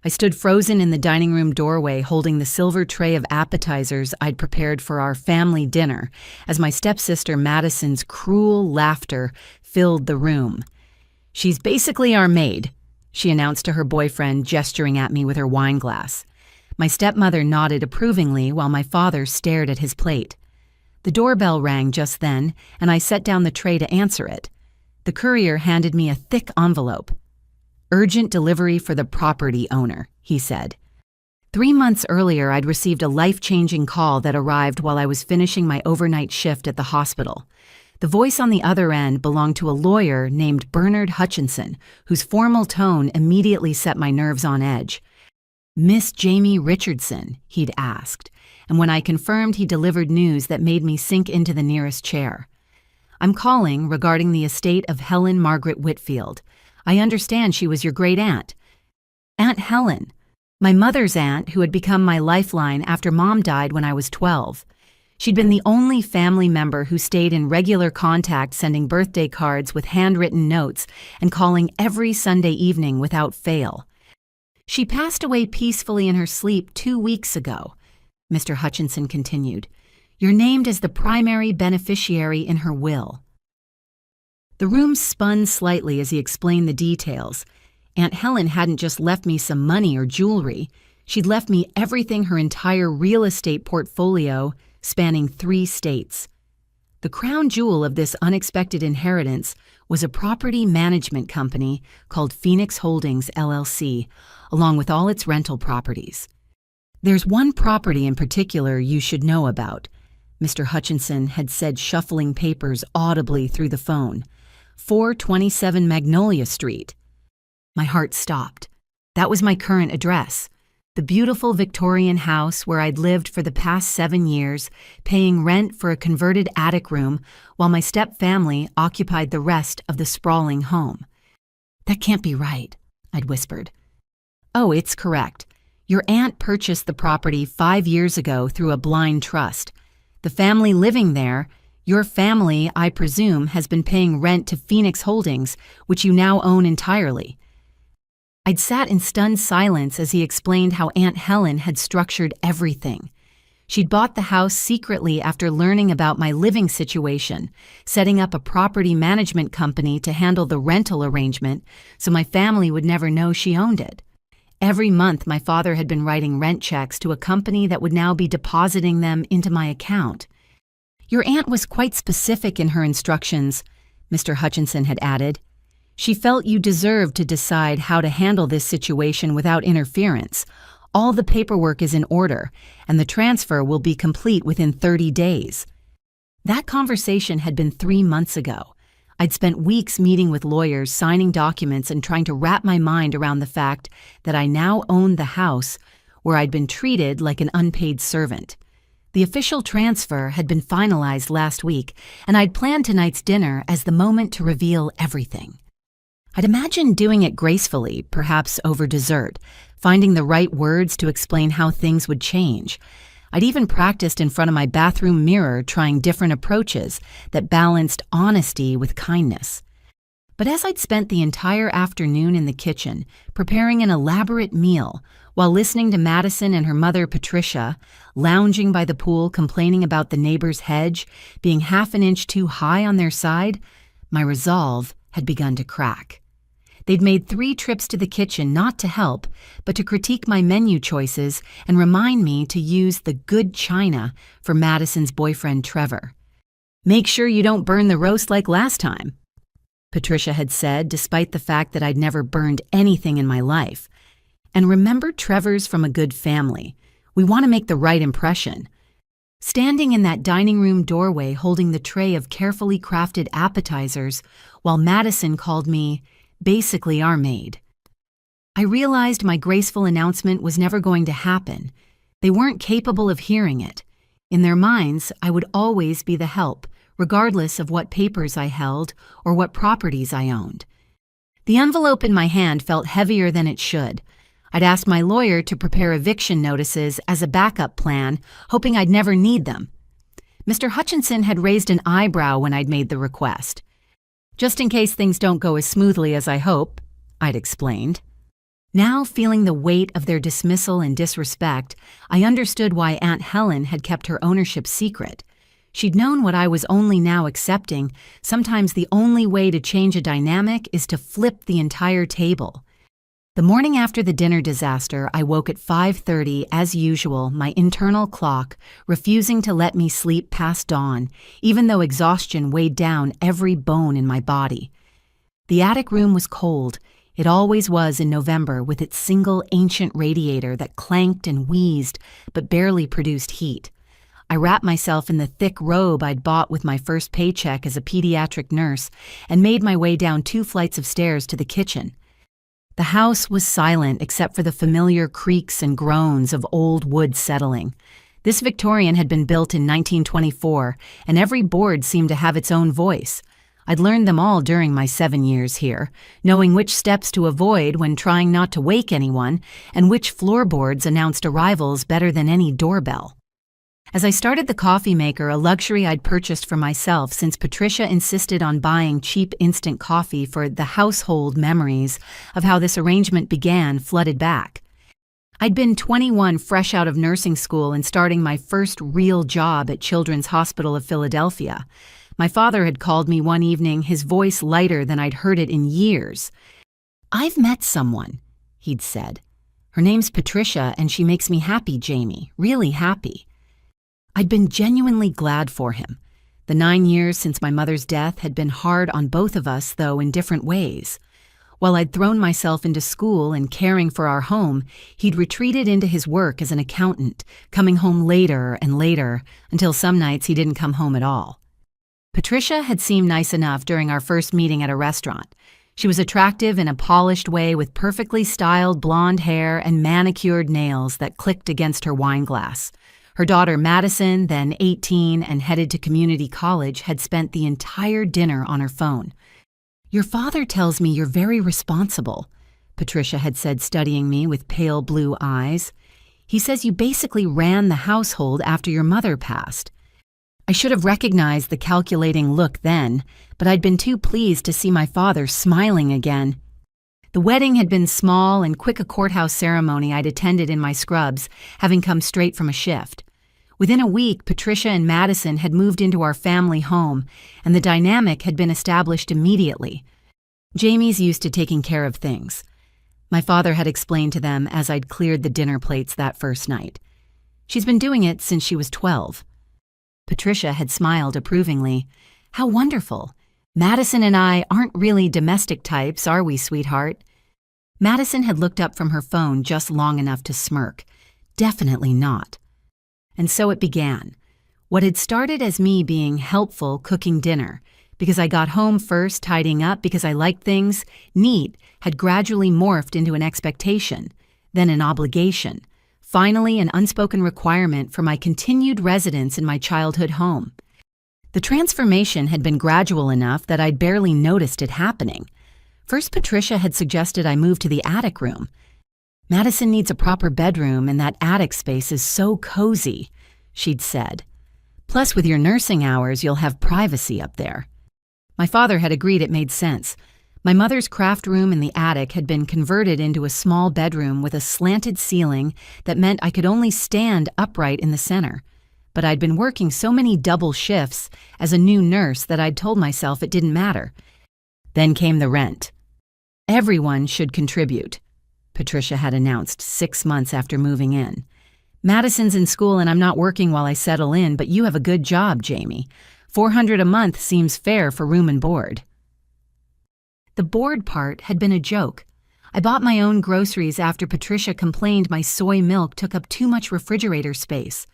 I stood frozen in the dining room doorway holding the silver tray of appetizers I'd prepared for our family dinner as my stepsister Madison's cruel laughter filled the room. "She's basically our maid," she announced to her boyfriend, gesturing at me with her wine glass. My stepmother nodded approvingly while my father stared at his plate. The doorbell rang just then, and I set down the tray to answer it. The courier handed me a thick envelope. "Urgent delivery for the property owner," he said. 3 months earlier, I'd received a life-changing call that arrived while I was finishing my overnight shift at the hospital. The voice on the other end belonged to a lawyer named Bernard Hutchinson, whose formal tone immediately set my nerves on edge. "Miss Jamie Richardson," he'd asked, and when I confirmed, he delivered news that made me sink into the nearest chair. "I'm calling regarding the estate of Helen Margaret Whitfield. I understand she was your great-aunt." "Aunt Helen, my mother's aunt who had become my lifeline after Mom died when I was 12. She'd been the only family member who stayed in regular contact, sending birthday cards with handwritten notes and calling every Sunday evening without fail. She passed away peacefully in her sleep 2 weeks ago," Mr. Hutchinson continued. "You're named as the primary beneficiary in her will." The room spun slightly as he explained the details. Aunt Helen hadn't just left me some money or jewelry. She'd left me everything, her entire real estate portfolio, spanning 3 states. The crown jewel of this unexpected inheritance was a property management company called Phoenix Holdings, LLC, along with all its rental properties. "There's one property in particular you should know about," Mr. Hutchinson had said, shuffling papers audibly through the phone. 427 Magnolia Street. My heart stopped. That was my current address. The beautiful Victorian house where I'd lived for the past 7 years, paying rent for a converted attic room while my step-family occupied the rest of the sprawling home. "That can't be right," I'd whispered. "Oh, it's correct. Your aunt purchased the property 5 years ago through a blind trust. The family living there, your family, I presume, has been paying rent to Phoenix Holdings, which you now own entirely." I'd sat in stunned silence as he explained how Aunt Helen had structured everything. She'd bought the house secretly after learning about my living situation, setting up a property management company to handle the rental arrangement so my family would never know she owned it. Every month, my father had been writing rent checks to a company that would now be depositing them into my account. "Your aunt was quite specific in her instructions," Mr. Hutchinson had added. "She felt you deserved to decide how to handle this situation without interference. All the paperwork is in order, and the transfer will be complete within 30 days. That conversation had been 3 months ago. I'd spent weeks meeting with lawyers, signing documents, and trying to wrap my mind around the fact that I now owned the house where I'd been treated like an unpaid servant. The official transfer had been finalized last week, and I'd planned tonight's dinner as the moment to reveal everything. I'd imagined doing it gracefully, perhaps over dessert, finding the right words to explain how things would change. I'd even practiced in front of my bathroom mirror, trying different approaches that balanced honesty with kindness. But as I'd spent the entire afternoon in the kitchen, preparing an elaborate meal, while listening to Madison and her mother Patricia, lounging by the pool complaining about the neighbor's hedge being half an inch too high on their side, my resolve had begun to crack. They'd made 3 trips to the kitchen not to help, but to critique my menu choices and remind me to use the good china for Madison's boyfriend Trevor. "Make sure you don't burn the roast like last time," Patricia had said, despite the fact that I'd never burned anything in my life. "And remember, Trevor's from a good family. We want to make the right impression." Standing in that dining room doorway holding the tray of carefully crafted appetizers while Madison called me basically our maid, I realized my graceful announcement was never going to happen. They weren't capable of hearing it. In their minds, I would always be the help, regardless of what papers I held or what properties I owned. The envelope in my hand felt heavier than it should. I'd asked my lawyer to prepare eviction notices as a backup plan, hoping I'd never need them. Mr. Hutchinson had raised an eyebrow when I'd made the request. "Just in case things don't go as smoothly as I hope," I'd explained. Now, feeling the weight of their dismissal and disrespect, I understood why Aunt Helen had kept her ownership secret. She'd known what I was only now accepting. Sometimes the only way to change a dynamic is to flip the entire table. The morning after the dinner disaster, I woke at 5:30 as usual, my internal clock refusing to let me sleep past dawn, even though exhaustion weighed down every bone in my body. The attic room was cold. It always was in November, with its single ancient radiator that clanked and wheezed but barely produced heat. I wrapped myself in the thick robe I'd bought with my first paycheck as a pediatric nurse and made my way down 2 flights of stairs to the kitchen. The house was silent except for the familiar creaks and groans of old wood settling. This Victorian had been built in 1924, and every board seemed to have its own voice. I'd learned them all during my 7 years here, knowing which steps to avoid when trying not to wake anyone, and which floorboards announced arrivals better than any doorbell. As I started the coffee maker, a luxury I'd purchased for myself since Patricia insisted on buying cheap instant coffee for the household, memories of how this arrangement began flooded back. I'd been 21, fresh out of nursing school and starting my first real job at Children's Hospital of Philadelphia. My father had called me one evening, his voice lighter than I'd heard it in years. "I've met someone," he'd said. "Her name's Patricia, and she makes me happy, Jamie, really happy." I'd been genuinely glad for him. The 9 years since my mother's death had been hard on both of us, though in different ways. While I'd thrown myself into school and caring for our home, he'd retreated into his work as an accountant, coming home later and later, until some nights he didn't come home at all. Patricia had seemed nice enough during our first meeting at a restaurant. She was attractive in a polished way with perfectly styled blonde hair and manicured nails that clicked against her wine glass. Her daughter Madison, then 18 and headed to community college, had spent the entire dinner on her phone. "Your father tells me you're very responsible," Patricia had said, studying me with pale blue eyes. "He says you basically ran the household after your mother passed." I should have recognized the calculating look then, but I'd been too pleased to see my father smiling again. The wedding had been small and quick, a courthouse ceremony I'd attended in my scrubs, having come straight from a shift. Within a week, Patricia and Madison had moved into our family home, and the dynamic had been established immediately. Jamie's used to taking care of things. My father had explained to them as I'd cleared the dinner plates that first night. She's been doing it since she was 12. Patricia had smiled approvingly. "How wonderful. Madison and I aren't really domestic types, are we, sweetheart?" Madison had looked up from her phone just long enough to smirk. "Definitely not." And so it began. What had started as me being helpful cooking dinner, because I got home first, tidying up because I liked things neat, had gradually morphed into an expectation, then an obligation, finally an unspoken requirement for my continued residence in my childhood home. The transformation had been gradual enough that I'd barely noticed it happening. First, Patricia had suggested I move to the attic room. "Madison needs a proper bedroom, and that attic space is so cozy," she'd said. "Plus, with your nursing hours, you'll have privacy up there." My father had agreed it made sense. My mother's craft room in the attic had been converted into a small bedroom with a slanted ceiling that meant I could only stand upright in the center. But I'd been working so many double shifts as a new nurse that I'd told myself it didn't matter. Then came the rent. "Everyone should contribute," Patricia had announced 6 months after moving in. "Madison's in school and I'm not working while I settle in, but you have a good job, Jamie. $400 a month seems fair for room and board." The board part had been a joke. I bought my own groceries after Patricia complained my soy milk took up too much refrigerator space.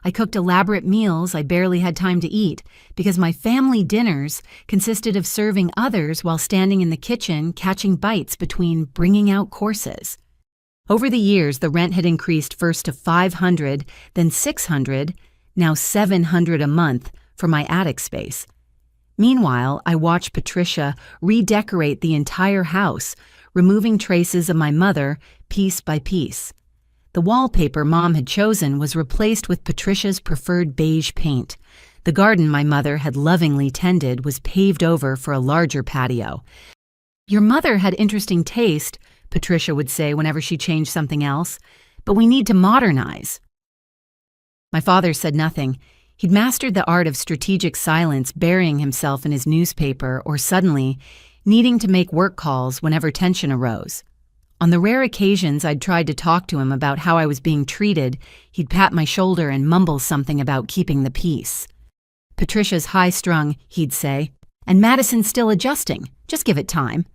I cooked elaborate meals I barely had time to eat because my family dinners consisted of serving others while standing in the kitchen catching bites between bringing out courses. Over the years, the rent had increased first to $500, then $600, now $700 a month for my attic space. Meanwhile, I watched Patricia redecorate the entire house, removing traces of my mother piece by piece. The wallpaper Mom had chosen was replaced with Patricia's preferred beige paint. The garden my mother had lovingly tended was paved over for a larger patio. "Your mother had interesting taste," Patricia would say whenever she changed something else. "But we need to modernize." My father said nothing. He'd mastered the art of strategic silence, burying himself in his newspaper or suddenly needing to make work calls whenever tension arose. On the rare occasions I'd tried to talk to him about how I was being treated, he'd pat my shoulder and mumble something about keeping the peace. "Patricia's high-strung," he'd say, "and Madison's still adjusting. Just give it time."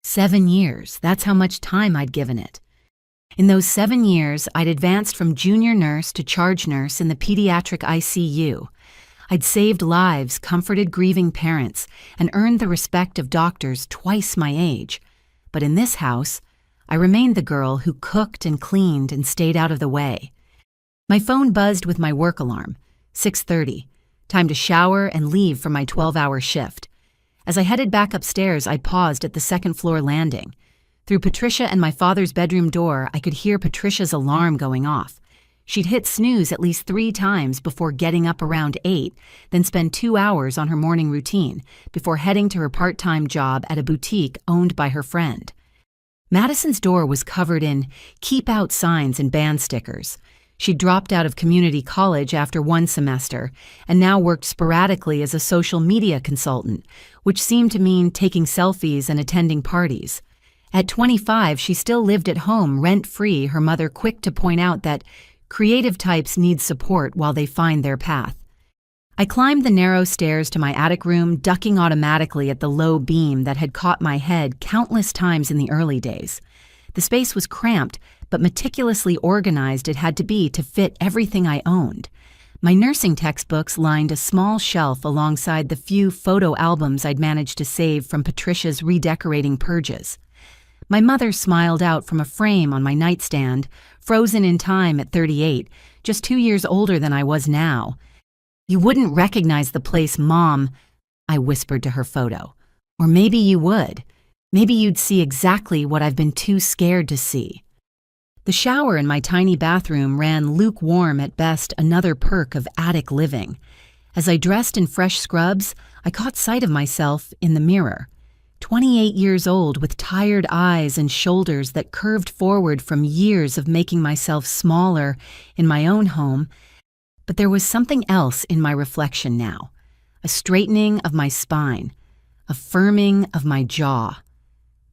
7 years, that's how much time I'd given it. In those 7 years, I'd advanced from junior nurse to charge nurse in the pediatric ICU. I'd saved lives, comforted grieving parents, and earned the respect of doctors twice my age. But in this house, I remained the girl who cooked and cleaned and stayed out of the way. My phone buzzed with my work alarm. 6:30. Time to shower and leave for my 12-hour shift. As I headed back upstairs, I paused at the second-floor landing. Through Patricia and my father's bedroom door, I could hear Patricia's alarm going off. She'd hit snooze at least 3 times before getting up around 8, then spend 2 hours on her morning routine before heading to her part-time job at a boutique owned by her friend. Madison's door was covered in "keep out" signs and band stickers. She'd dropped out of community college after 1 semester and now worked sporadically as a social media consultant, which seemed to mean taking selfies and attending parties. At 25, she still lived at home rent-free, her mother quick to point out that creative types need support while they find their path. I climbed the narrow stairs to my attic room, ducking automatically at the low beam that had caught my head countless times in the early days. The space was cramped, but meticulously organized it had to be to fit everything I owned. My nursing textbooks lined a small shelf alongside the few photo albums I'd managed to save from Patricia's redecorating purges. My mother smiled out from a frame on my nightstand, frozen in time at 38, just 2 years older than I was now. "You wouldn't recognize the place, Mom," I whispered to her photo. "Or maybe you would. Maybe you'd see exactly what I've been too scared to see." The shower in my tiny bathroom ran lukewarm at best, another perk of attic living. As I dressed in fresh scrubs, I caught sight of myself in the mirror. 28 years old with tired eyes and shoulders that curved forward from years of making myself smaller in my own home. But there was something else in my reflection now, a straightening of my spine, a firming of my jaw.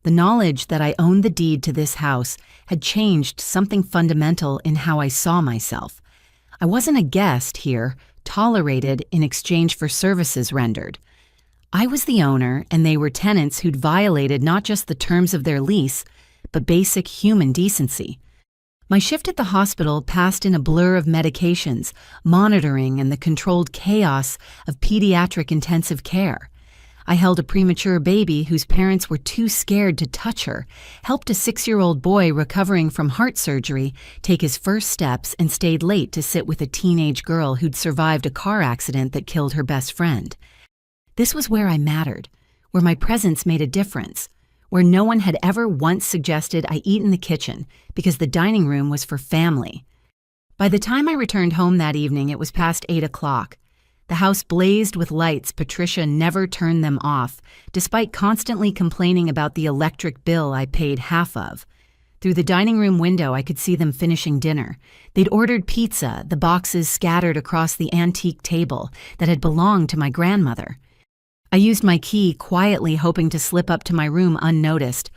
The knowledge that I owned the deed to this house had changed something fundamental in how I saw myself. I wasn't a guest here, tolerated in exchange for services rendered. I was the owner, and they were tenants who'd violated not just the terms of their lease, but basic human decency. My shift at the hospital passed in a blur of medications, monitoring, and the controlled chaos of pediatric intensive care. I held a premature baby whose parents were too scared to touch her, helped a 6-year-old boy recovering from heart surgery take his first steps, and stayed late to sit with a teenage girl who'd survived a car accident that killed her best friend. This was where I mattered, where my presence made a difference, where no one had ever once suggested I eat in the kitchen because the dining room was for family. By the time I returned home that evening, it was past 8 o'clock. The house blazed with lights. Patricia never turned them off, despite constantly complaining about the electric bill I paid half of. Through the dining room window, I could see them finishing dinner. They'd ordered pizza, the boxes scattered across the antique table that had belonged to my grandmother. I used my key quietly, hoping to slip up to my room unnoticed,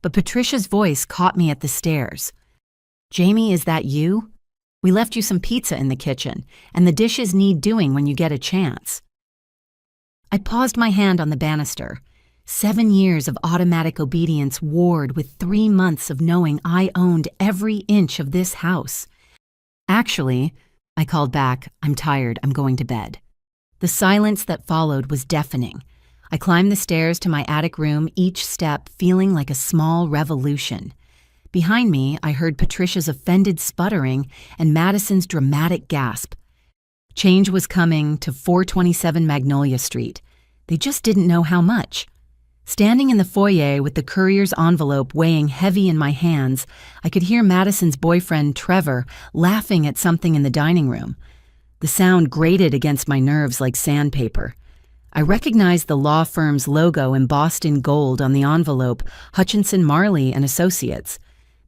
but Patricia's voice caught me at the stairs. "Jamie, is that you? We left you some pizza in the kitchen, and the dishes need doing when you get a chance." I paused my hand on the banister. 7 years of automatic obedience warred with 3 months of knowing I owned every inch of this house. "Actually," I called back, "I'm tired. I'm going to bed." The silence that followed was deafening. I climbed the stairs to my attic room, each step feeling like a small revolution. Behind me, I heard Patricia's offended sputtering and Madison's dramatic gasp. Change was coming to 427 Magnolia Street. They just didn't know how much. Standing in the foyer with the courier's envelope weighing heavy in my hands, I could hear Madison's boyfriend, Trevor, laughing at something in the dining room. The sound grated against my nerves like sandpaper. I recognized the law firm's logo embossed in gold on the envelope, Hutchinson Marley and Associates,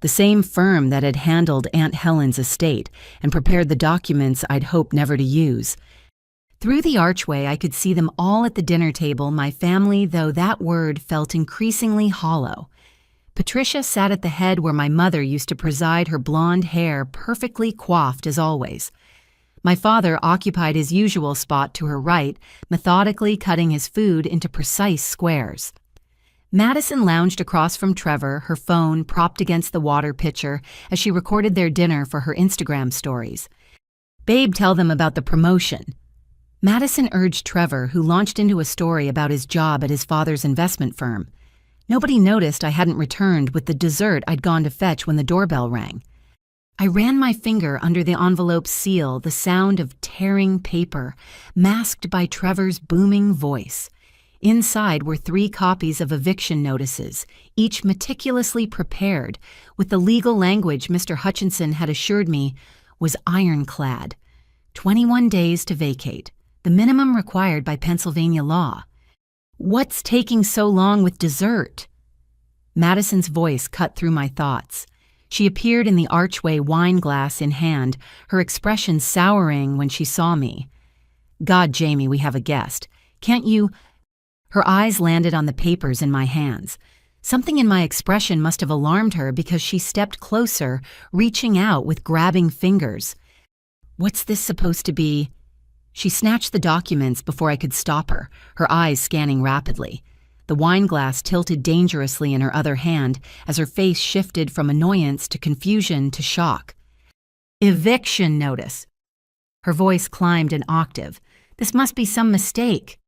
the same firm that had handled Aunt Helen's estate and prepared the documents I'd hoped never to use. Through the archway, I could see them all at the dinner table, my family, though that word felt increasingly hollow. Patricia sat at the head where my mother used to preside, her blonde hair perfectly coiffed as always. My father occupied his usual spot to her right, methodically cutting his food into precise squares. Madison lounged across from Trevor, her phone propped against the water pitcher as she recorded their dinner for her Instagram stories. "Babe, tell them about the promotion." Madison urged Trevor, who launched into a story about his job at his father's investment firm. Nobody noticed I hadn't returned with the dessert I'd gone to fetch when the doorbell rang. I ran my finger under the envelope's seal, the sound of tearing paper, masked by Trevor's booming voice. Inside were 3 copies of eviction notices, each meticulously prepared, with the legal language Mr. Hutchinson had assured me was ironclad. 21 days to vacate, the minimum required by Pennsylvania law. "What's taking so long with dessert?" Madison's voice cut through my thoughts. She appeared in the archway, wine glass in hand, her expression souring when she saw me. "God, Jamie, we have a guest. Can't you—" Her eyes landed on the papers in my hands. Something in my expression must have alarmed her because she stepped closer, reaching out with grabbing fingers. "What's this supposed to be?" She snatched the documents before I could stop her, her eyes scanning rapidly. The wine glass tilted dangerously in her other hand as her face shifted from annoyance to confusion to shock. "Eviction notice." Her voice climbed an octave. "This must be some mistake."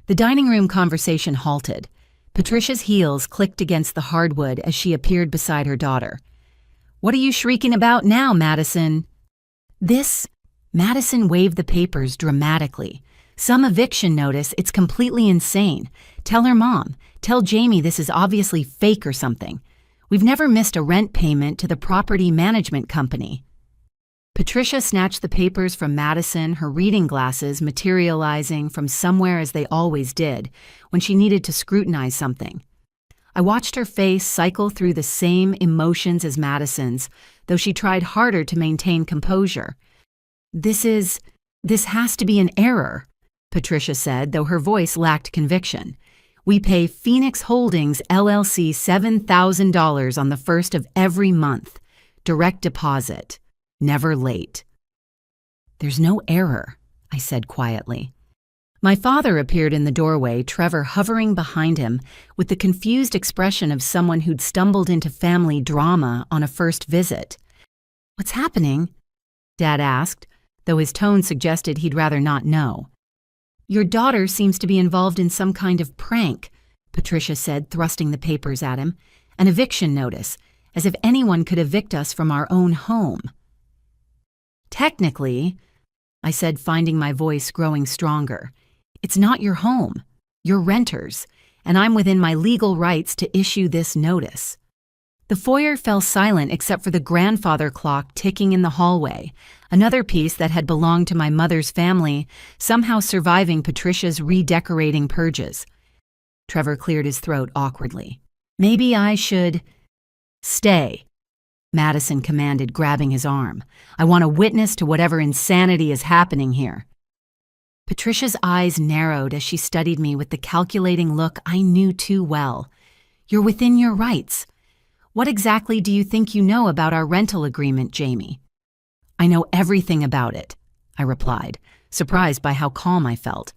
The dining room conversation halted. Patricia's heels clicked against the hardwood as she appeared beside her daughter. "What are you shrieking about now, Madison?" "This—" Madison waved the papers dramatically. "Some eviction notice, it's completely insane. Tell her mom. Tell Jamie this is obviously fake or something. We've never missed a rent payment to the property management company." Patricia snatched the papers from Madison, her reading glasses materializing from somewhere as they always did, when she needed to scrutinize something. I watched her face cycle through the same emotions as Madison's, though she tried harder to maintain composure. This has to be an error," Patricia said, though her voice lacked conviction. "We pay Phoenix Holdings, LLC $7,000 on the 1st of every month. Direct deposit. Never late." "There's no error," I said quietly. My father appeared in the doorway, Trevor hovering behind him, with the confused expression of someone who'd stumbled into family drama on a first visit. "What's happening?" Dad asked, though his tone suggested he'd rather not know. "Your daughter seems to be involved in some kind of prank," Patricia said, thrusting the papers at him. "An eviction notice, as if anyone could evict us from our own home." "Technically," I said, finding my voice growing stronger, "it's not your home. You're renters, and I'm within my legal rights to issue this notice." The foyer fell silent except for the grandfather clock ticking in the hallway, another piece that had belonged to my mother's family, somehow surviving Patricia's redecorating purges. Trevor cleared his throat awkwardly. "Maybe I should—" "Stay," Madison commanded, grabbing his arm. "I want a witness to whatever insanity is happening here." Patricia's eyes narrowed as she studied me with the calculating look I knew too well. "You're within your rights. What exactly do you think you know about our rental agreement, Jamie?" "I know everything about it," I replied, surprised by how calm I felt.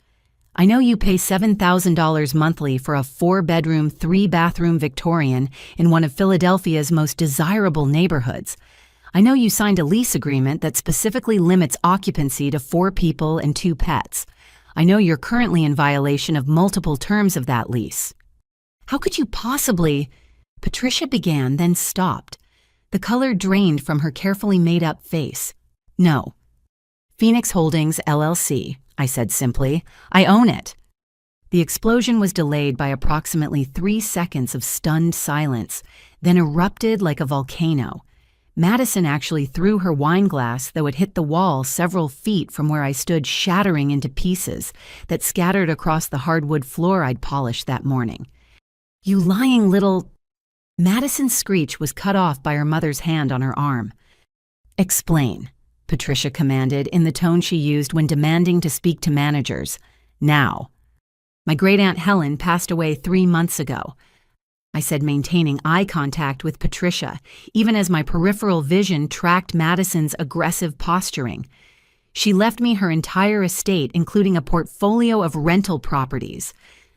"I know you pay $7,000 monthly for a 4-bedroom, 3-bathroom Victorian in one of Philadelphia's most desirable neighborhoods. I know you signed a lease agreement that specifically limits occupancy to 4 people and 2 pets. I know you're currently in violation of multiple terms of that lease." "How could you possibly—" Patricia began, then stopped. The color drained from her carefully made-up face. "No. Phoenix Holdings, LLC, I said simply. I own it." The explosion was delayed by approximately 3 seconds of stunned silence, then erupted like a volcano. Madison actually threw her wine glass, though it hit the wall several feet from where I stood, shattering into pieces that scattered across the hardwood floor I'd polished that morning. "You lying little—" Madison's screech was cut off by her mother's hand on her arm. "Explain," Patricia commanded in the tone she used when demanding to speak to managers. "Now." "My great-aunt Helen passed away 3 months ago," I said, maintaining eye contact with Patricia, even as my peripheral vision tracked Madison's aggressive posturing. "She left me her entire estate, including a portfolio of rental properties.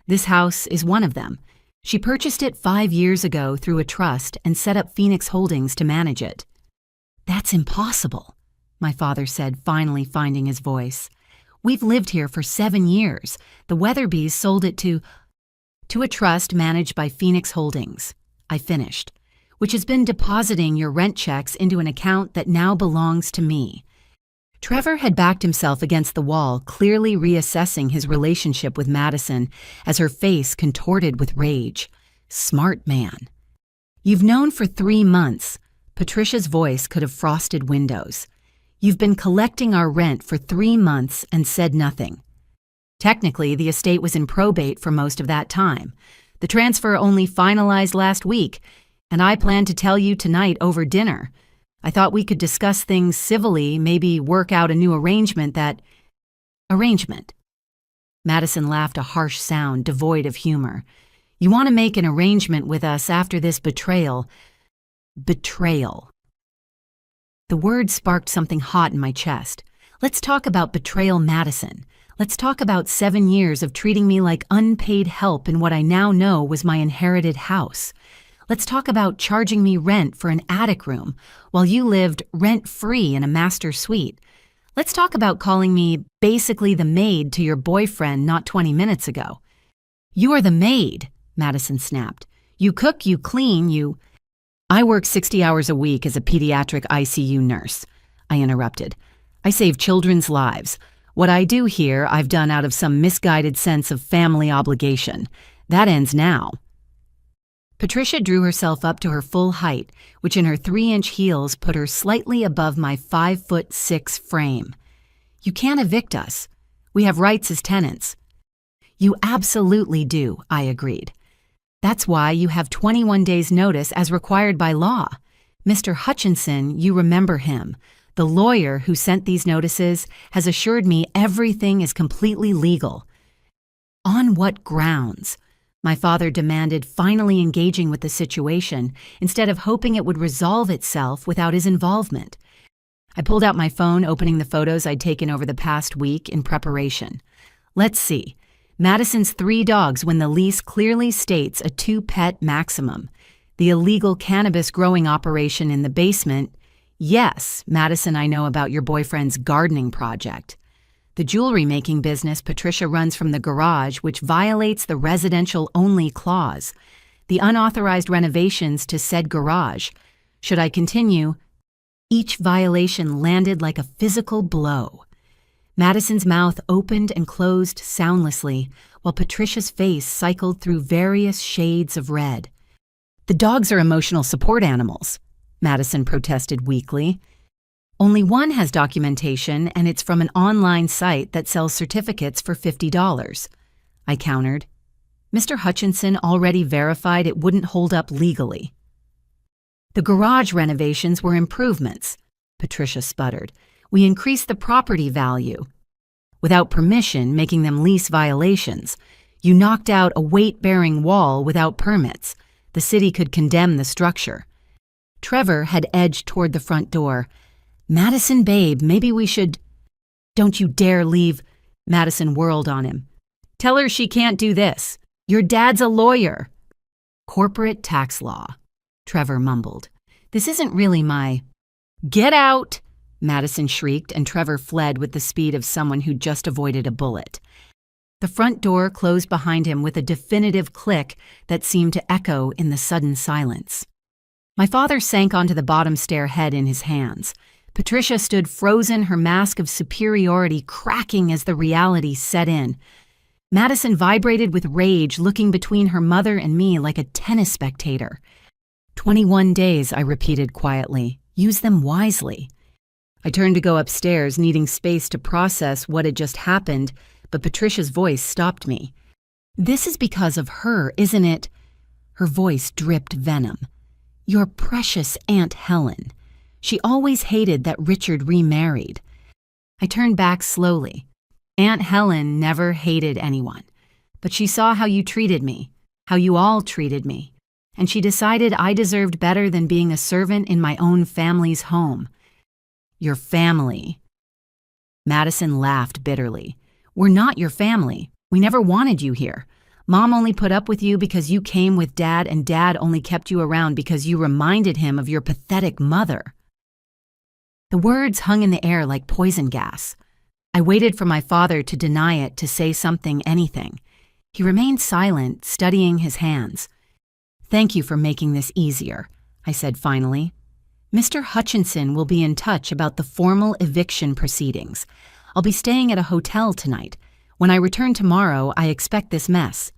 This house is one of them. She purchased it 5 years ago through a trust and set up Phoenix Holdings to manage it." "That's impossible," my father said, finally finding his voice. "We've lived here for 7 years. The Weatherbys sold it to a trust managed by Phoenix Holdings," I finished, "which has been depositing your rent checks into an account that now belongs to me." Trevor had backed himself against the wall, clearly reassessing his relationship with Madison as her face contorted with rage. Smart man. "You've known for 3 months. Patricia's voice could have frosted windows. "You've been collecting our rent for 3 months and said nothing. Technically, the estate was in probate for most of that time. The transfer only finalized last week, and I plan to tell you tonight over dinner. I thought we could discuss things civilly, maybe work out a new arrangement." Arrangement. Madison laughed, a harsh sound devoid of humor. "You want to make an arrangement with us after this betrayal." Betrayal. The word sparked something hot in my chest. Let's talk about betrayal, Madison. Let's talk about 7 years of treating me like unpaid help in what I now know was my inherited house. Let's talk about charging me rent for an attic room while you lived rent-free in a master suite. Let's talk about calling me basically the maid to your boyfriend not 20 minutes ago. "You are the maid," Madison snapped. "You cook, you clean, you—" "I work 60 hours a week as a pediatric ICU nurse," I interrupted. "I save children's lives. What I do here, I've done out of some misguided sense of family obligation. That ends now." Patricia drew herself up to her full height, which in her 3-inch heels put her slightly above my 5'6" frame. "You can't evict us. We have rights as tenants." "You absolutely do," I agreed. "That's why you have 21 days' notice as required by law. Mr. Hutchinson, you remember him. The lawyer who sent these notices has assured me everything is completely legal." "On what grounds?" my father demanded, finally engaging with the situation instead of hoping it would resolve itself without his involvement. I pulled out my phone, opening the photos I'd taken over the past week in preparation. Let's see. Madison's 3 dogs when the lease clearly states a 2-pet maximum. The illegal cannabis growing operation in the basement. Yes, Madison, I know about your boyfriend's gardening project. The jewelry-making business Patricia runs from the garage, which violates the residential-only clause. The unauthorized renovations to said garage. Should I continue? Each violation landed like a physical blow. Madison's mouth opened and closed soundlessly, while Patricia's face cycled through various shades of red. "The dogs are emotional support animals," Madison protested weakly. "Only one has documentation, and it's from an online site that sells certificates for $50. I countered. Mr. Hutchinson already verified it wouldn't hold up legally. "The garage renovations were improvements," Patricia sputtered. "We increased the property value. Without permission, making them lease violations. You knocked out a weight-bearing wall without permits. The city could condemn the structure." Trevor had edged toward the front door. "Madison, babe, maybe we should—" "Don't you dare leave," Madison whirled on him. "Tell her she can't do this. Your dad's a lawyer." "Corporate tax law," Trevor mumbled. "This isn't really my—" "Get out!" Madison shrieked, and Trevor fled with the speed of someone who'd just avoided a bullet. The front door closed behind him with a definitive click that seemed to echo in the sudden silence. My father sank onto the bottom stair, head in his hands. Patricia stood frozen, her mask of superiority cracking as the reality set in. Madison vibrated with rage, looking between her mother and me like a tennis spectator. 21 days, I repeated quietly. Use them wisely. I turned to go upstairs, needing space to process what had just happened, but Patricia's voice stopped me. "This is because of her, isn't it?" Her voice dripped venom. "Your precious Aunt Helen. She always hated that Richard remarried." I turned back slowly. Aunt Helen never hated anyone, but she saw how you treated me, how you all treated me, and she decided I deserved better than being a servant in my own family's home. Your family. Madison laughed bitterly. "We're not your family. We never wanted you here. Mom only put up with you because you came with Dad, and Dad only kept you around because you reminded him of your pathetic mother." The words hung in the air like poison gas. I waited for my father to deny it, to say something, anything. He remained silent, studying his hands. "Thank you for making this easier," I said finally. "Mr. Hutchinson will be in touch about the formal eviction proceedings. I'll be staying at a hotel tonight. When I return tomorrow, I expect this mess."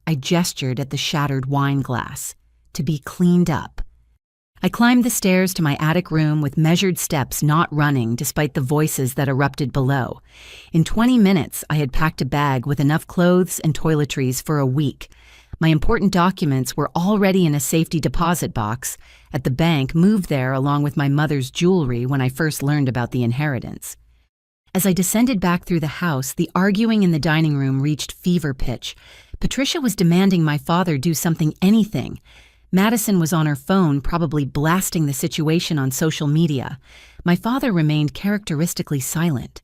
I gestured at the shattered wine glass. "To be cleaned up." I climbed the stairs to my attic room with measured steps, not running despite the voices that erupted below. In 20 minutes, I had packed a bag with enough clothes and toiletries for a week. My important documents were already in a safety deposit box at the bank, moved there along with my mother's jewelry when I first learned about the inheritance. As I descended back through the house, the arguing in the dining room reached fever pitch. Patricia was demanding my father do something, anything. Madison was on her phone, probably blasting the situation on social media. My father remained characteristically silent.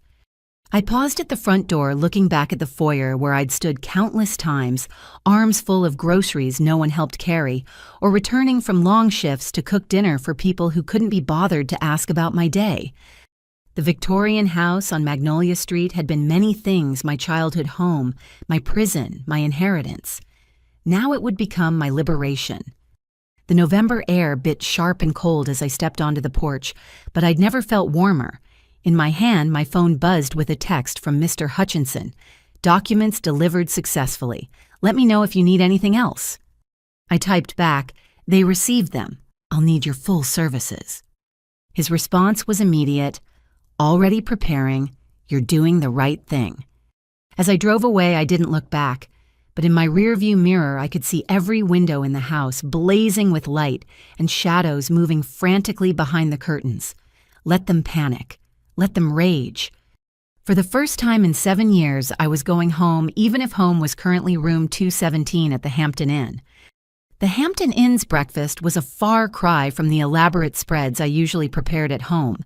I paused at the front door, looking back at the foyer where I'd stood countless times, arms full of groceries no one helped carry, or returning from long shifts to cook dinner for people who couldn't be bothered to ask about my day. The Victorian house on Magnolia Street had been many things: my childhood home, my prison, my inheritance. Now it would become my liberation. The November air bit sharp and cold as I stepped onto the porch, but I'd never felt warmer. In my hand, my phone buzzed with a text from Mr. Hutchinson. "Documents delivered successfully. Let me know if you need anything else." I typed back, "They received them. I'll need your full services." His response was immediate. "Already preparing. You're doing the right thing." As I drove away, I didn't look back, but in my rearview mirror, I could see every window in the house blazing with light and shadows moving frantically behind the curtains. Let them panic. Let them rage. For the first time in 7 years, I was going home, even if home was currently room 217 at the Hampton Inn. The Hampton Inn's breakfast was a far cry from the elaborate spreads I usually prepared at home,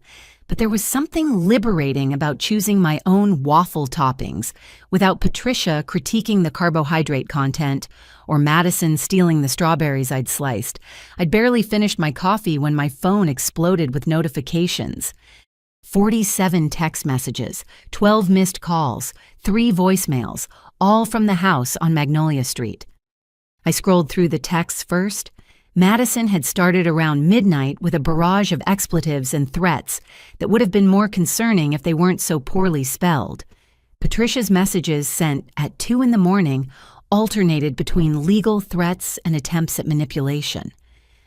but there was something liberating about choosing my own waffle toppings without Patricia critiquing the carbohydrate content or Madison stealing the strawberries I'd sliced. I'd barely finished my coffee when my phone exploded with notifications. 47 text messages, 12 missed calls, 3 voicemails, all from the house on Magnolia Street. I scrolled through the texts first. Madison had started around midnight with a barrage of expletives and threats that would have been more concerning if they weren't so poorly spelled. Patricia's messages, sent at 2 in the morning, alternated between legal threats and attempts at manipulation.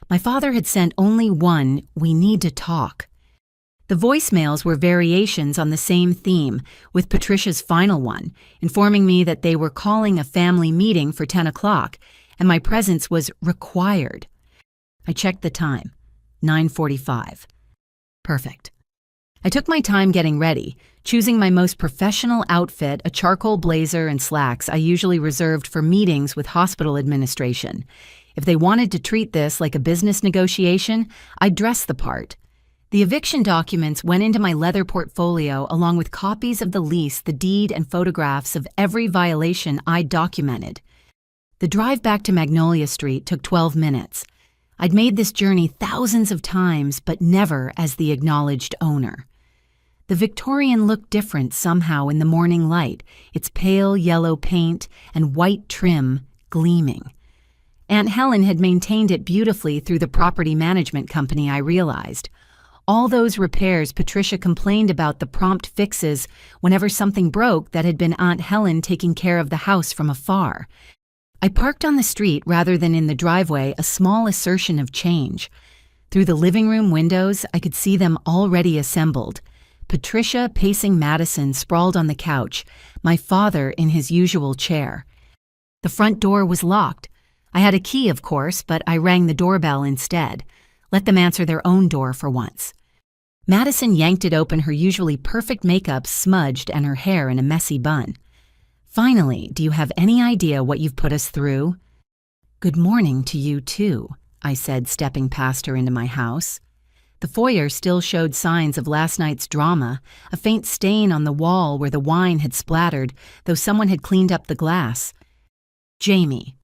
My father had sent only one, "We need to talk." The voicemails were variations on the same theme, with Patricia's final one, informing me that they were calling a family meeting for 10 o'clock, and my presence was required. I checked the time. 9:45. Perfect. I took my time getting ready, choosing my most professional outfit, a charcoal blazer and slacks I usually reserved for meetings with hospital administration. If they wanted to treat this like a business negotiation, I'd dress the part. The eviction documents went into my leather portfolio along with copies of the lease, the deed, and photographs of every violation I'd documented. The drive back to Magnolia Street took 12 minutes. I'd made this journey thousands of times, but never as the acknowledged owner. The Victorian looked different somehow in the morning light, its pale yellow paint and white trim gleaming. Aunt Helen had maintained it beautifully through the property management company, I realized. All those repairs Patricia complained about, the prompt fixes whenever something broke, that had been Aunt Helen taking care of the house from afar. I parked on the street rather than in the driveway, a small assertion of change. Through the living room windows, I could see them already assembled. Patricia pacing Madison sprawled on the couch, my father in his usual chair. The front door was locked. I had a key, of course, but I rang the doorbell instead. Let them answer their own door for once. Madison yanked it open, her usually perfect makeup smudged and her hair in a messy bun. "Finally, do you have any idea what you've put us through?" "Good morning to you, too," I said, stepping past her into my house. The foyer still showed signs of last night's drama, a faint stain on the wall where the wine had splattered, though someone had cleaned up the glass. "Jamie."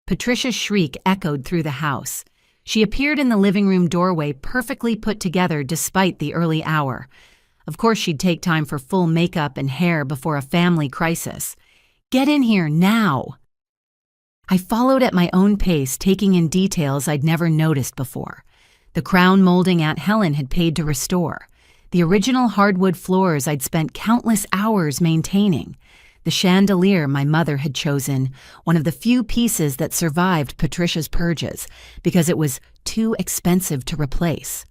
Patricia's shriek echoed through the house. She appeared in the living room doorway, perfectly put together despite the early hour. Of course she'd take time for full makeup and hair before a family crisis. "Get in here, now!" I followed at my own pace, taking in details I'd never noticed before. The crown molding Aunt Helen had paid to restore. The original hardwood floors I'd spent countless hours maintaining. The chandelier my mother had chosen, one of the few pieces that survived Patricia's purges, because it was too expensive to replace.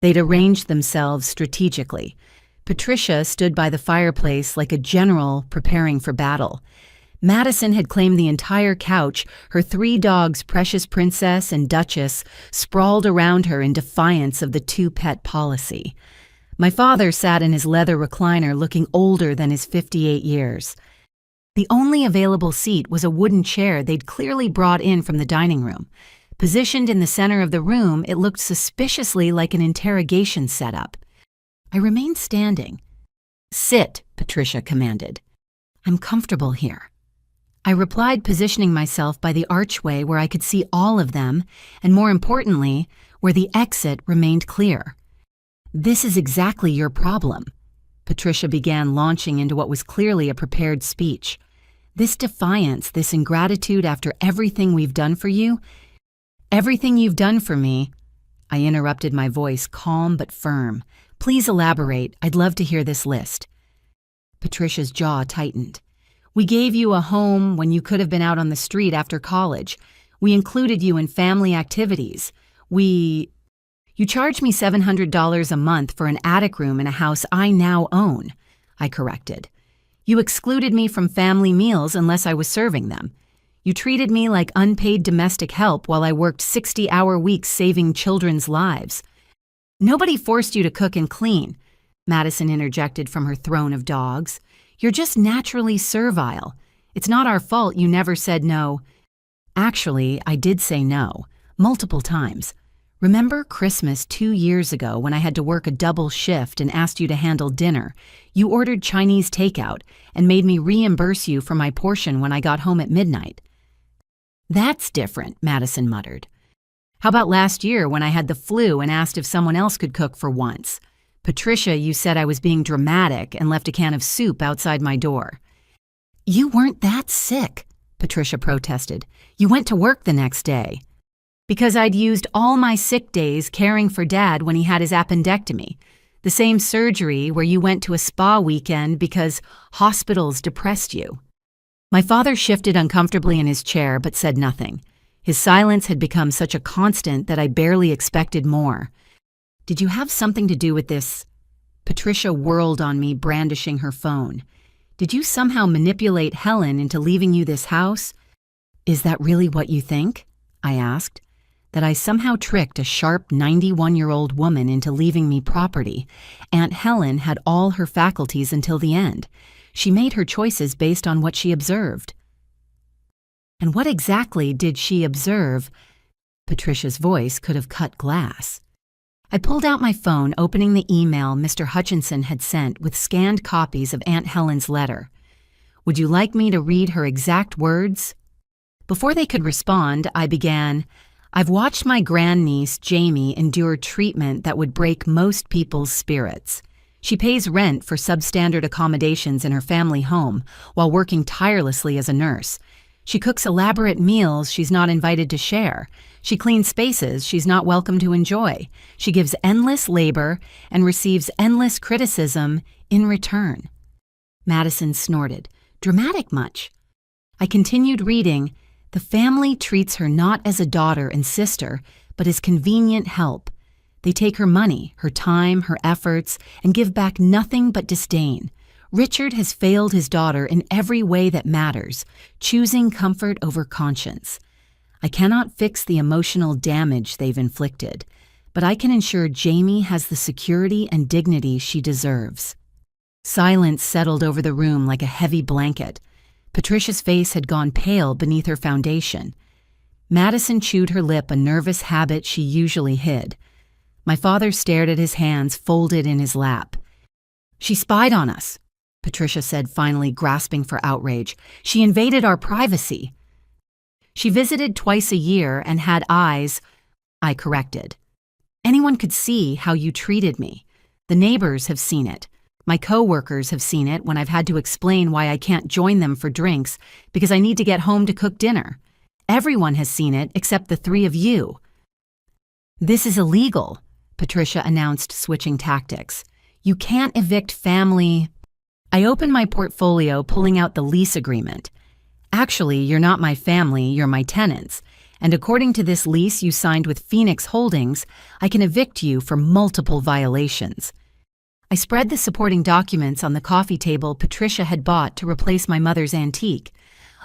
They'd arranged themselves strategically. Patricia stood by the fireplace like a general preparing for battle. Madison had claimed the entire couch, her 3 dogs, Precious Princess and Duchess, sprawled around her in defiance of the 2-pet policy. My father sat in his leather recliner looking older than his 58 years. The only available seat was a wooden chair they'd clearly brought in from the dining room. Positioned in the center of the room, it looked suspiciously like an interrogation setup. I remained standing. "Sit," Patricia commanded. "I'm comfortable here." I replied, positioning myself by the archway where I could see all of them, and more importantly, where the exit remained clear. "This is exactly your problem." Patricia began launching into what was clearly a prepared speech. "This defiance, this ingratitude after everything we've done for you, everything you've done for me." I interrupted, my voice calm but firm. "Please elaborate. I'd love to hear this list." Patricia's jaw tightened. "We gave you a home when you could have been out on the street after college. We included you in family activities. You charged me $700 a month for an attic room in a house I now own," I corrected. "You excluded me from family meals unless I was serving them. You treated me like unpaid domestic help while I worked 60-hour weeks saving children's lives." "Nobody forced you to cook and clean," Madison interjected from her throne of dogs. "You're just naturally servile. It's not our fault you never said no." Actually, I did say no, multiple times. Remember Christmas 2 years ago when I had to work a double shift and asked you to handle dinner? You ordered Chinese takeout and made me reimburse you for my portion when I got home at midnight. "That's different," Madison muttered. "How about last year when I had the flu and asked if someone else could cook for once? Patricia, you said I was being dramatic and left a can of soup outside my door." "You weren't that sick," Patricia protested. "You went to work the next day." "Because I'd used all my sick days caring for Dad when he had his appendectomy. The same surgery where you went to a spa weekend because hospitals depressed you." My father shifted uncomfortably in his chair but said nothing. His silence had become such a constant that I barely expected more. "Did you have something to do with this?" Patricia whirled on me, brandishing her phone. "Did you somehow manipulate Helen into leaving you this house?" "Is that really what you think?" I asked. "That I somehow tricked a sharp 91-year-old woman into leaving me property? Aunt Helen had all her faculties until the end. She made her choices based on what she observed." "And what exactly did she observe?" Patricia's voice could have cut glass. I pulled out my phone, opening the email Mr. Hutchinson had sent with scanned copies of Aunt Helen's letter. "Would you like me to read her exact words?" Before they could respond, I began, "I've watched my grandniece, Jamie, endure treatment that would break most people's spirits. She pays rent for substandard accommodations in her family home while working tirelessly as a nurse. She cooks elaborate meals she's not invited to share. She cleans spaces she's not welcome to enjoy. She gives endless labor and receives endless criticism in return." Madison snorted. "Dramatic much?" I continued reading. "The family treats her not as a daughter and sister, but as convenient help. They take her money, her time, her efforts, and give back nothing but disdain. Richard has failed his daughter in every way that matters, choosing comfort over conscience. I cannot fix the emotional damage they've inflicted, but I can ensure Jamie has the security and dignity she deserves." Silence settled over the room like a heavy blanket. Patricia's face had gone pale beneath her foundation. Madison chewed her lip, a nervous habit she usually hid. My father stared at his hands folded in his lap. "She spied on us," Patricia said, finally grasping for outrage. "She invaded our privacy." "She visited twice a year and had eyes," I corrected. "Anyone could see how you treated me. The neighbors have seen it. My co-workers have seen it when I've had to explain why I can't join them for drinks because I need to get home to cook dinner. Everyone has seen it except the three of you." "This is illegal," Patricia announced, switching tactics. "You can't evict family." I opened my portfolio, pulling out the lease agreement. "Actually, you're not my family, you're my tenants. And according to this lease you signed with Phoenix Holdings, I can evict you for multiple violations." I spread the supporting documents on the coffee table Patricia had bought to replace my mother's antique.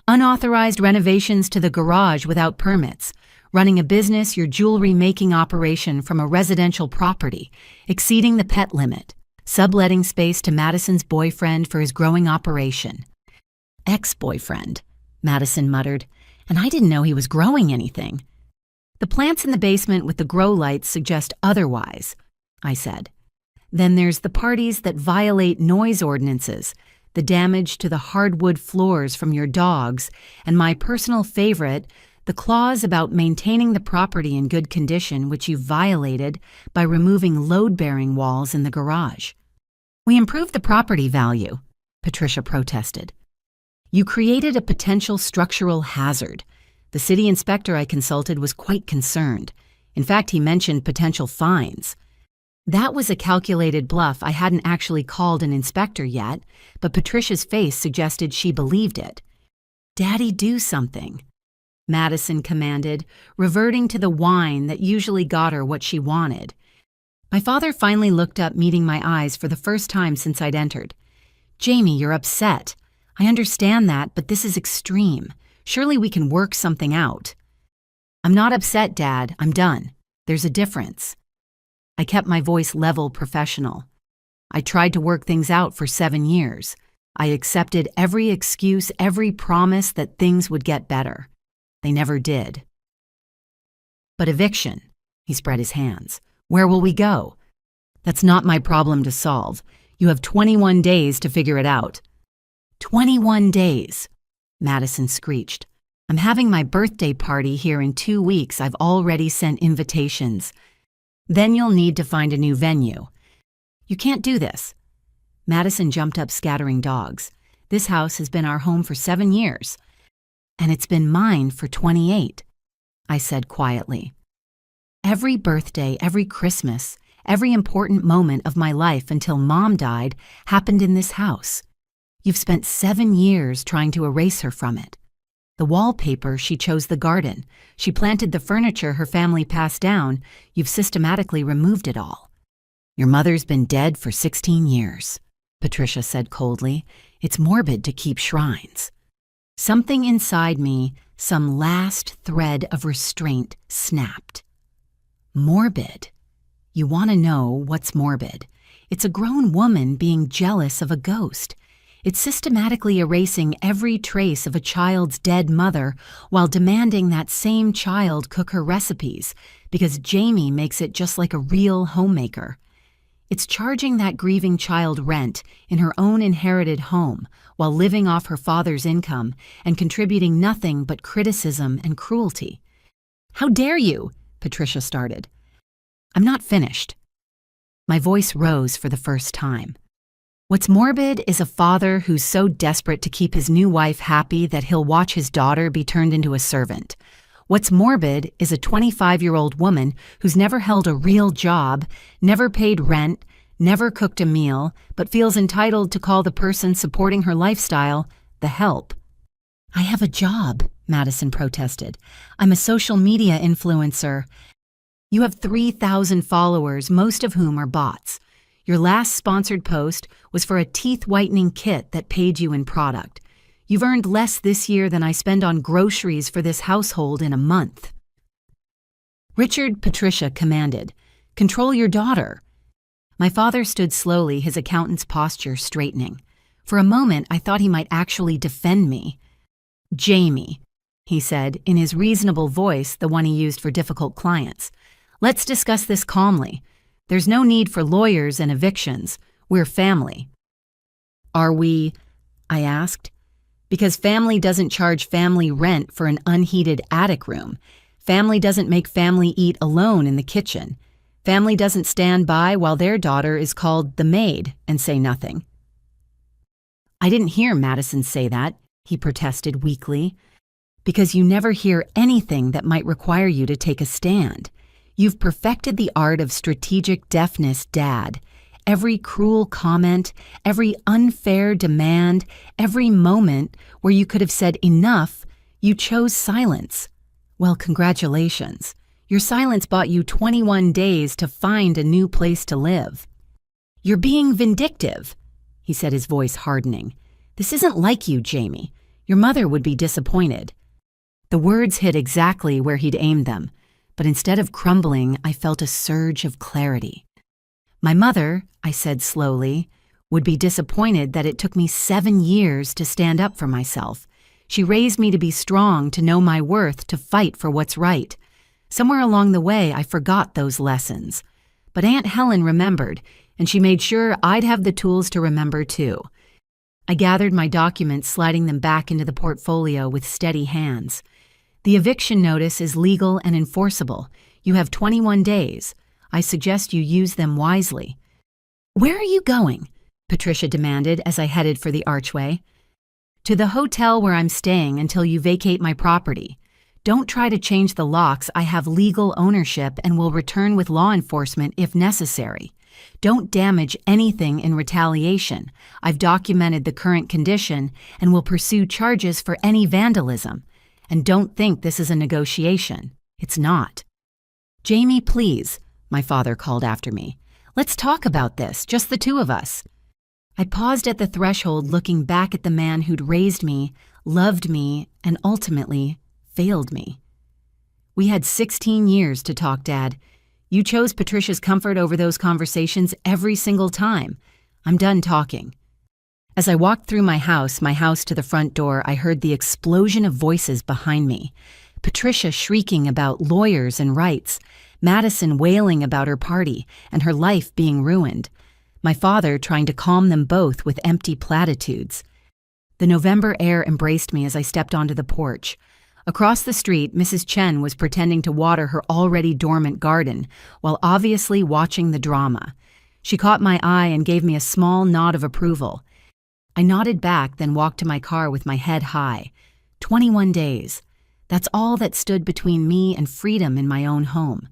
Unauthorized renovations to the garage without permits, running a business, your jewelry-making operation from a residential property, exceeding the pet limit, subletting space to Madison's boyfriend for his growing operation. "Ex-boyfriend," Madison muttered, "and I didn't know he was growing anything." "The plants in the basement with the grow lights suggest otherwise," I said. "Then there's the parties that violate noise ordinances, the damage to the hardwood floors from your dogs, and my personal favorite, the clause about maintaining the property in good condition, which you violated by removing load-bearing walls in the garage." "We improved the property value," Patricia protested. "You created a potential structural hazard. The city inspector I consulted was quite concerned. In fact, he mentioned potential fines." That was a calculated bluff. I hadn't actually called an inspector yet, but Patricia's face suggested she believed it. "Daddy, do something," Madison commanded, reverting to the whine that usually got her what she wanted. My father finally looked up, meeting my eyes for the first time since I'd entered. "Jamie, you're upset. I understand that, but this is extreme. Surely we can work something out." "I'm not upset, Dad. I'm done. There's a difference." I kept my voice level, professional. "I tried to work things out for 7 years. I accepted every excuse, every promise that things would get better. They never did." "But eviction," he spread his hands. "Where will we go?" "That's not my problem to solve. You have 21 days to figure it out." 21 days, Madison screeched. "I'm having my birthday party here in 2 weeks. I've already sent invitations. Then you'll need to find a new venue." "You can't do this." Madison jumped up, scattering dogs. "This house has been our home for 7 years. And it's been mine for 28, I said quietly. "Every birthday, every Christmas, every important moment of my life until Mom died happened in this house. You've spent 7 years trying to erase her from it. The wallpaper, she chose the garden. She planted the furniture her family passed down. You've systematically removed it all." "Your mother's been dead for 16 years, Patricia said coldly. "It's morbid to keep shrines." Something inside me, some last thread of restraint, snapped. Morbid? You want to know what's morbid? It's a grown woman being jealous of a ghost. It's systematically erasing every trace of a child's dead mother while demanding that same child cook her recipes because Jamie makes it just like a real homemaker. It's charging that grieving child rent in her own inherited home while living off her father's income and contributing nothing but criticism and cruelty. "How dare you?" Patricia started. "I'm not finished." My voice rose for the first time. What's morbid is a father who's so desperate to keep his new wife happy that he'll watch his daughter be turned into a servant. What's morbid is a 25-year-old woman who's never held a real job, never paid rent, never cooked a meal, but feels entitled to call the person supporting her lifestyle the help. "I have a job," Madison protested. "I'm a social media influencer." You have 3,000 followers, most of whom are bots. Your last sponsored post was for a teeth whitening kit that paid you in product. You've earned less this year than I spend on groceries for this household in a month." "Richard," Patricia commanded, "control your daughter." My father stood slowly, his accountant's posture straightening. For a moment, I thought he might actually defend me. "Jamie," he said, in his reasonable voice, the one he used for difficult clients, "let's discuss this calmly. There's no need for lawyers and evictions. We're family." "Are we?" I asked. "Because family doesn't charge family rent for an unheated attic room. Family doesn't make family eat alone in the kitchen. Family doesn't stand by while their daughter is called the maid and say nothing." "I didn't hear Madison say that," he protested weakly. "Because you never hear anything that might require you to take a stand. You've perfected the art of strategic deafness, Dad. Every cruel comment, every unfair demand, every moment where you could have said enough, you chose silence. Well, congratulations. Your silence bought you 21 days to find a new place to live." "You're being vindictive," he said, his voice hardening. "This isn't like you, Jamie. Your mother would be disappointed." The words hit exactly where he'd aimed them, but instead of crumbling, I felt a surge of clarity. "My mother," I said slowly, "would be disappointed that it took me 7 years to stand up for myself. She raised me to be strong, to know my worth, to fight for what's right. Somewhere along the way, I forgot those lessons. But Aunt Helen remembered, and she made sure I'd have the tools to remember too." I gathered my documents, sliding them back into the portfolio with steady hands. "The eviction notice is legal and enforceable. You have 21 days. I suggest you use them wisely." "Where are you going?" Patricia demanded as I headed for the archway. "To the hotel where I'm staying until you vacate my property. Don't try to change the locks. I have legal ownership and will return with law enforcement if necessary. Don't damage anything in retaliation. I've documented the current condition and will pursue charges for any vandalism. And don't think this is a negotiation. It's not." "Jamie, please," my father called after me. "Let's talk about this, just the two of us." I paused at the threshold, looking back at the man who'd raised me, loved me, and ultimately failed me. "We had 16 years to talk, Dad. You chose Patricia's comfort over those conversations every single time. I'm done talking." As I walked through my house to the front door, I heard the explosion of voices behind me. Patricia shrieking about lawyers and rights, Madison wailing about her party and her life being ruined, my father trying to calm them both with empty platitudes. The November air embraced me as I stepped onto the porch. Across the street, Mrs. Chen was pretending to water her already dormant garden while obviously watching the drama. She caught my eye and gave me a small nod of approval. I nodded back, then walked to my car with my head high. 21 days. That's all that stood between me and freedom in my own home.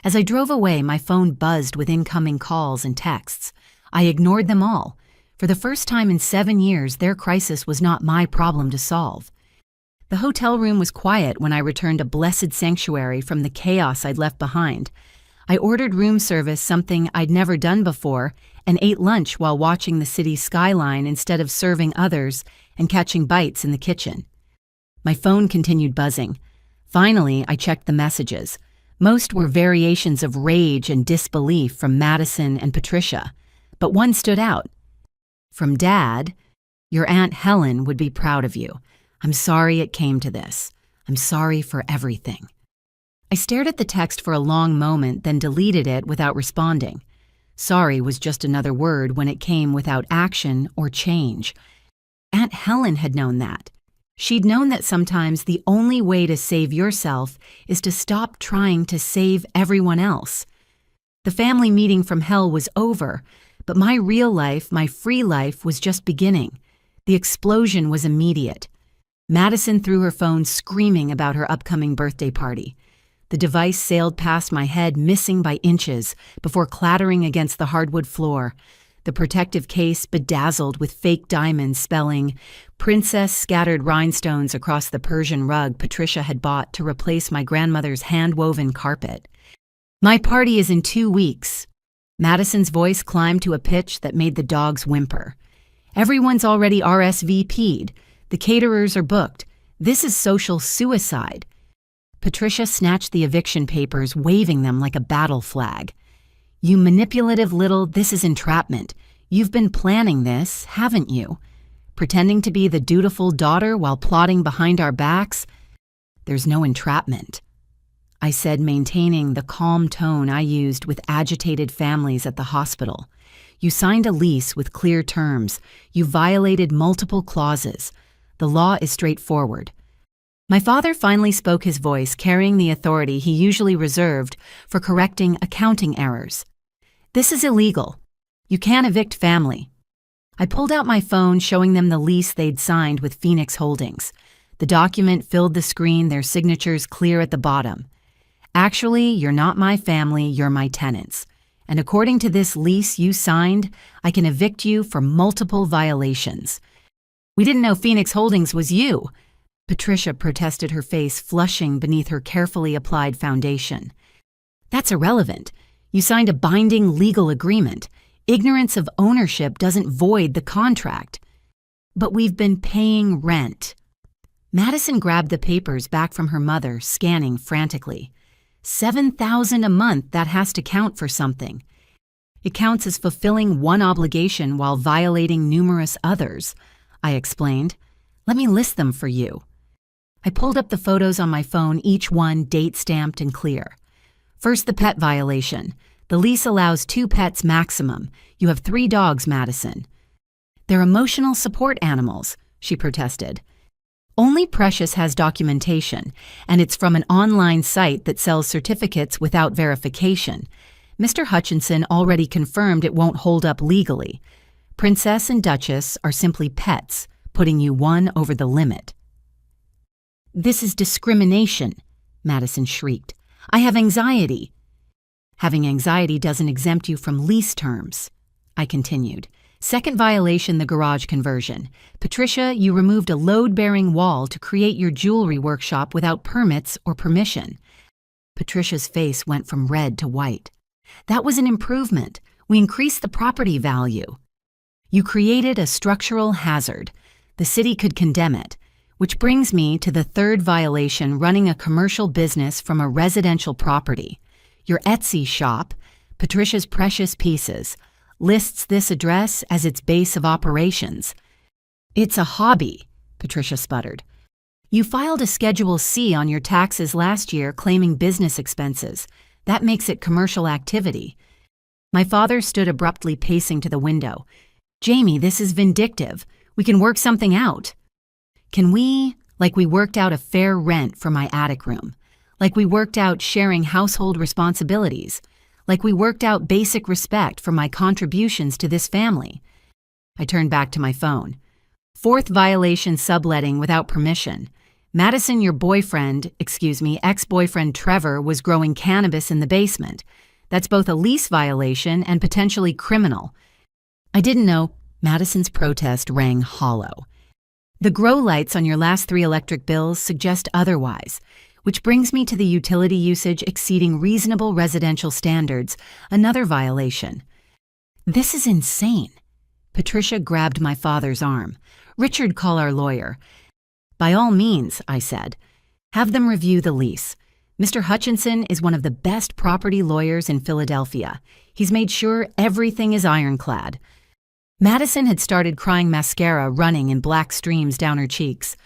As I drove away, my phone buzzed with incoming calls and texts. I ignored them all. For the first time in 7 years, their crisis was not my problem to solve. The hotel room was quiet when I returned a blessed sanctuary from the chaos I'd left behind. I ordered room service, something I'd never done before, and ate lunch while watching the city skyline instead of serving others and catching bites in the kitchen. My phone continued buzzing. Finally, I checked the messages. Most were variations of rage and disbelief from Madison and Patricia, but one stood out. From Dad, "Your Aunt Helen would be proud of you. I'm sorry it came to this. I'm sorry for everything." I stared at the text for a long moment, then deleted it without responding. Sorry was just another word when it came without action or change. Aunt Helen had known that. She'd known that sometimes the only way to save yourself is to stop trying to save everyone else. The family meeting from hell was over, but my real life, my free life, was just beginning. The explosion was immediate. Madison threw her phone, screaming about her upcoming birthday party. The device sailed past my head, missing by inches, before clattering against the hardwood floor. The protective case bedazzled with fake diamonds spelling "Princess" scattered rhinestones across the Persian rug Patricia had bought to replace my grandmother's hand-woven carpet. My party is in 2 weeks. Madison's voice climbed to a pitch that made the dogs whimper. Everyone's already RSVP'd. The caterers are booked. This is social suicide. Patricia snatched the eviction papers, waving them like a battle flag. You manipulative little, this is entrapment. You've been planning this, haven't you? Pretending to be the dutiful daughter while plotting behind our backs? There's no entrapment, I said, maintaining the calm tone I used with agitated families at the hospital. You signed a lease with clear terms. You violated multiple clauses. The law is straightforward. My father finally spoke, his voice carrying the authority he usually reserved for correcting accounting errors. This is illegal. You can't evict family. I pulled out my phone, showing them the lease they'd signed with Phoenix Holdings. The document filled the screen, their signatures clear at the bottom. Actually, you're not my family, you're my tenants. And according to this lease you signed, I can evict you for multiple violations. We didn't know Phoenix Holdings was you. Patricia protested, her face flushing beneath her carefully applied foundation. That's irrelevant. You signed a binding legal agreement. Ignorance of ownership doesn't void the contract. But we've been paying rent. Madison grabbed the papers back from her mother, scanning frantically. $7,000 a month, that has to count for something. It counts as fulfilling one obligation while violating numerous others, I explained. Let me list them for you. I pulled up the photos on my phone, each one date-stamped and clear. First, the pet violation. The lease allows 2 pets maximum. You have 3 dogs, Madison. They're emotional support animals, she protested. Only Precious has documentation, and it's from an online site that sells certificates without verification. Mr. Hutchinson already confirmed it won't hold up legally. Princess and Duchess are simply pets, putting you one over the limit. This is discrimination, Madison shrieked. I have anxiety. Having anxiety doesn't exempt you from lease terms, I continued. Second violation, the garage conversion. Patricia, you removed a load-bearing wall to create your jewelry workshop without permits or permission. Patricia's face went from red to white. That was an improvement. We increased the property value. You created a structural hazard. The city could condemn it. Which brings me to the third violation, running a commercial business from a residential property. Your Etsy shop, Patricia's Precious Pieces, lists this address as its base of operations. It's a hobby, Patricia sputtered. You filed a Schedule C on your taxes last year claiming business expenses. That makes it commercial activity. My father stood abruptly, pacing to the window. Jamie, this is vindictive. We can work something out. Can we, like we worked out a fair rent for my attic room, like we worked out sharing household responsibilities, like we worked out basic respect for my contributions to this family. I turned back to my phone. Fourth violation, subletting without permission. Madison, your ex-boyfriend Trevor was growing cannabis in the basement. That's both a lease violation and potentially criminal. I didn't know. Madison's protest rang hollow. The grow lights on your last 3 electric bills suggest otherwise, which brings me to the utility usage exceeding reasonable residential standards, another violation. This is insane. Patricia grabbed my father's arm. Richard, call our lawyer. By all means, I said. Have them review the lease. Mr. Hutchinson is one of the best property lawyers in Philadelphia. He's made sure everything is ironclad. Madison had started crying, mascara running in black streams down her cheeks.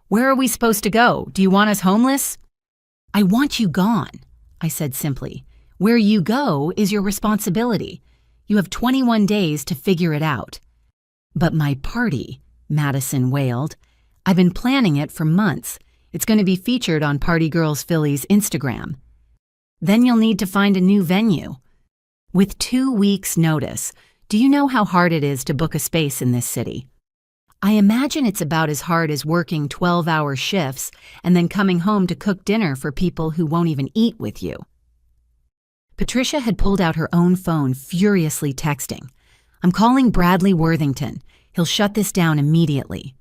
Where are we supposed to go? Do you want us homeless? I want you gone, I said simply. Where you go is your responsibility. You have 21 days to figure it out. But my party, Madison wailed. I've been planning it for months. It's going to be featured on Party Girls Philly's Instagram. Then you'll need to find a new venue. With 2 weeks' notice, do you know how hard it is to book a space in this city? I imagine it's about as hard as working 12-hour shifts and then coming home to cook dinner for people who won't even eat with you. Patricia had pulled out her own phone, furiously texting. I'm calling Bradley Worthington. He'll shut this down immediately.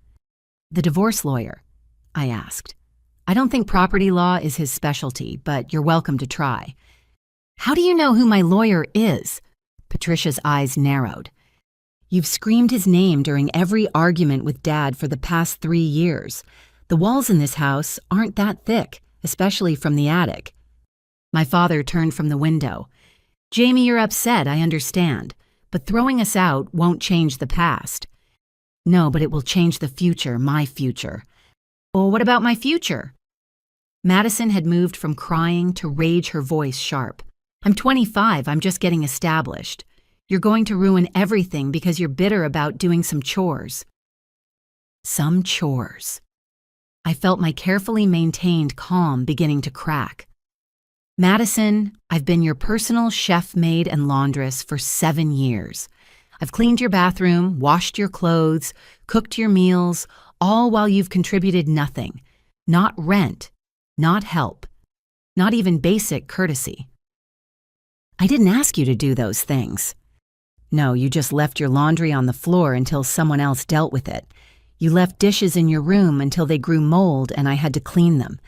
The divorce lawyer, I asked. I don't think property law is his specialty, but you're welcome to try. How do you know who my lawyer is? Patricia's eyes narrowed. You've screamed his name during every argument with Dad for the past 3 years. The walls in this house aren't that thick, especially from the attic. My father turned from the window. Jamie, you're upset, I understand, but throwing us out won't change the past. No, but it will change the future, my future. Well, what about my future? Madison had moved from crying to rage, her voice sharp. I'm 25, I'm just getting established. You're going to ruin everything because you're bitter about doing some chores. Some chores. I felt my carefully maintained calm beginning to crack. Madison, I've been your personal chef, maid, and laundress for 7 years. I've cleaned your bathroom, washed your clothes, cooked your meals, all while you've contributed nothing. Not rent, not help, not even basic courtesy. I didn't ask you to do those things. No, you just left your laundry on the floor until someone else dealt with it. You left dishes in your room until they grew mold and I had to clean them.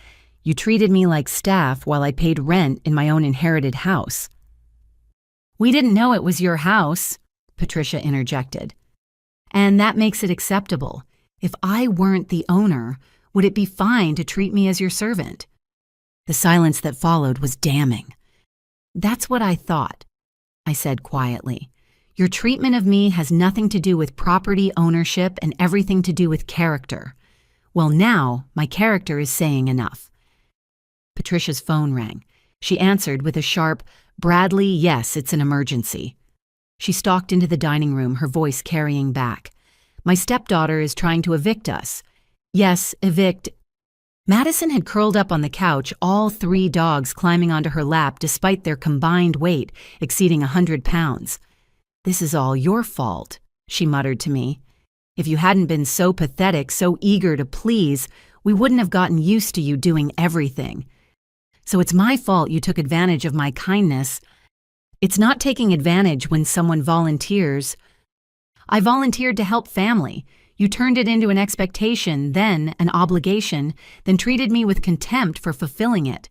You treated me like staff while I paid rent in my own inherited house. We didn't know it was your house, Patricia interjected. And that makes it acceptable. If I weren't the owner, would it be fine to treat me as your servant? The silence that followed was damning. That's what I thought, I said quietly. Your treatment of me has nothing to do with property ownership and everything to do with character. Well, now my character is saying enough. Patricia's phone rang. She answered with a sharp, Bradley, yes, it's an emergency. She stalked into the dining room, her voice carrying back. My stepdaughter is trying to evict us. Yes, evict. Madison had curled up on the couch, all 3 dogs climbing onto her lap despite their combined weight exceeding 100 pounds. This is all your fault, she muttered to me. If you hadn't been so pathetic, so eager to please, we wouldn't have gotten used to you doing everything. So it's my fault you took advantage of my kindness. It's not taking advantage when someone volunteers. I volunteered to help family. You turned it into an expectation, then an obligation, then treated me with contempt for fulfilling it.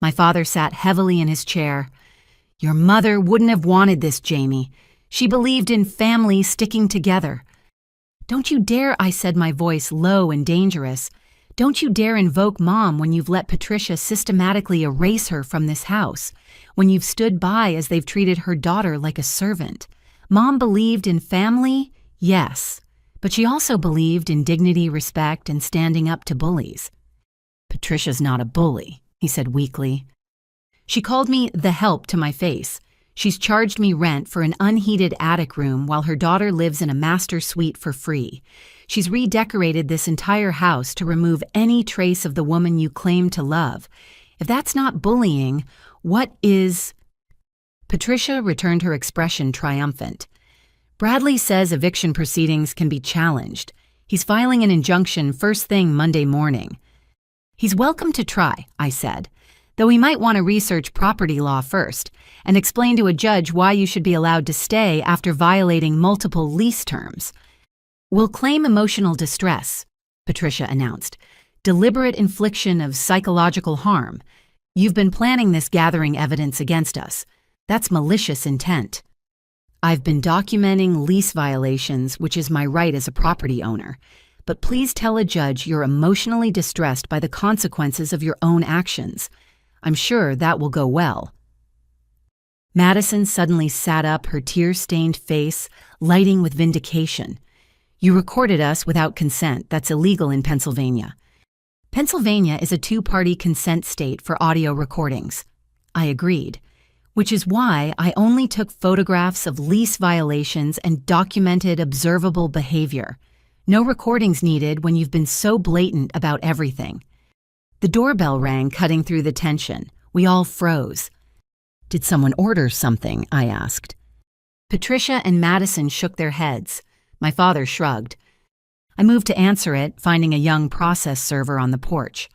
My father sat heavily in his chair. Your mother wouldn't have wanted this, Jamie. She believed in family sticking together. Don't you dare, I said, my voice low and dangerous. Don't you dare invoke Mom when you've let Patricia systematically erase her from this house, when you've stood by as they've treated her daughter like a servant. Mom believed in family, yes, but she also believed in dignity, respect, and standing up to bullies. Patricia's not a bully, he said weakly. She called me the help to my face. She's charged me rent for an unheated attic room while her daughter lives in a master suite for free. She's redecorated this entire house to remove any trace of the woman you claim to love. If that's not bullying, what is? Patricia returned her expression triumphant. Bradley says eviction proceedings can be challenged. He's filing an injunction first thing Monday morning. He's welcome to try, I said, though he might want to research property law first and explain to a judge why you should be allowed to stay after violating multiple lease terms. We'll claim emotional distress, Patricia announced. Deliberate infliction of psychological harm. You've been planning this, gathering evidence against us. That's malicious intent. I've been documenting lease violations, which is my right as a property owner. But please tell a judge you're emotionally distressed by the consequences of your own actions. I'm sure that will go well. Madison suddenly sat up, her tear-stained face lighting with vindication. You recorded us without consent. That's illegal in Pennsylvania. Pennsylvania is a 2-party consent state for audio recordings. I agreed, which is why I only took photographs of lease violations and documented observable behavior. No recordings needed when you've been so blatant about everything. The doorbell rang, cutting through the tension. We all froze. Did someone order something? I asked. Patricia and Madison shook their heads. My father shrugged. I moved to answer it, finding a young process server on the porch.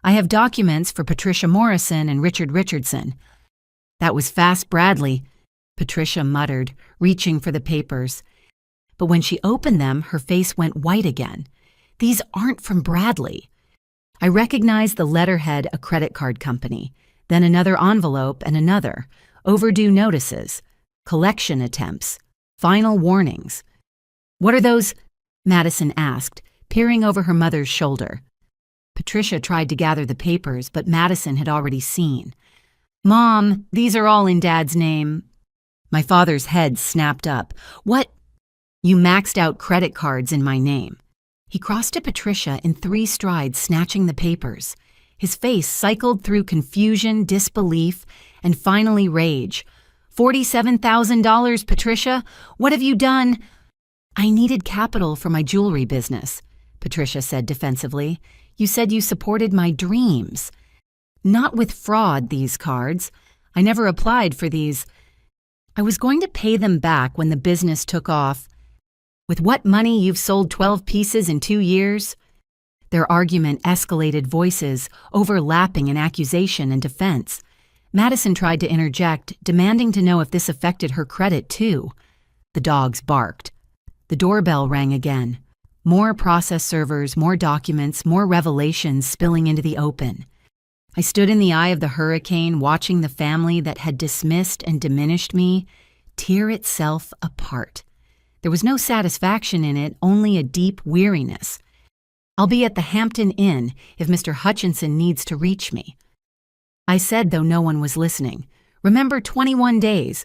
I have documents for Patricia Morrison and Richard Richardson. That was fast, Bradley, Patricia muttered, reaching for the papers. But when she opened them, her face went white again. These aren't from Bradley. I recognized the letterhead, a credit card company. Then another envelope and another. Overdue notices. Collection attempts. Final warnings. "What are those?" Madison asked, peering over her mother's shoulder. Patricia tried to gather the papers, but Madison had already seen. "Mom, these are all in Dad's name." My father's head snapped up. "What?" "You maxed out credit cards in my name." He crossed to Patricia in 3 strides, snatching the papers. His face cycled through confusion, disbelief, and finally rage. $47,000, Patricia? What have you done?" "I needed capital for my jewelry business," Patricia said defensively. "You said you supported my dreams." "Not with fraud, these cards. I never applied for these. I was going to pay them back when the business took off. With what money you've sold 12 pieces in 2 years?" Their argument escalated, voices overlapping in accusation and defense. Madison tried to interject, demanding to know if this affected her credit too. The dogs barked. The doorbell rang again. More process servers, more documents, more revelations spilling into the open. I stood in the eye of the hurricane, watching the family that had dismissed and diminished me tear itself apart. There was no satisfaction in it, only a deep weariness. "I'll be at the Hampton Inn if Mr. Hutchinson needs to reach me," I said, though no one was listening. "Remember 21 days.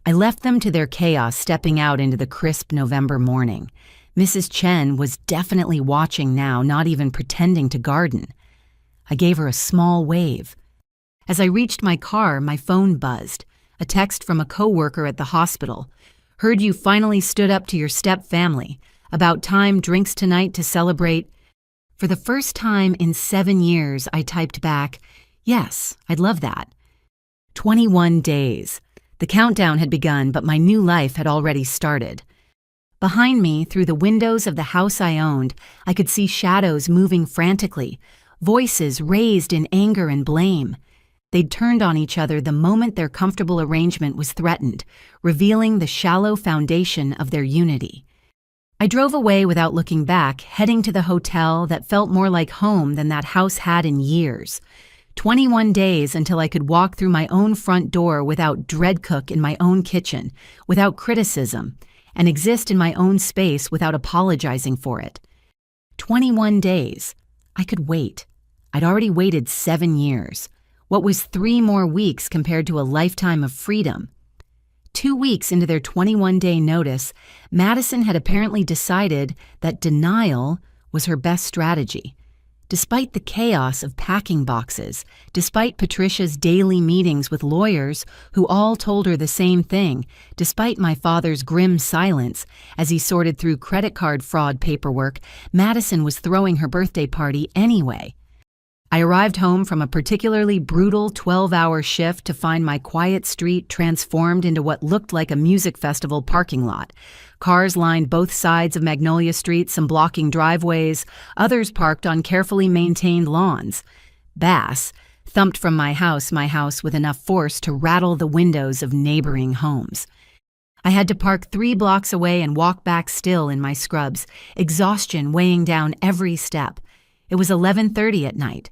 I left them to their chaos, stepping out into the crisp November morning. Mrs. Chen was definitely watching now, not even pretending to garden. I gave her a small wave. As I reached my car, my phone buzzed. A text from a coworker at the hospital. "Heard you finally stood up to your step-family. About time, drinks tonight to celebrate." For the first time in 7 years, I typed back, "Yes, I'd love that." 21 days. The countdown had begun, but my new life had already started. Behind me, through the windows of the house I owned, I could see shadows moving frantically, voices raised in anger and blame. They'd turned on each other the moment their comfortable arrangement was threatened, revealing the shallow foundation of their unity. I drove away without looking back, heading to the hotel that felt more like home than that house had in years. 21 days until I could walk through my own front door without dread cook in my own kitchen, without criticism, and exist in my own space without apologizing for it. 21 days. I could wait. I'd already waited 7 years. What was 3 more weeks compared to a lifetime of freedom? 2 weeks into their 21-day notice, Madison had apparently decided that denial was her best strategy. Despite the chaos of packing boxes, despite Patricia's daily meetings with lawyers who all told her the same thing, despite my father's grim silence as he sorted through credit card fraud paperwork, Madison was throwing her birthday party anyway. I arrived home from a particularly brutal 12-hour shift to find my quiet street transformed into what looked like a music festival parking lot. Cars lined both sides of Magnolia Street, some blocking driveways, others parked on carefully maintained lawns. Bass thumped from my house with enough force to rattle the windows of neighboring homes. I had to park 3 blocks away and walk back still in my scrubs, exhaustion weighing down every step. It was 11:30 at night.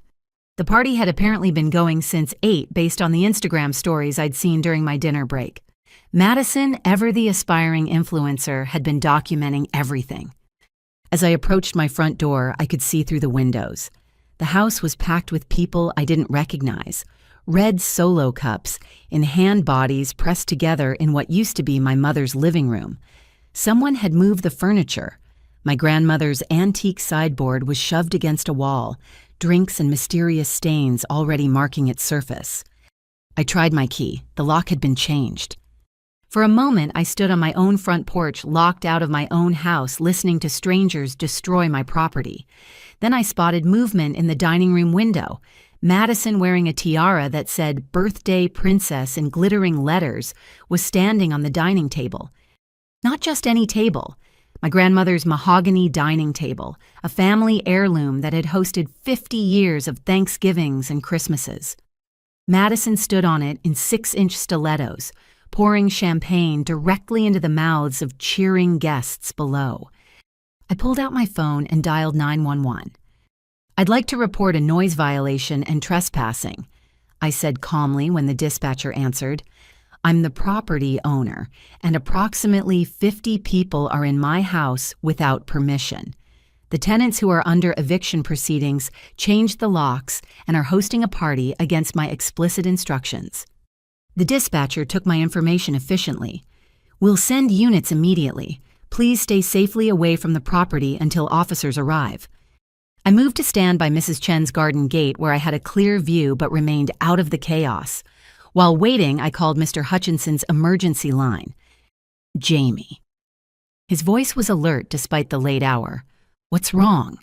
The party had apparently been going since 8 based on the Instagram stories I'd seen during my dinner break. Madison, ever the aspiring influencer, had been documenting everything. As I approached my front door, I could see through the windows. The house was packed with people I didn't recognize. Red Solo cups in hand bodies pressed together in what used to be my mother's living room. Someone had moved the furniture. My grandmother's antique sideboard was shoved against a wall, drinks and mysterious stains already marking its surface. I tried my key. The lock had been changed. For a moment, I stood on my own front porch, locked out of my own house, listening to strangers destroy my property. Then I spotted movement in the dining room window. Madison, wearing a tiara that said "Birthday Princess" in glittering letters, was standing on the dining table. Not just any table. My grandmother's mahogany dining table, a family heirloom that had hosted 50 years of Thanksgivings and Christmases. Madison stood on it in 6-inch stilettos, pouring champagne directly into the mouths of cheering guests below. I pulled out my phone and dialed 911. "I'd like to report a noise violation and trespassing." I said calmly when the dispatcher answered. I'm the property owner, and approximately 50 people are in my house without permission. The tenants who are under eviction proceedings changed the locks and are hosting a party against my explicit instructions. The dispatcher took my information efficiently. We'll send units immediately. Please stay safely away from the property until officers arrive. I moved to stand by Mrs. Chen's garden gate where I had a clear view but remained out of the chaos. While waiting, I called Mr. Hutchinson's emergency line. Jamie. His voice was alert despite the late hour. What's wrong?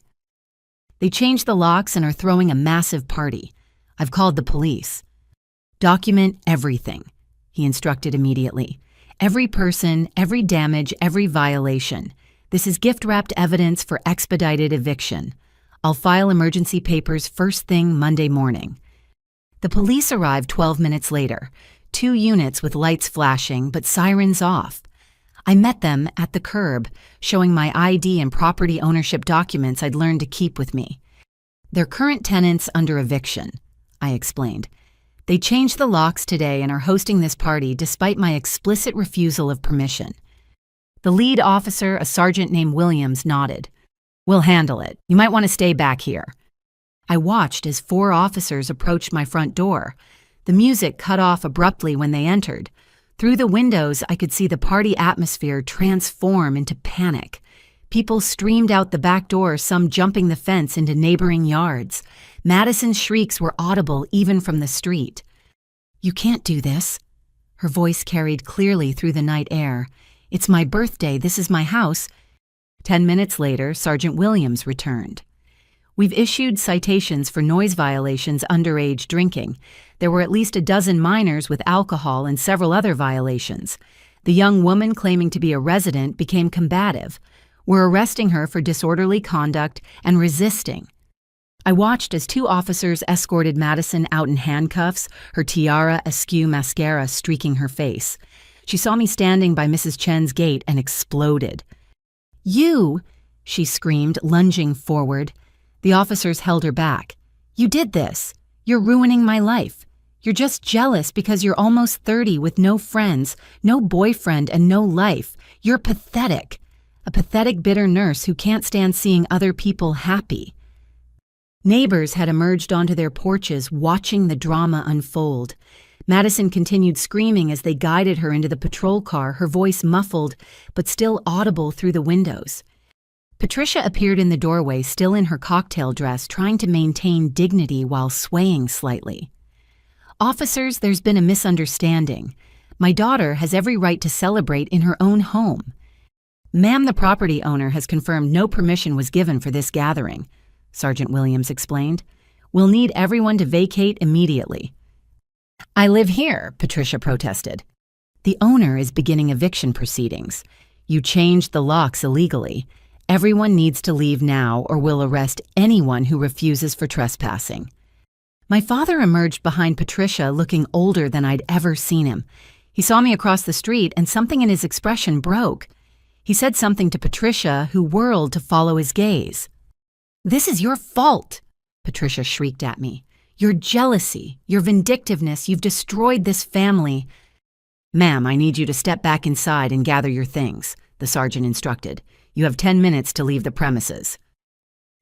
They changed the locks and are throwing a massive party. I've called the police. Document everything, he instructed immediately. Every person, every damage, every violation. This is gift-wrapped evidence for expedited eviction. I'll file emergency papers first thing Monday morning. The police arrived 12 minutes later, 2 units with lights flashing but sirens off. I met them at the curb, showing my ID and property ownership documents I'd learned to keep with me. They're current tenants under eviction, I explained. They changed the locks today and are hosting this party despite my explicit refusal of permission. The lead officer, a sergeant named Williams, nodded. We'll handle it. You might want to stay back here. I watched as 4 officers approached my front door. The music cut off abruptly when they entered. Through the windows, I could see the party atmosphere transform into panic. People streamed out the back door, some jumping the fence into neighboring yards. Madison's shrieks were audible even from the street. You can't do this. Her voice carried clearly through the night air. It's my birthday. This is my house. 10 minutes later, Sergeant Williams returned. We've issued citations for noise violations, underage drinking. There were at least a dozen minors with alcohol and several other violations. The young woman claiming to be a resident became combative. We're arresting her for disorderly conduct and resisting. I watched as 2 officers escorted Madison out in handcuffs, her tiara askew, mascara streaking her face. She saw me standing by Mrs. Chen's gate and exploded. You! She screamed, lunging forward. The officers held her back. You did this. You're ruining my life. You're just jealous because you're almost 30 with no friends, no boyfriend, and no life. You're pathetic. A pathetic, bitter nurse who can't stand seeing other people happy. Neighbors had emerged onto their porches, watching the drama unfold. Madison continued screaming as they guided her into the patrol car, her voice muffled but still audible through the windows. Patricia appeared in the doorway, still in her cocktail dress, trying to maintain dignity while swaying slightly. Officers, there's been a misunderstanding. My daughter has every right to celebrate in her own home. Ma'am, the property owner has confirmed no permission was given for this gathering, Sergeant Williams explained. We'll need everyone to vacate immediately. I live here, Patricia protested. The owner is beginning eviction proceedings. You changed the locks illegally. Everyone needs to leave now or we'll arrest anyone who refuses for trespassing. My father emerged behind Patricia, looking older than I'd ever seen him. He saw me across the street and something in his expression broke. He said something to Patricia, who whirled to follow his gaze. This is your fault, Patricia shrieked at me. Your jealousy, your vindictiveness, you've destroyed this family. Ma'am, I need you to step back inside and gather your things, the sergeant instructed. You have 10 minutes to leave the premises.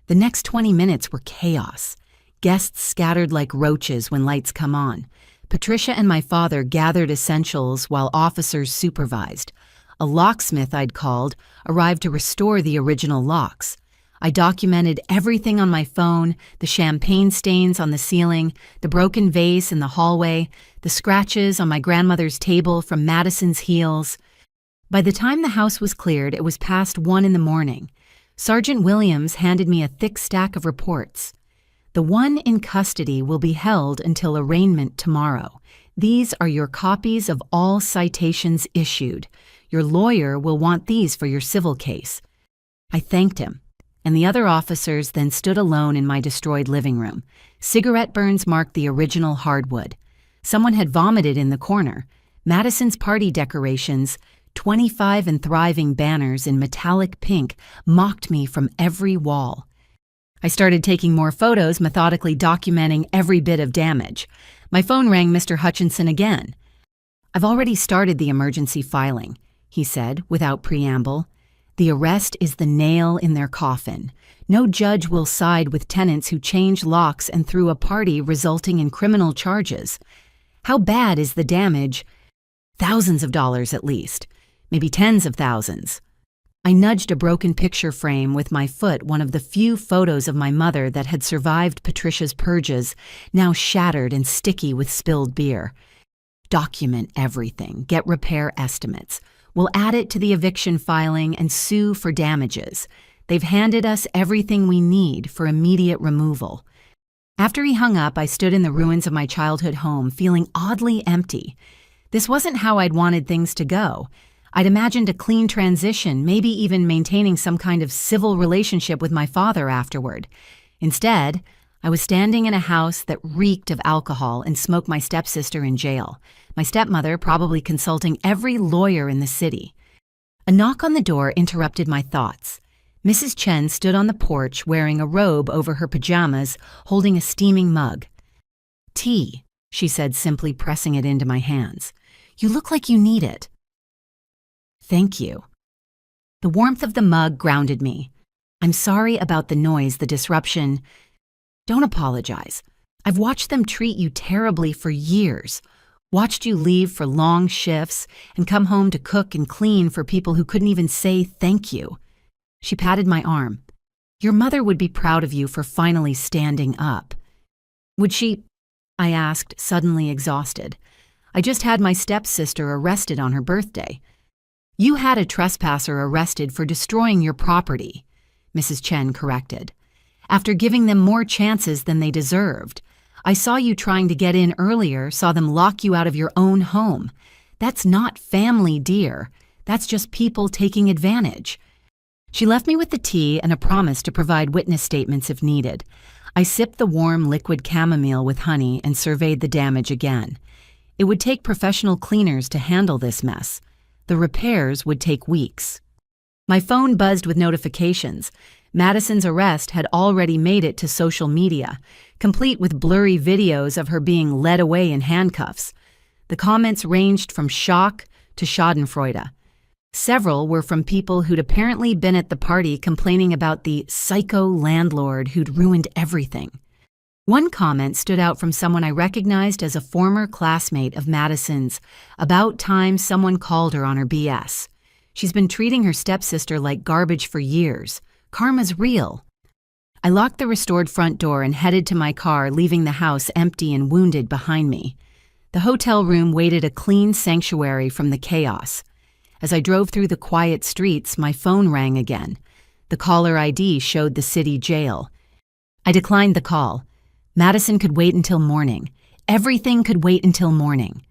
The next 20 minutes were chaos. Guests scattered like roaches when lights come on. Patricia and my father gathered essentials while officers supervised. A locksmith I'd called arrived to restore the original locks. I documented everything on my phone, the champagne stains on the ceiling, the broken vase in the hallway, the scratches on my grandmother's table from Madison's heels. By the time the house was cleared, it was past 1 in the morning. Sergeant Williams handed me a thick stack of reports. The one in custody will be held until arraignment tomorrow. These are your copies of all citations issued. Your lawyer will want these for your civil case. I thanked him, and the other officers then stood alone in my destroyed living room. Cigarette burns marked the original hardwood. Someone had vomited in the corner. Madison's party decorations, 25 and thriving banners in metallic pink, mocked me from every wall. I started taking more photos, methodically documenting every bit of damage. My phone rang Mr. Hutchinson again. "I've already started the emergency filing," he said without preamble. "The arrest is the nail in their coffin. No judge will side with tenants who change locks and threw a party resulting in criminal charges. How bad is the damage? Thousands of dollars at least, maybe tens of thousands." I nudged a broken picture frame with my foot, one of the few photos of my mother that had survived Patricia's purges, now shattered and sticky with spilled beer. "Document everything, get repair estimates. We'll add it to the eviction filing and sue for damages. They've handed us everything we need for immediate removal." After he hung up, I stood in the ruins of my childhood home, feeling oddly empty. This wasn't how I'd wanted things to go. I'd imagined a clean transition, maybe even maintaining some kind of civil relationship with my father afterward. Instead, I was standing in a house that reeked of alcohol and smoked my stepsister in jail, my stepmother probably consulting every lawyer in the city. A knock on the door interrupted my thoughts. Mrs. Chen stood on the porch wearing a robe over her pajamas, holding a steaming mug. "Tea," she said, simply pressing it into my hands. "You look like you need it." "Thank you." The warmth of the mug grounded me. "I'm sorry about the noise, the disruption." "Don't apologize. I've watched them treat you terribly for years. Watched you leave for long shifts and come home to cook and clean for people who couldn't even say thank you." She patted my arm. "Your mother would be proud of you for finally standing up." "Would she?" I asked, suddenly exhausted. I just had my stepsister arrested on her birthday. "You had a trespasser arrested for destroying your property," Mrs. Chen corrected. "After giving them more chances than they deserved. I saw you trying to get in earlier, saw them lock you out of your own home. That's not family, dear. That's just people taking advantage." She left me with the tea and a promise to provide witness statements if needed. I sipped the warm liquid chamomile with honey and surveyed the damage again. It would take professional cleaners to handle this mess. The repairs would take weeks. My phone buzzed with notifications. Madison's arrest had already made it to social media, complete with blurry videos of her being led away in handcuffs. The comments ranged from shock to schadenfreude. Several were from people who'd apparently been at the party complaining about the psycho landlord who'd ruined everything. One comment stood out from someone I recognized as a former classmate of Madison's. "About time someone called her on her BS. She's been treating her stepsister like garbage for years. Karma's real." I locked the restored front door and headed to my car, leaving the house empty and wounded behind me. The hotel room waited a clean sanctuary from the chaos. As I drove through the quiet streets, my phone rang again. The caller ID showed the city jail. I declined the call. Madison could wait until morning. Everything could wait until morning.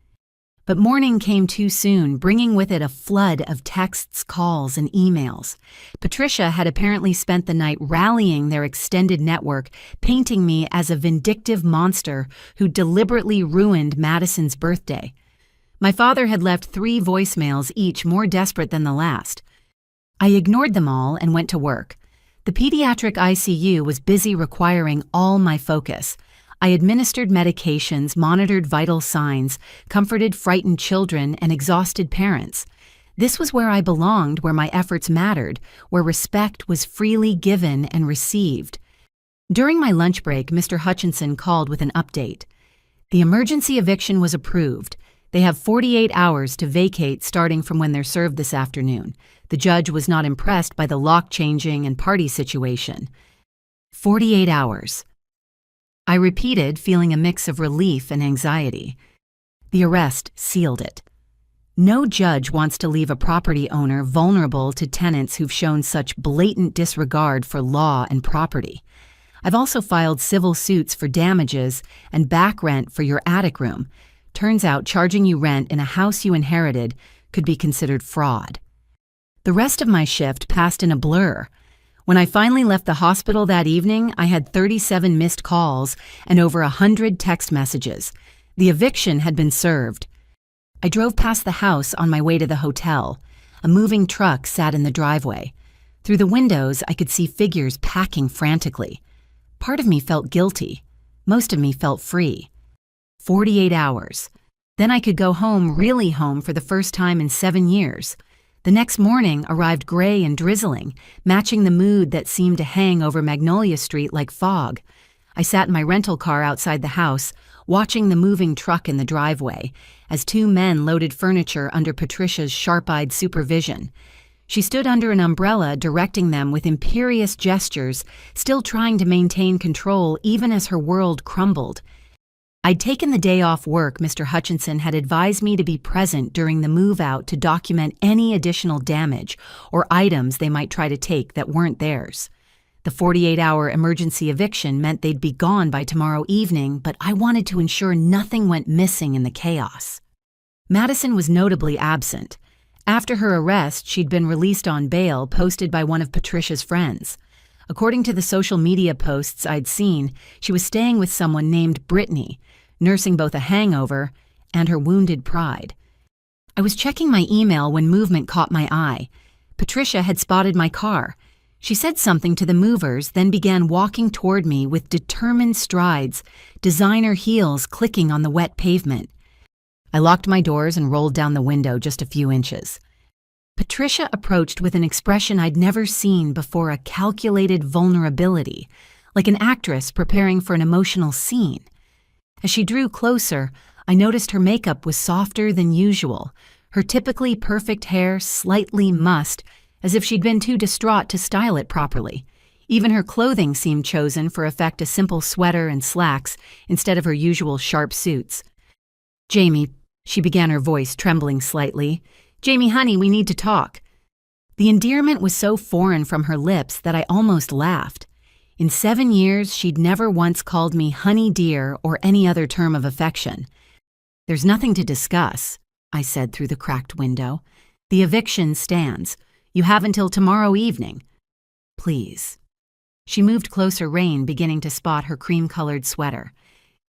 But morning came too soon, bringing with it a flood of texts, calls, and emails. Patricia had apparently spent the night rallying their extended network, painting me as a vindictive monster who deliberately ruined Madison's birthday. My father had left 3 voicemails, each more desperate than the last. I ignored them all and went to work. The pediatric ICU was busy requiring all my focus. I administered medications, monitored vital signs, comforted frightened children and exhausted parents. This was where I belonged, where my efforts mattered, where respect was freely given and received. During my lunch break, Mr. Hutchinson called with an update. The emergency eviction was approved. They have 48 hours to vacate starting from when they're served this afternoon. The judge was not impressed by the lock changing and party situation. 48 hours. I repeated, feeling a mix of relief and anxiety. The arrest sealed it. No judge wants to leave a property owner vulnerable to tenants who've shown such blatant disregard for law and property. I've also filed civil suits for damages and back rent for your attic room. Turns out charging you rent in a house you inherited could be considered fraud. The rest of my shift passed in a blur. When I finally left the hospital that evening, I had 37 missed calls and over 100 text messages. The eviction had been served. I drove past the house on my way to the hotel. A moving truck sat in the driveway. Through the windows, I could see figures packing frantically. Part of me felt guilty. Most of me felt free. 48 hours. Then I could go home, really home, for the first time in 7 years. The next morning arrived gray and drizzling, matching the mood that seemed to hang over Magnolia Street like fog. I sat in my rental car outside the house, watching the moving truck in the driveway, as two men loaded furniture under Patricia's sharp-eyed supervision. She stood under an umbrella, directing them with imperious gestures, still trying to maintain control even as her world crumbled. I'd taken the day off work. Mr. Hutchinson had advised me to be present during the move-out to document any additional damage or items they might try to take that weren't theirs. The 48-hour emergency eviction meant they'd be gone by tomorrow evening, but I wanted to ensure nothing went missing in the chaos. Madison was notably absent. After her arrest, she'd been released on bail posted by one of Patricia's friends. According to the social media posts I'd seen, she was staying with someone named Brittany, nursing both a hangover and her wounded pride. I was checking my email when movement caught my eye. Patricia had spotted my car. She said something to the movers, then began walking toward me with determined strides, designer heels clicking on the wet pavement. I locked my doors and rolled down the window just a few inches. Patricia approached with an expression I'd never seen before, a calculated vulnerability, like an actress preparing for an emotional scene. As she drew closer, I noticed her makeup was softer than usual, her typically perfect hair slightly mussed, as if she'd been too distraught to style it properly. Even her clothing seemed chosen for effect, a simple sweater and slacks instead of her usual sharp suits. "Jamie," she began, her voice trembling slightly. "Jamie, honey, we need to talk." The endearment was so foreign from her lips that I almost laughed. In 7 years, she'd never once called me honey dear or any other term of affection. "There's nothing to discuss," I said through the cracked window. "The eviction stands. You have until tomorrow evening. Please." She moved closer, rain beginning to spot her cream-colored sweater.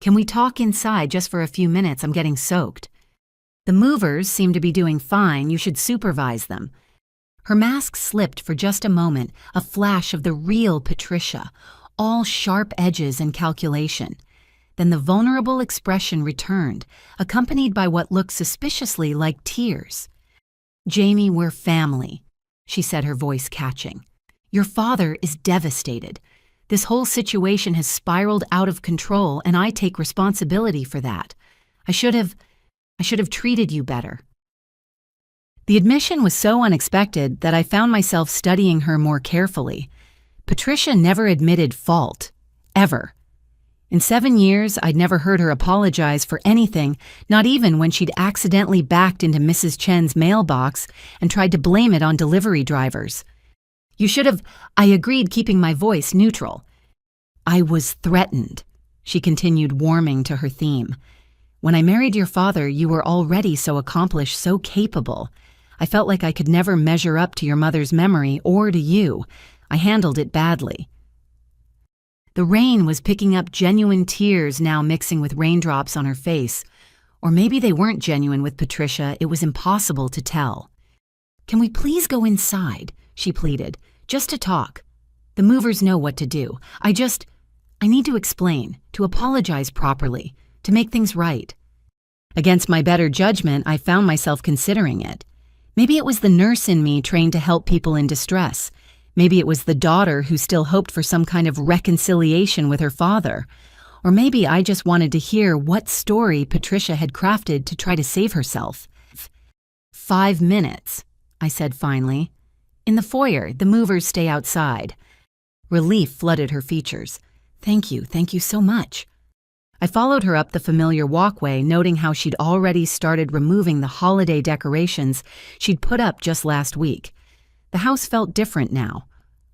"Can we talk inside just for a few minutes? I'm getting soaked." "The movers seem to be doing fine. You should supervise them." Her mask slipped for just a moment, a flash of the real Patricia, all sharp edges and calculation. Then the vulnerable expression returned, accompanied by what looked suspiciously like tears. "Jamie, we're family," she said, her voice catching. "Your father is devastated. This whole situation has spiraled out of control, and I take responsibility for that. I should have treated you better." The admission was so unexpected that I found myself studying her more carefully. Patricia never admitted fault, ever. In 7 years, I'd never heard her apologize for anything, not even when she'd accidentally backed into Mrs. Chen's mailbox and tried to blame it on delivery drivers. I agreed, keeping my voice neutral. "I was threatened," she continued, warming to her theme. "When I married your father, you were already so accomplished, so capable. I felt like I could never measure up to your mother's memory or to you. I handled it badly." The rain was picking up genuine tears, now mixing with raindrops on her face. Or maybe they weren't genuine with Patricia. It was impossible to tell. "Can we please go inside?" she pleaded. "Just to talk. The movers know what to do. I need to explain, to apologize properly, to make things right." Against my better judgment, I found myself considering it. Maybe it was the nurse in me trained to help people in distress. Maybe it was the daughter who still hoped for some kind of reconciliation with her father. Or maybe I just wanted to hear what story Patricia had crafted to try to save herself. 5 minutes, I said finally. "In the foyer, the movers stay outside." Relief flooded her features. Thank you so much." I followed her up the familiar walkway, noting how she'd already started removing the holiday decorations she'd put up just last week. The house felt different now.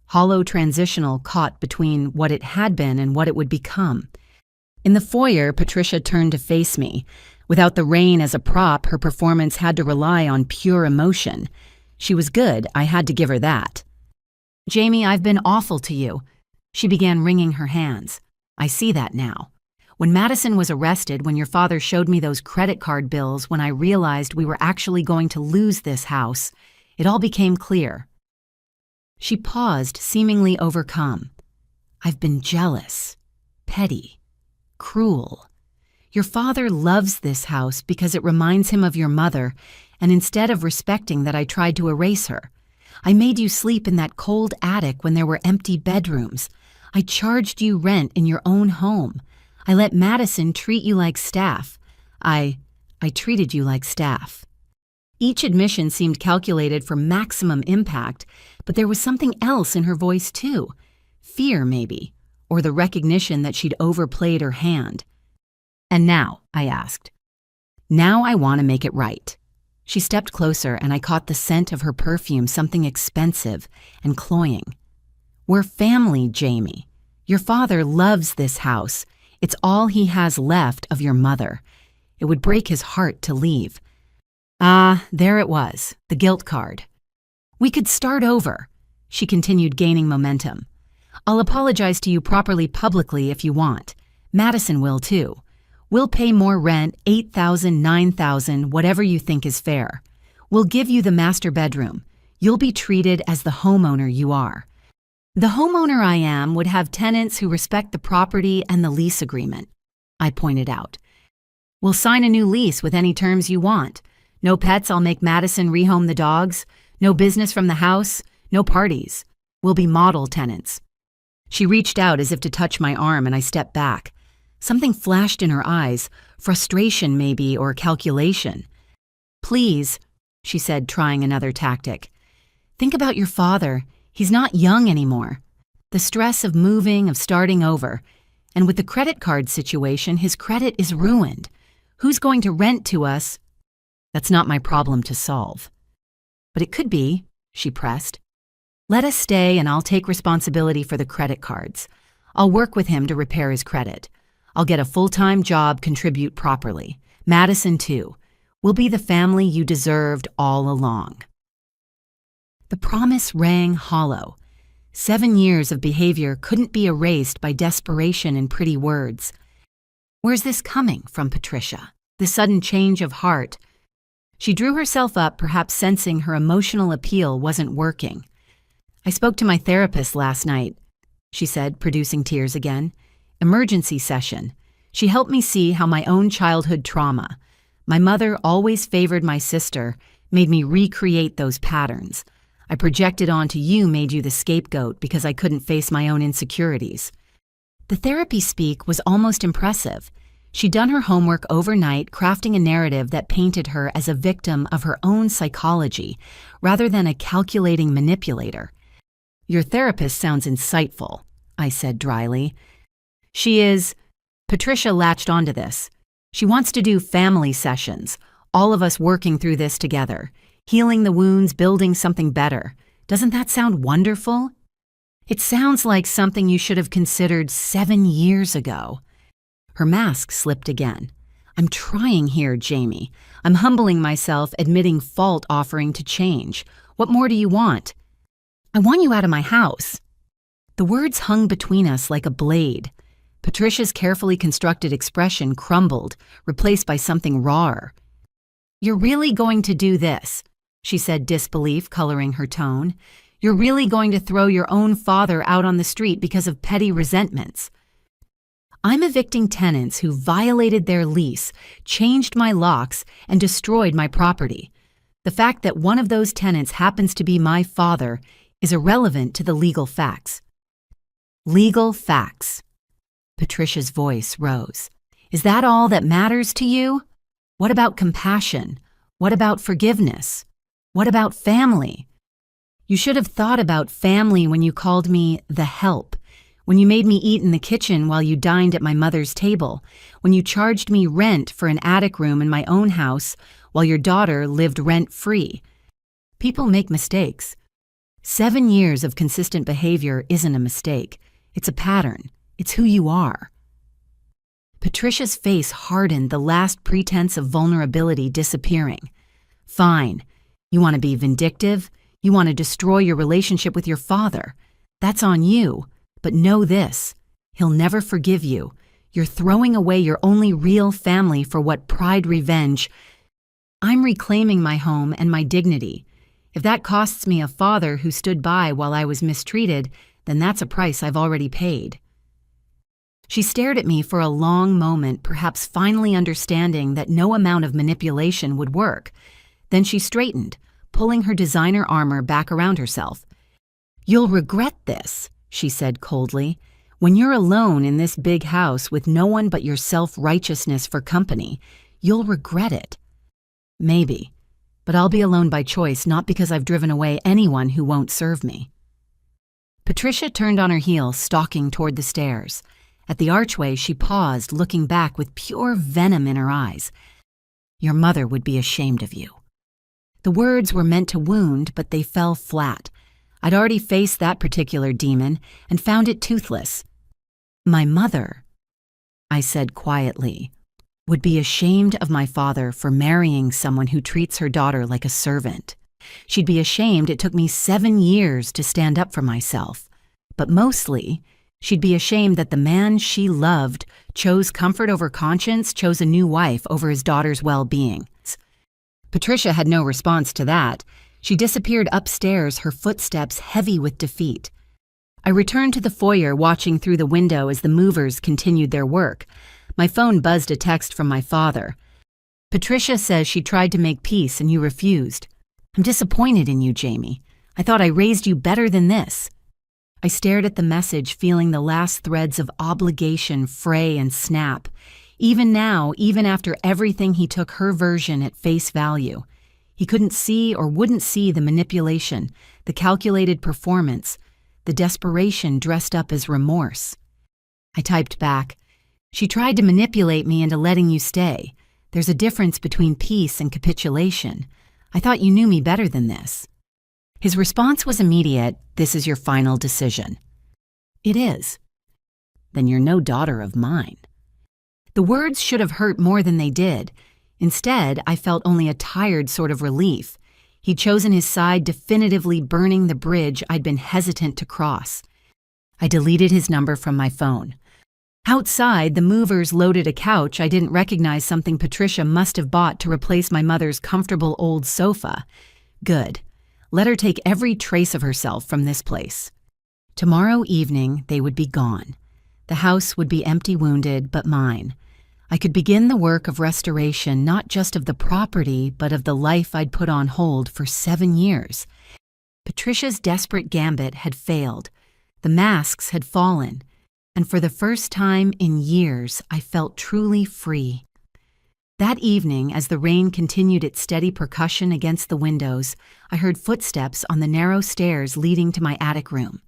Hollow, transitional, caught between what it had been and what it would become. In the foyer, Patricia turned to face me. Without the rain as a prop, her performance had to rely on pure emotion. She was good, I had to give her that. "Jamie, I've been awful to you." She began wringing her hands. "I see that now. When Madison was arrested, when your father showed me those credit card bills, when I realized we were actually going to lose this house, it all became clear." She paused, seemingly overcome. "I've been jealous, petty, cruel. Your father loves this house because it reminds him of your mother, and instead of respecting that I tried to erase her, I made you sleep in that cold attic when there were empty bedrooms. I charged you rent in your own home. I let Madison treat you like staff. I treated you like staff." Each admission seemed calculated for maximum impact, but there was something else in her voice too. Fear, maybe, or the recognition that she'd overplayed her hand. "And now," I asked. "Now I want to make it right." She stepped closer and I caught the scent of her perfume, something expensive and cloying. "We're family, Jamie. Your father loves this house. It's all he has left of your mother. It would break his heart to leave." There it was, the guilt card. "We could start over," she continued, gaining momentum. "I'll apologize to you properly publicly if you want. Madison will too. We'll pay more rent, $8,000, $9,000, whatever you think is fair. We'll give you the master bedroom. You'll be treated as the homeowner you are. The homeowner I am would have tenants who respect the property and the lease agreement," I pointed out. "We'll sign a new lease with any terms you want. No pets, I'll make Madison rehome the dogs. No business from the house. No parties. We'll be model tenants." She reached out as if to touch my arm, and I stepped back. Something flashed in her eyes, frustration maybe, or calculation. "Please," she said, trying another tactic. "Think about your father. He's not young anymore. The stress of moving, of starting over. And with the credit card situation, his credit is ruined. Who's going to rent to us?" "That's not my problem to solve." "But it could be," she pressed. "Let us stay and I'll take responsibility for the credit cards. I'll work with him to repair his credit. I'll get a full-time job, contribute properly. Madison too. We'll be the family you deserved all along." The promise rang hollow. 7 years of behavior couldn't be erased by desperation and pretty words. Where's this coming from, Patricia? The sudden change of heart. She drew herself up, perhaps sensing her emotional appeal wasn't working. "I spoke to my therapist last night," she said, producing tears again. "Emergency session. She helped me see how my own childhood trauma. My mother always favored my sister, made me recreate those patterns. I projected onto you, made you the scapegoat because I couldn't face my own insecurities." The therapy speak was almost impressive. She'd done her homework overnight, crafting a narrative that painted her as a victim of her own psychology, rather than a calculating manipulator. "Your therapist sounds insightful," I said dryly. "She is." Patricia latched onto this. "She wants to do family sessions, all of us working through this together, healing the wounds, building something better. Doesn't that sound wonderful?" "It sounds like something you should have considered 7 years ago." Her mask slipped again. "I'm trying here, Jamie. I'm humbling myself, admitting fault, offering to change. What more do you want?" "I want you out of my house." The words hung between us like a blade. Patricia's carefully constructed expression crumbled, replaced by something rawer. "You're really going to do this?" she said, disbelief coloring her tone. "You're really going to throw your own father out on the street because of petty resentments?" "I'm evicting tenants who violated their lease, changed my locks, and destroyed my property. The fact that one of those tenants happens to be my father is irrelevant to the legal facts." "Legal facts." Patricia's voice rose. "Is that all that matters to you? What about compassion? What about forgiveness? What about family? You should have thought about family when you called me the help, when you made me eat in the kitchen while you dined at my mother's table, when you charged me rent for an attic room in my own house while your daughter lived rent-free. People make mistakes. 7 years of consistent behavior isn't a mistake. It's a pattern. It's who you are." Patricia's face hardened, the last pretense of vulnerability disappearing. "Fine. You want to be vindictive? You want to destroy your relationship with your father? That's on you. But know this, he'll never forgive you. You're throwing away your only real family for what pride revenge. I'm reclaiming my home and my dignity. If that costs me a father who stood by while I was mistreated, then that's a price I've already paid." She stared at me for a long moment, perhaps finally understanding that no amount of manipulation would work. Then she straightened, pulling her designer armor back around herself. "You'll regret this," she said coldly. "When you're alone in this big house with no one but your self-righteousness for company, you'll regret it." "Maybe, but I'll be alone by choice, not because I've driven away anyone who won't serve me." Patricia turned on her heel, stalking toward the stairs. At the archway, she paused, looking back with pure venom in her eyes. "Your mother would be ashamed of you." The words were meant to wound, but they fell flat. I'd already faced that particular demon and found it toothless. "My mother," I said quietly, "would be ashamed of my father for marrying someone who treats her daughter like a servant. She'd be ashamed it took me 7 years to stand up for myself. But mostly, she'd be ashamed that the man she loved chose comfort over conscience, chose a new wife over his daughter's well-being." Patricia had no response to that. She disappeared upstairs, her footsteps heavy with defeat. I returned to the foyer, watching through the window as the movers continued their work. My phone buzzed a text from my father. "Patricia says she tried to make peace and you refused. I'm disappointed in you, Jamie. I thought I raised you better than this." I stared at the message, feeling the last threads of obligation fray and snap. Even now, even after everything, he took her version at face value. He couldn't see or wouldn't see the manipulation, the calculated performance, the desperation dressed up as remorse. I typed back, "She tried to manipulate me into letting you stay. There's a difference between peace and capitulation. I thought you knew me better than this." His response was immediate, "This is your final decision." "It is." "Then you're no daughter of mine." The words should have hurt more than they did. Instead, I felt only a tired sort of relief. He'd chosen his side, definitively burning the bridge I'd been hesitant to cross. I deleted his number from my phone. Outside, the movers loaded a couch. I didn't recognize something Patricia must have bought to replace my mother's comfortable old sofa. Good. Let her take every trace of herself from this place. Tomorrow evening, they would be gone. The house would be empty, wounded, but mine. I could begin the work of restoration, not just of the property, but of the life I'd put on hold for 7 years. Patricia's desperate gambit had failed. The masks had fallen. And for the first time in years, I felt truly free. That evening, as the rain continued its steady percussion against the windows, I heard footsteps on the narrow stairs leading to my attic room.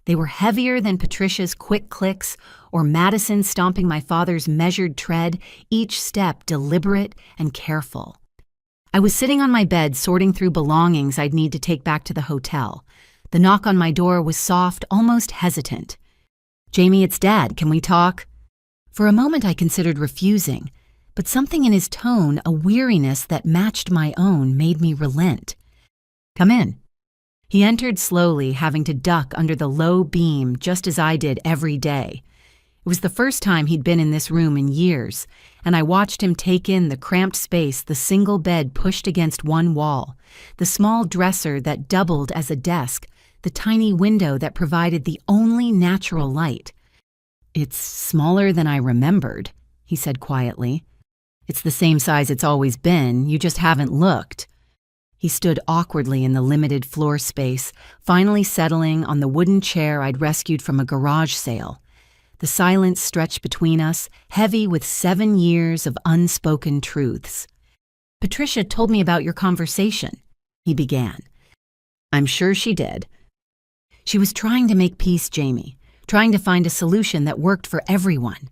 They were heavier than Patricia's quick clicks or Madison stomping my father's measured tread, each step deliberate and careful. I was sitting on my bed sorting through belongings I'd need to take back to the hotel. The knock on my door was soft, almost hesitant. "Jamie, it's Dad. Can we talk?" For a moment I considered refusing, but something in his tone, a weariness that matched my own, made me relent. "Come in." He entered slowly, having to duck under the low beam just as I did every day. It was the first time he'd been in this room in years, and I watched him take in the cramped space, the single bed pushed against one wall, the small dresser that doubled as a desk, the tiny window that provided the only natural light. "It's smaller than I remembered," he said quietly. "It's the same size it's always been, you just haven't looked." He stood awkwardly in the limited floor space, finally settling on the wooden chair I'd rescued from a garage sale. The silence stretched between us, heavy with 7 years of unspoken truths. "Patricia told me about your conversation," he began. "I'm sure she did." "She was trying to make peace, Jamie, trying to find a solution that worked for everyone.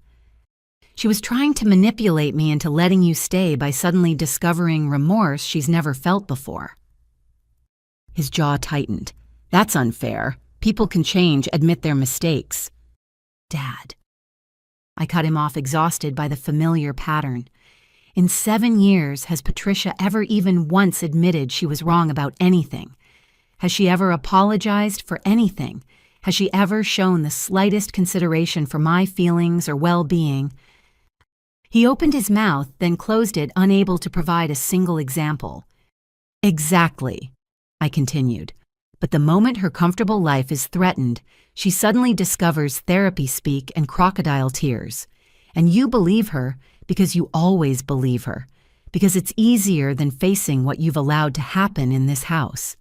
She was trying to manipulate me into letting you stay by suddenly discovering remorse she's never felt before." His jaw tightened. "That's unfair. People can change, admit their mistakes." "Dad." I cut him off, exhausted by the familiar pattern. In 7 years, has Patricia ever even once admitted she was wrong about anything? Has she ever apologized for anything? Has she ever shown the slightest consideration for my feelings or well-being? He opened his mouth, then closed it, unable to provide a single example. "Exactly," I continued. But the moment her comfortable life is threatened, she suddenly discovers therapy speak and crocodile tears. And you believe her because you always believe her, because it's easier than facing what you've allowed to happen in this house.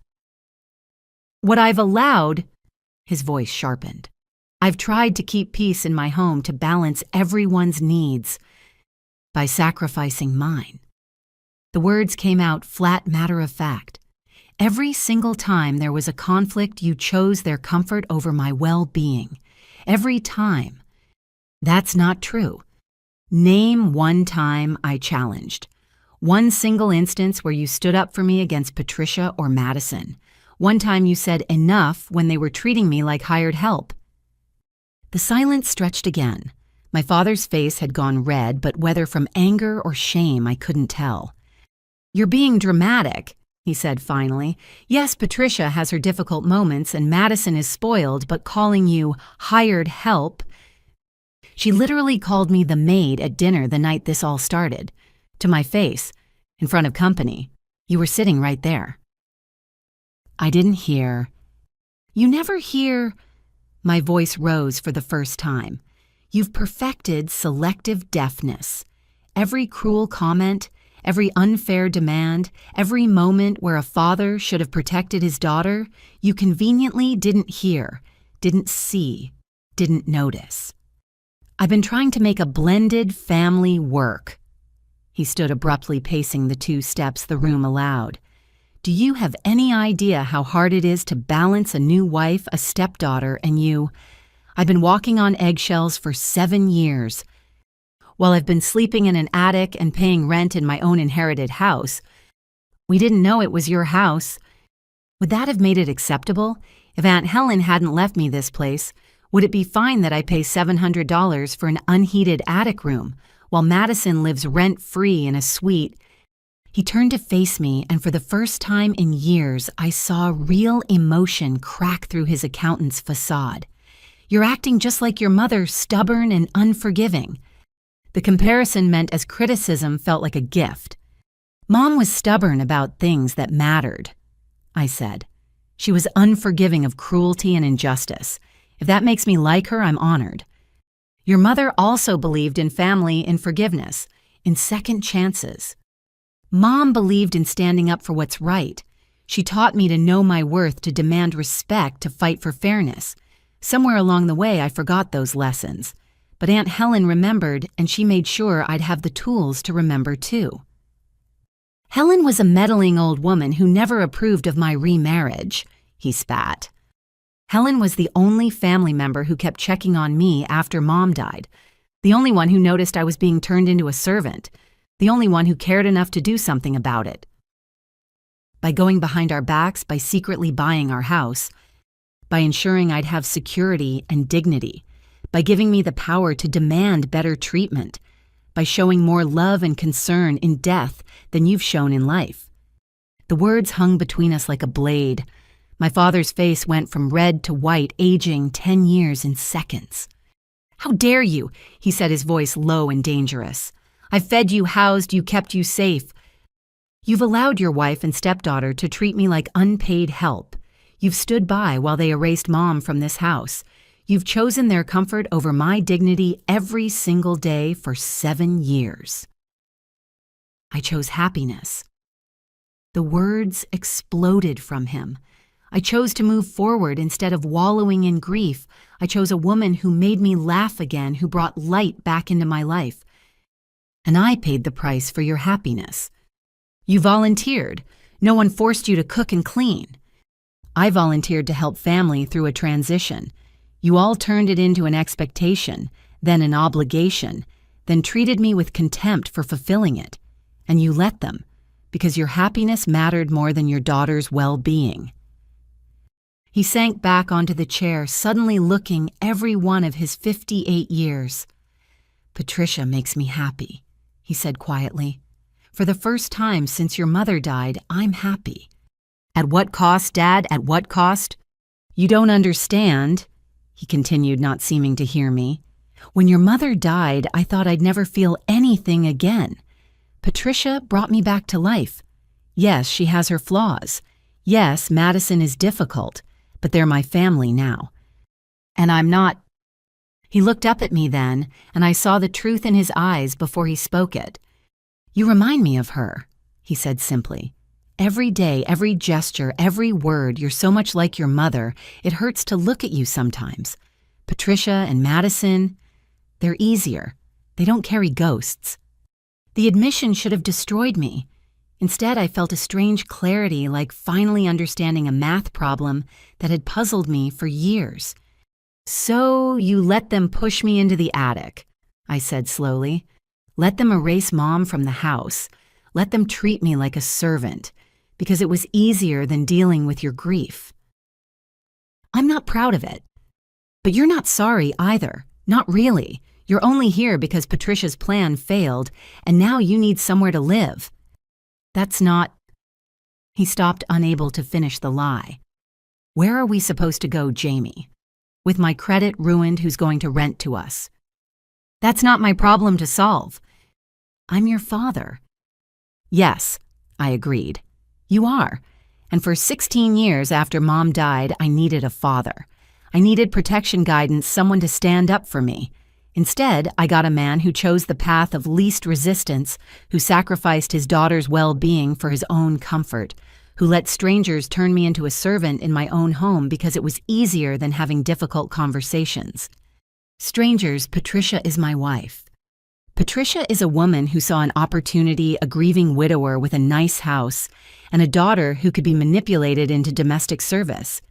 What I've allowed, his voice sharpened. I've tried to keep peace in my home to balance everyone's needs by sacrificing mine. The words came out flat matter of fact. Every single time there was a conflict, you chose their comfort over my well-being. Every time. That's not true. Name one time I challenged. One single instance where you stood up for me against Patricia or Madison. One time you said enough when they were treating me like hired help. The silence stretched again. My father's face had gone red, but whether from anger or shame, I couldn't tell. You're being dramatic, he said finally. Yes, Patricia has her difficult moments and Madison is spoiled, but calling you hired help. She literally called me the maid at dinner the night this all started. To my face, in front of company. You were sitting right there. I didn't hear. You never hear. My voice rose for the first time. You've perfected selective deafness. Every cruel comment, every unfair demand, every moment where a father should have protected his daughter, you conveniently didn't hear, didn't see, didn't notice. I've been trying to make a blended family work. He stood abruptly pacing the 2 steps the room allowed. Do you have any idea how hard it is to balance a new wife, a stepdaughter, and you? I've been walking on eggshells for 7 years. While I've been sleeping in an attic and paying rent in my own inherited house, we didn't know it was your house. Would that have made it acceptable? If Aunt Helen hadn't left me this place, would it be fine that I pay $700 for an unheated attic room, while Madison lives rent-free in a suite? He turned to face me, and for the first time in years, I saw real emotion crack through his accountant's facade. You're acting just like your mother, stubborn and unforgiving. The comparison meant as criticism felt like a gift. Mom was stubborn about things that mattered, I said. She was unforgiving of cruelty and injustice. If that makes me like her, I'm honored. Your mother also believed in family and forgiveness, in second chances. Mom believed in standing up for what's right. She taught me to know my worth, to demand respect, to fight for fairness. Somewhere along the way, I forgot those lessons. But Aunt Helen remembered, and she made sure I'd have the tools to remember too. Helen was a meddling old woman who never approved of my remarriage, he spat. Helen was the only family member who kept checking on me after Mom died, the only one who noticed I was being turned into a servant, the only one who cared enough to do something about it. By going behind our backs, by secretly buying our house, by ensuring I'd have security and dignity, by giving me the power to demand better treatment, by showing more love and concern in death than you've shown in life. The words hung between us like a blade. My father's face went from red to white, aging 10 years in seconds. How dare you, he said, his voice low and dangerous. I've fed you, housed you, kept you safe. You've allowed your wife and stepdaughter to treat me like unpaid help. You've stood by while they erased Mom from this house. You've chosen their comfort over my dignity every single day for 7 years. I chose happiness. The words exploded from him. I chose to move forward instead of wallowing in grief. I chose a woman who made me laugh again, who brought light back into my life. And I paid the price for your happiness. You volunteered. No one forced you to cook and clean. I volunteered to help family through a transition. You all turned it into an expectation, then an obligation, then treated me with contempt for fulfilling it. And you let them, because your happiness mattered more than your daughter's well-being. He sank back onto the chair, suddenly looking every one of his 58 years. Patricia makes me happy, he said quietly. For the first time since your mother died, I'm happy. At what cost, Dad? At what cost? You don't understand, he continued, not seeming to hear me. When your mother died, I thought I'd never feel anything again. Patricia brought me back to life. Yes, she has her flaws. Yes, Madison is difficult, but they're my family now. And I'm not. He looked up at me then, and I saw the truth in his eyes before he spoke it. You remind me of her, he said simply. Every day, every gesture, every word, you're so much like your mother, it hurts to look at you sometimes. Patricia and Madison, they're easier. They don't carry ghosts. The admission should have destroyed me. Instead, I felt a strange clarity, like finally understanding a math problem that had puzzled me for years. So you let them push me into the attic, I said slowly. Let them erase Mom from the house. Let them treat me like a servant, because it was easier than dealing with your grief. I'm not proud of it. But you're not sorry either. Not really. You're only here because Patricia's plan failed, and now you need somewhere to live. That's not... He stopped, unable to finish the lie. Where are we supposed to go, Jamie? With my credit ruined, who's going to rent to us? That's not my problem to solve. I'm your father. Yes, I agreed. You are. And for 16 years after Mom died, I needed a father. I needed protection guidance, someone to stand up for me. Instead, I got a man who chose the path of least resistance, who sacrificed his daughter's well-being for his own comfort, who let strangers turn me into a servant in my own home because it was easier than having difficult conversations. Strangers, Patricia is my wife. Patricia is a woman who saw an opportunity, a grieving widower with a nice house, and a daughter who could be manipulated into domestic service.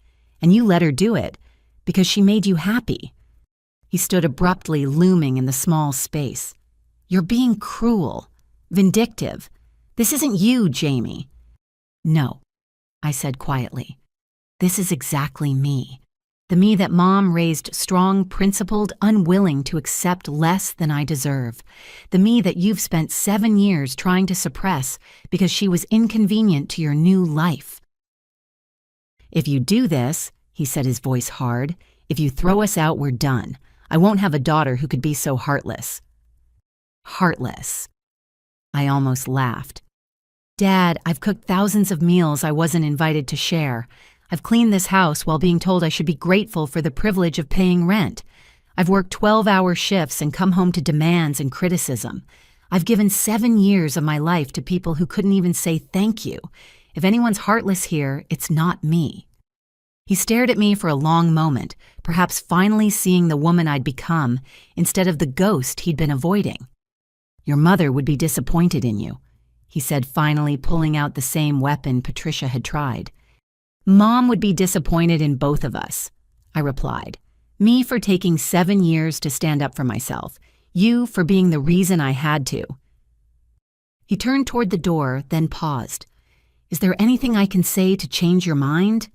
And you let her do it because she made you happy. He stood abruptly, looming in the small space. You're being cruel, vindictive. This isn't you, Jamie. No, I said quietly. This is exactly me. The me that Mom raised strong, principled, unwilling to accept less than I deserve. The me that you've spent 7 years trying to suppress because she was inconvenient to your new life. If you do this, he said, his voice hard, if you throw us out, we're done. I won't have a daughter who could be so heartless. Heartless. I almost laughed. Dad, I've cooked thousands of meals I wasn't invited to share. I've cleaned this house while being told I should be grateful for the privilege of paying rent. I've worked 12-hour shifts and come home to demands and criticism. I've given 7 years of my life to people who couldn't even say thank you. If anyone's heartless here, it's not me. He stared at me for a long moment, perhaps finally seeing the woman I'd become instead of the ghost he'd been avoiding. Your mother would be disappointed in you, he said, finally pulling out the same weapon Patricia had tried. Mom would be disappointed in both of us, I replied. Me for taking 7 years to stand up for myself. You for being the reason I had to. He turned toward the door, then paused. Is there anything I can say to change your mind?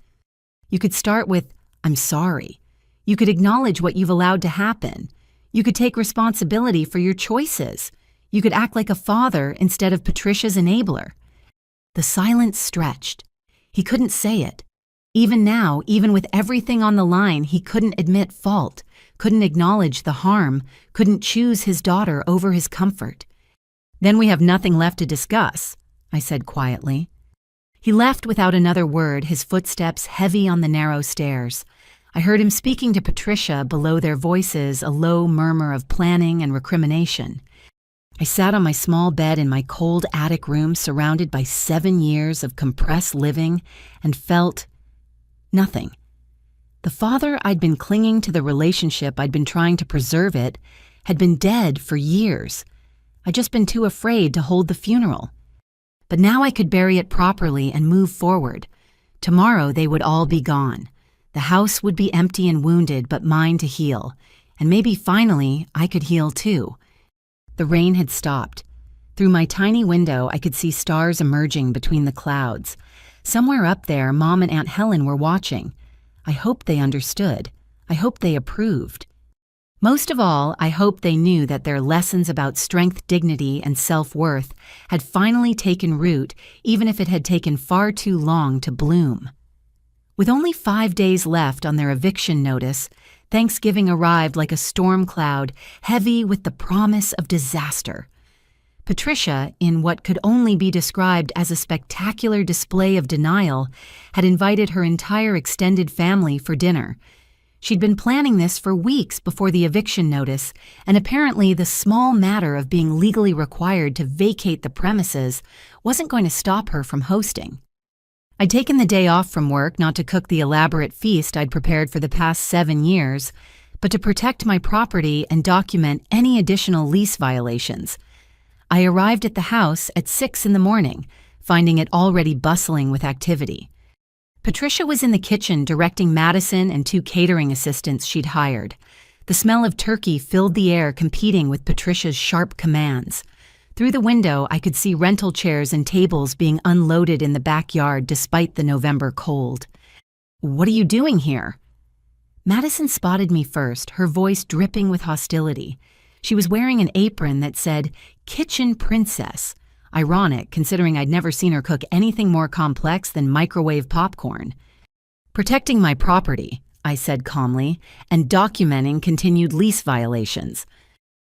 You could start with, I'm sorry. You could acknowledge what you've allowed to happen. You could take responsibility for your choices. You could act like a father instead of Patricia's enabler. The silence stretched. He couldn't say it. Even now, even with everything on the line, he couldn't admit fault, couldn't acknowledge the harm, couldn't choose his daughter over his comfort. Then we have nothing left to discuss, I said quietly. He left without another word, his footsteps heavy on the narrow stairs. I heard him speaking to Patricia below their voices, a low murmur of planning and recrimination. I sat on my small bed in my cold attic room surrounded by 7 years of compressed living and felt nothing. The father I'd been clinging to, the relationship I'd been trying to preserve it, had been dead for years. I'd just been too afraid to hold the funeral. But now I could bury it properly and move forward. Tomorrow they would all be gone. The house would be empty and wounded, but mine to heal. And maybe finally I could heal too. The rain had stopped. Through my tiny window, I could see stars emerging between the clouds. Somewhere up there, Mom and Aunt Helen were watching. I hoped they understood. I hoped they approved. Most of all, I hoped they knew that their lessons about strength, dignity, and self-worth had finally taken root, even if it had taken far too long to bloom. With only 5 days left on their eviction notice, Thanksgiving arrived like a storm cloud, heavy with the promise of disaster. Patricia, in what could only be described as a spectacular display of denial, had invited her entire extended family for dinner. She'd been planning this for weeks before the eviction notice, and apparently the small matter of being legally required to vacate the premises wasn't going to stop her from hosting. I'd taken the day off from work not to cook the elaborate feast I'd prepared for the past 7 years, but to protect my property and document any additional lease violations. I arrived at the house at 6 in the morning, finding it already bustling with activity. Patricia was in the kitchen directing Madison and 2 catering assistants she'd hired. The smell of turkey filled the air, competing with Patricia's sharp commands. Through the window, I could see rental chairs and tables being unloaded in the backyard despite the November cold. "What are you doing here?" Madison spotted me first, her voice dripping with hostility. She was wearing an apron that said, "Kitchen Princess." Ironic, considering I'd never seen her cook anything more complex than microwave popcorn. "Protecting my property," I said calmly, "and documenting continued lease violations."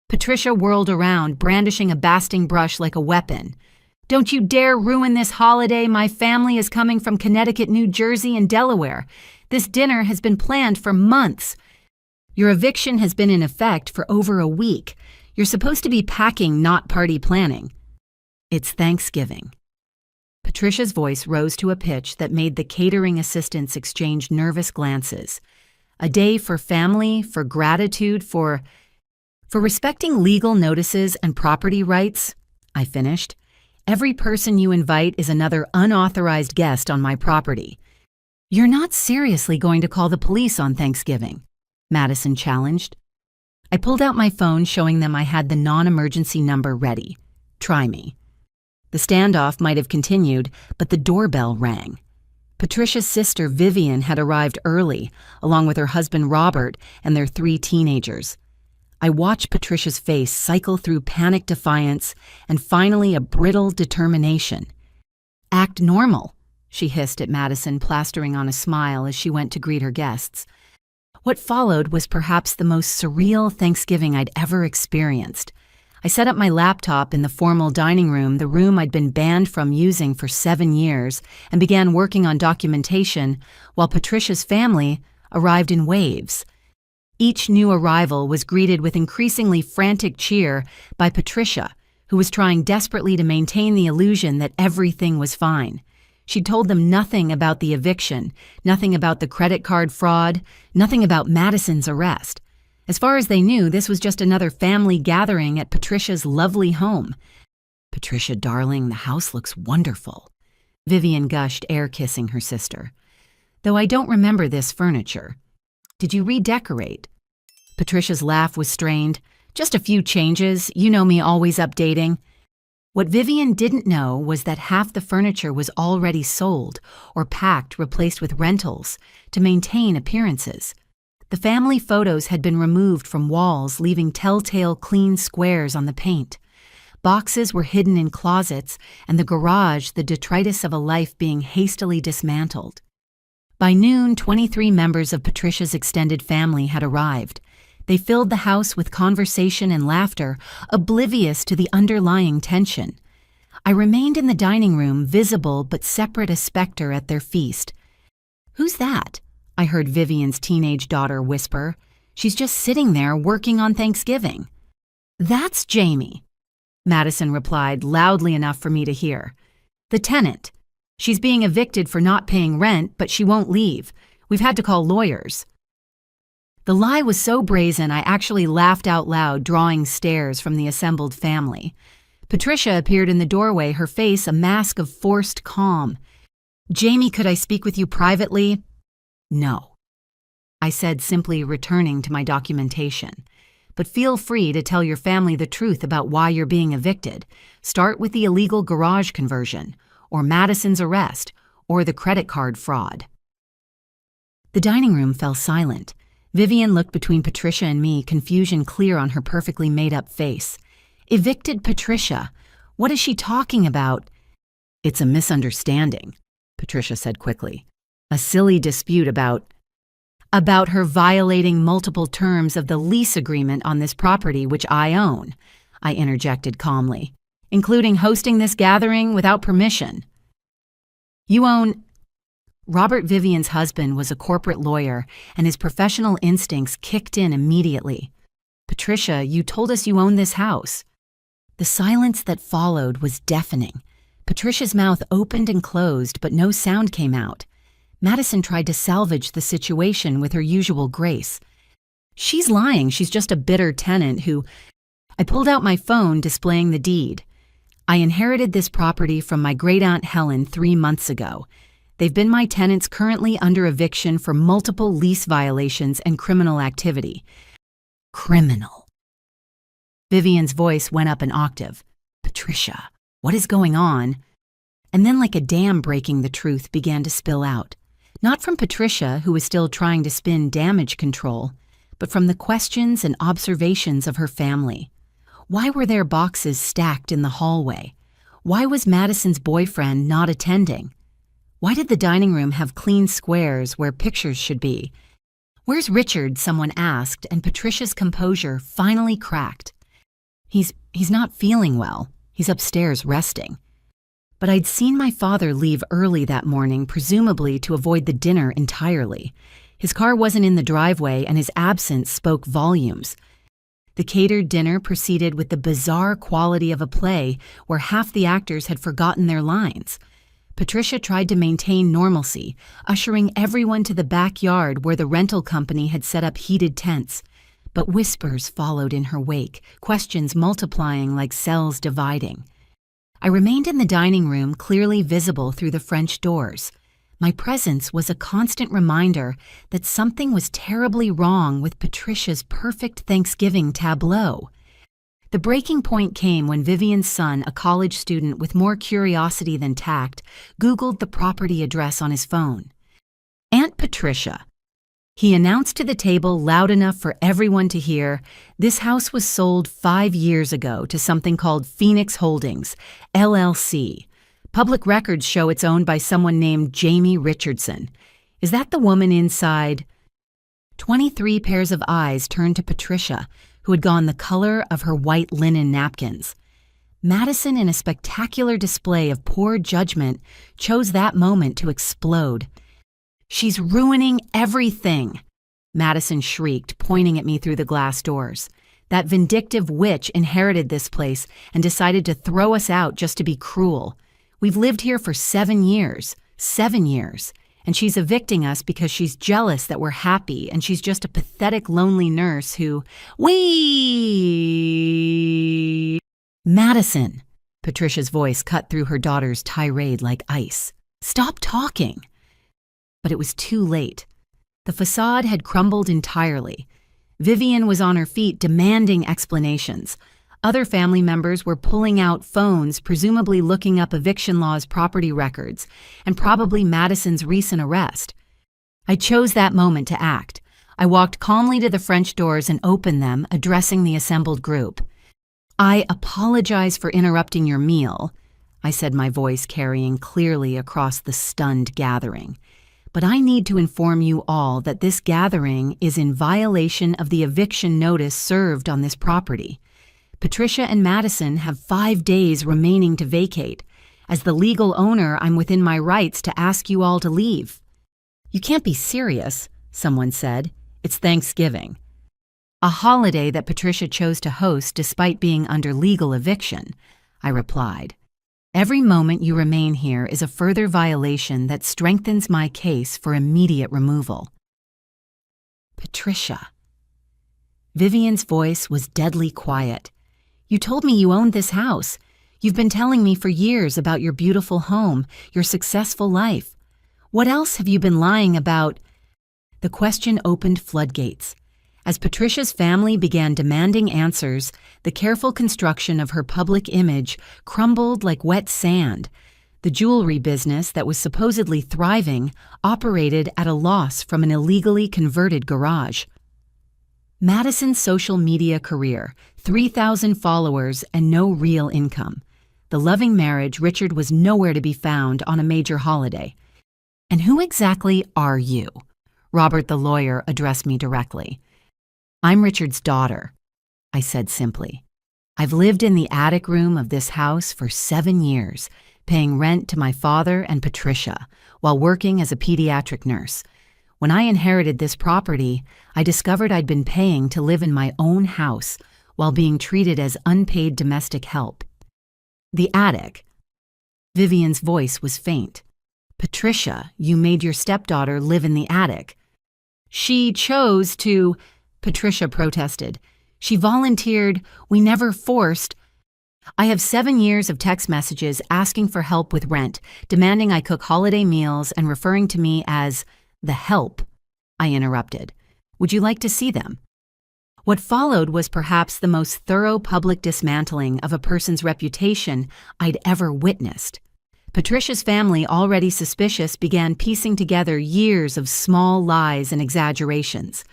Patricia whirled around, brandishing a basting brush like a weapon. "Don't you dare ruin this holiday. My family is coming from Connecticut, New Jersey, and Delaware. This dinner has been planned for months. Your eviction has been in effect for over a week. You're supposed to be packing, not party planning. It's Thanksgiving." Patricia's voice rose to a pitch that made the catering assistants exchange nervous glances. "A day for family, for gratitude, for respecting legal notices and property rights," I finished. "Every person you invite is another unauthorized guest on my property." "You're not seriously going to call the police on Thanksgiving?" Madison challenged. I pulled out my phone, showing them I had the non-emergency number ready. "Try me." The standoff might have continued, but the doorbell rang. Patricia's sister Vivian had arrived early, along with her husband Robert and their 3 teenagers. I watched Patricia's face cycle through panic defiance and finally a brittle determination. "Act normal," she hissed at Madison, plastering on a smile as she went to greet her guests. What followed was perhaps the most surreal Thanksgiving I'd ever experienced. I set up my laptop in the formal dining room, the room I'd been banned from using for 7 years, and began working on documentation while Patricia's family arrived in waves. Each new arrival was greeted with increasingly frantic cheer by Patricia, who was trying desperately to maintain the illusion that everything was fine. She told them nothing about the eviction, nothing about the credit card fraud, nothing about Madison's arrest. As far as they knew, this was just another family gathering at Patricia's lovely home. "Patricia, darling, the house looks wonderful," Vivian gushed, air-kissing her sister. "Though I don't remember this furniture. Did you redecorate?" Patricia's laugh was strained. "Just a few changes. You know me, always updating." What Vivian didn't know was that half the furniture was already sold or packed, replaced with rentals, to maintain appearances. The family photos had been removed from walls, leaving telltale clean squares on the paint. Boxes were hidden in closets, and the garage the detritus of a life being hastily dismantled. By noon, 23 members of Patricia's extended family had arrived. They filled the house with conversation and laughter, oblivious to the underlying tension. I remained in the dining room, visible but separate, a specter at their feast. "Who's that?" I heard Vivian's teenage daughter whisper. "She's just sitting there working on Thanksgiving." "That's Jamie," Madison replied, loudly enough for me to hear. "The tenant. She's being evicted for not paying rent, but she won't leave. We've had to call lawyers." The lie was so brazen I actually laughed out loud, drawing stares from the assembled family. Patricia appeared in the doorway, her face a mask of forced calm. "Jamie, could I speak with you privately?" "No," I said, simply returning to my documentation. "But feel free to tell your family the truth about why you're being evicted. Start with the illegal garage conversion, or Madison's arrest, or the credit card fraud." The dining room fell silent. Vivian looked between Patricia and me, confusion clear on her perfectly made-up face. "Evicted Patricia? What is she talking about?" "It's a misunderstanding," Patricia said quickly. "A silly dispute about her violating multiple terms of the lease agreement on this property which I own," I interjected calmly. including hosting this gathering without permission. You own... Robert Vivian's husband was a corporate lawyer, and his professional instincts kicked in immediately. Patricia, you told us you own this house. The silence that followed was deafening. Patricia's mouth opened and closed, but no sound came out. Madison tried to salvage the situation with her usual grace. She's lying. She's just a bitter tenant who... I pulled out my phone, displaying the deed. I inherited this property from my great-aunt Helen 3 months ago. They've been my tenants currently under eviction for multiple lease violations and criminal activity. Criminal. Vivian's voice went up an octave. Patricia, what is going on? And then, like a dam breaking, the truth began to spill out. Not from Patricia, who was still trying to spin damage control, but from the questions and observations of her family. Why were there boxes stacked in the hallway? Why was Madison's boyfriend not attending? Why did the dining room have clean squares where pictures should be? Where's Richard? Someone asked, and Patricia's composure finally cracked. He's not feeling well. He's upstairs resting. But I'd seen my father leave early that morning, presumably to avoid the dinner entirely. His car wasn't in the driveway, and his absence spoke volumes. The catered dinner proceeded with the bizarre quality of a play where half the actors had forgotten their lines. Patricia tried to maintain normalcy, ushering everyone to the backyard where the rental company had set up heated tents. But whispers followed in her wake, questions multiplying like cells dividing. I remained in the dining room, clearly visible through the French doors. My presence was a constant reminder that something was terribly wrong with Patricia's perfect Thanksgiving tableau. The breaking point came when Vivian's son, a college student with more curiosity than tact, Googled the property address on his phone. Aunt Patricia. He announced to the table loud enough for everyone to hear, this house was sold 5 years ago to something called Phoenix Holdings, LLC. Public records show it's owned by someone named Jamie Richardson. Is that the woman inside? 23 pairs of eyes turned to Patricia, who had gone the color of her white linen napkins. Madison, in a spectacular display of poor judgment, chose that moment to explode. She's ruining everything, Madison shrieked, pointing at me through the glass doors. That vindictive witch inherited this place and decided to throw us out just to be cruel. We've lived here for 7 years, and she's evicting us because she's jealous that we're happy, and she's just a pathetic, lonely nurse who... Madison! Patricia's voice cut through her daughter's tirade like ice. Stop talking! But it was too late. The facade had crumbled entirely. Vivian was on her feet demanding explanations. Other family members were pulling out phones, presumably looking up eviction law's property records, and probably Madison's recent arrest. I chose that moment to act. I walked calmly to the French doors and opened them, addressing the assembled group. I apologize for interrupting your meal, I said, my voice carrying clearly across the stunned gathering. But I need to inform you all that this gathering is in violation of the eviction notice served on this property. Patricia and Madison have 5 days remaining to vacate. As the legal owner, I'm within my rights to ask you all to leave. You can't be serious, someone said. It's Thanksgiving. A holiday that Patricia chose to host despite being under legal eviction, I replied. Every moment you remain here is a further violation that strengthens my case for immediate removal. Patricia. Vivian's voice was deadly quiet. You told me you owned this house. You've been telling me for years about your beautiful home, your successful life. What else have you been lying about? The question opened floodgates. As Patricia's family began demanding answers, the careful construction of her public image crumbled like wet sand. The jewelry business that was supposedly thriving operated at a loss from an illegally converted garage. Madison's social media career, 3,000 followers and no real income. The loving marriage, Richard was nowhere to be found on a major holiday. And who exactly are you? Robert the lawyer addressed me directly. I'm Richard's daughter, I said simply. I've lived in the attic room of this house for 7 years, paying rent to my father and Patricia, while working as a pediatric nurse. When I inherited this property, I discovered I'd been paying to live in my own house while being treated as unpaid domestic help. The attic. Vivian's voice was faint. Patricia, you made your stepdaughter live in the attic. She chose to, Patricia protested. She volunteered. We never forced. I have 7 years of text messages asking for help with rent, demanding I cook holiday meals and referring to me as the help. I interrupted. Would you like to see them? What followed was perhaps the most thorough public dismantling of a person's reputation I'd ever witnessed. Patricia's family, already suspicious, began piecing together years of small lies and exaggerations.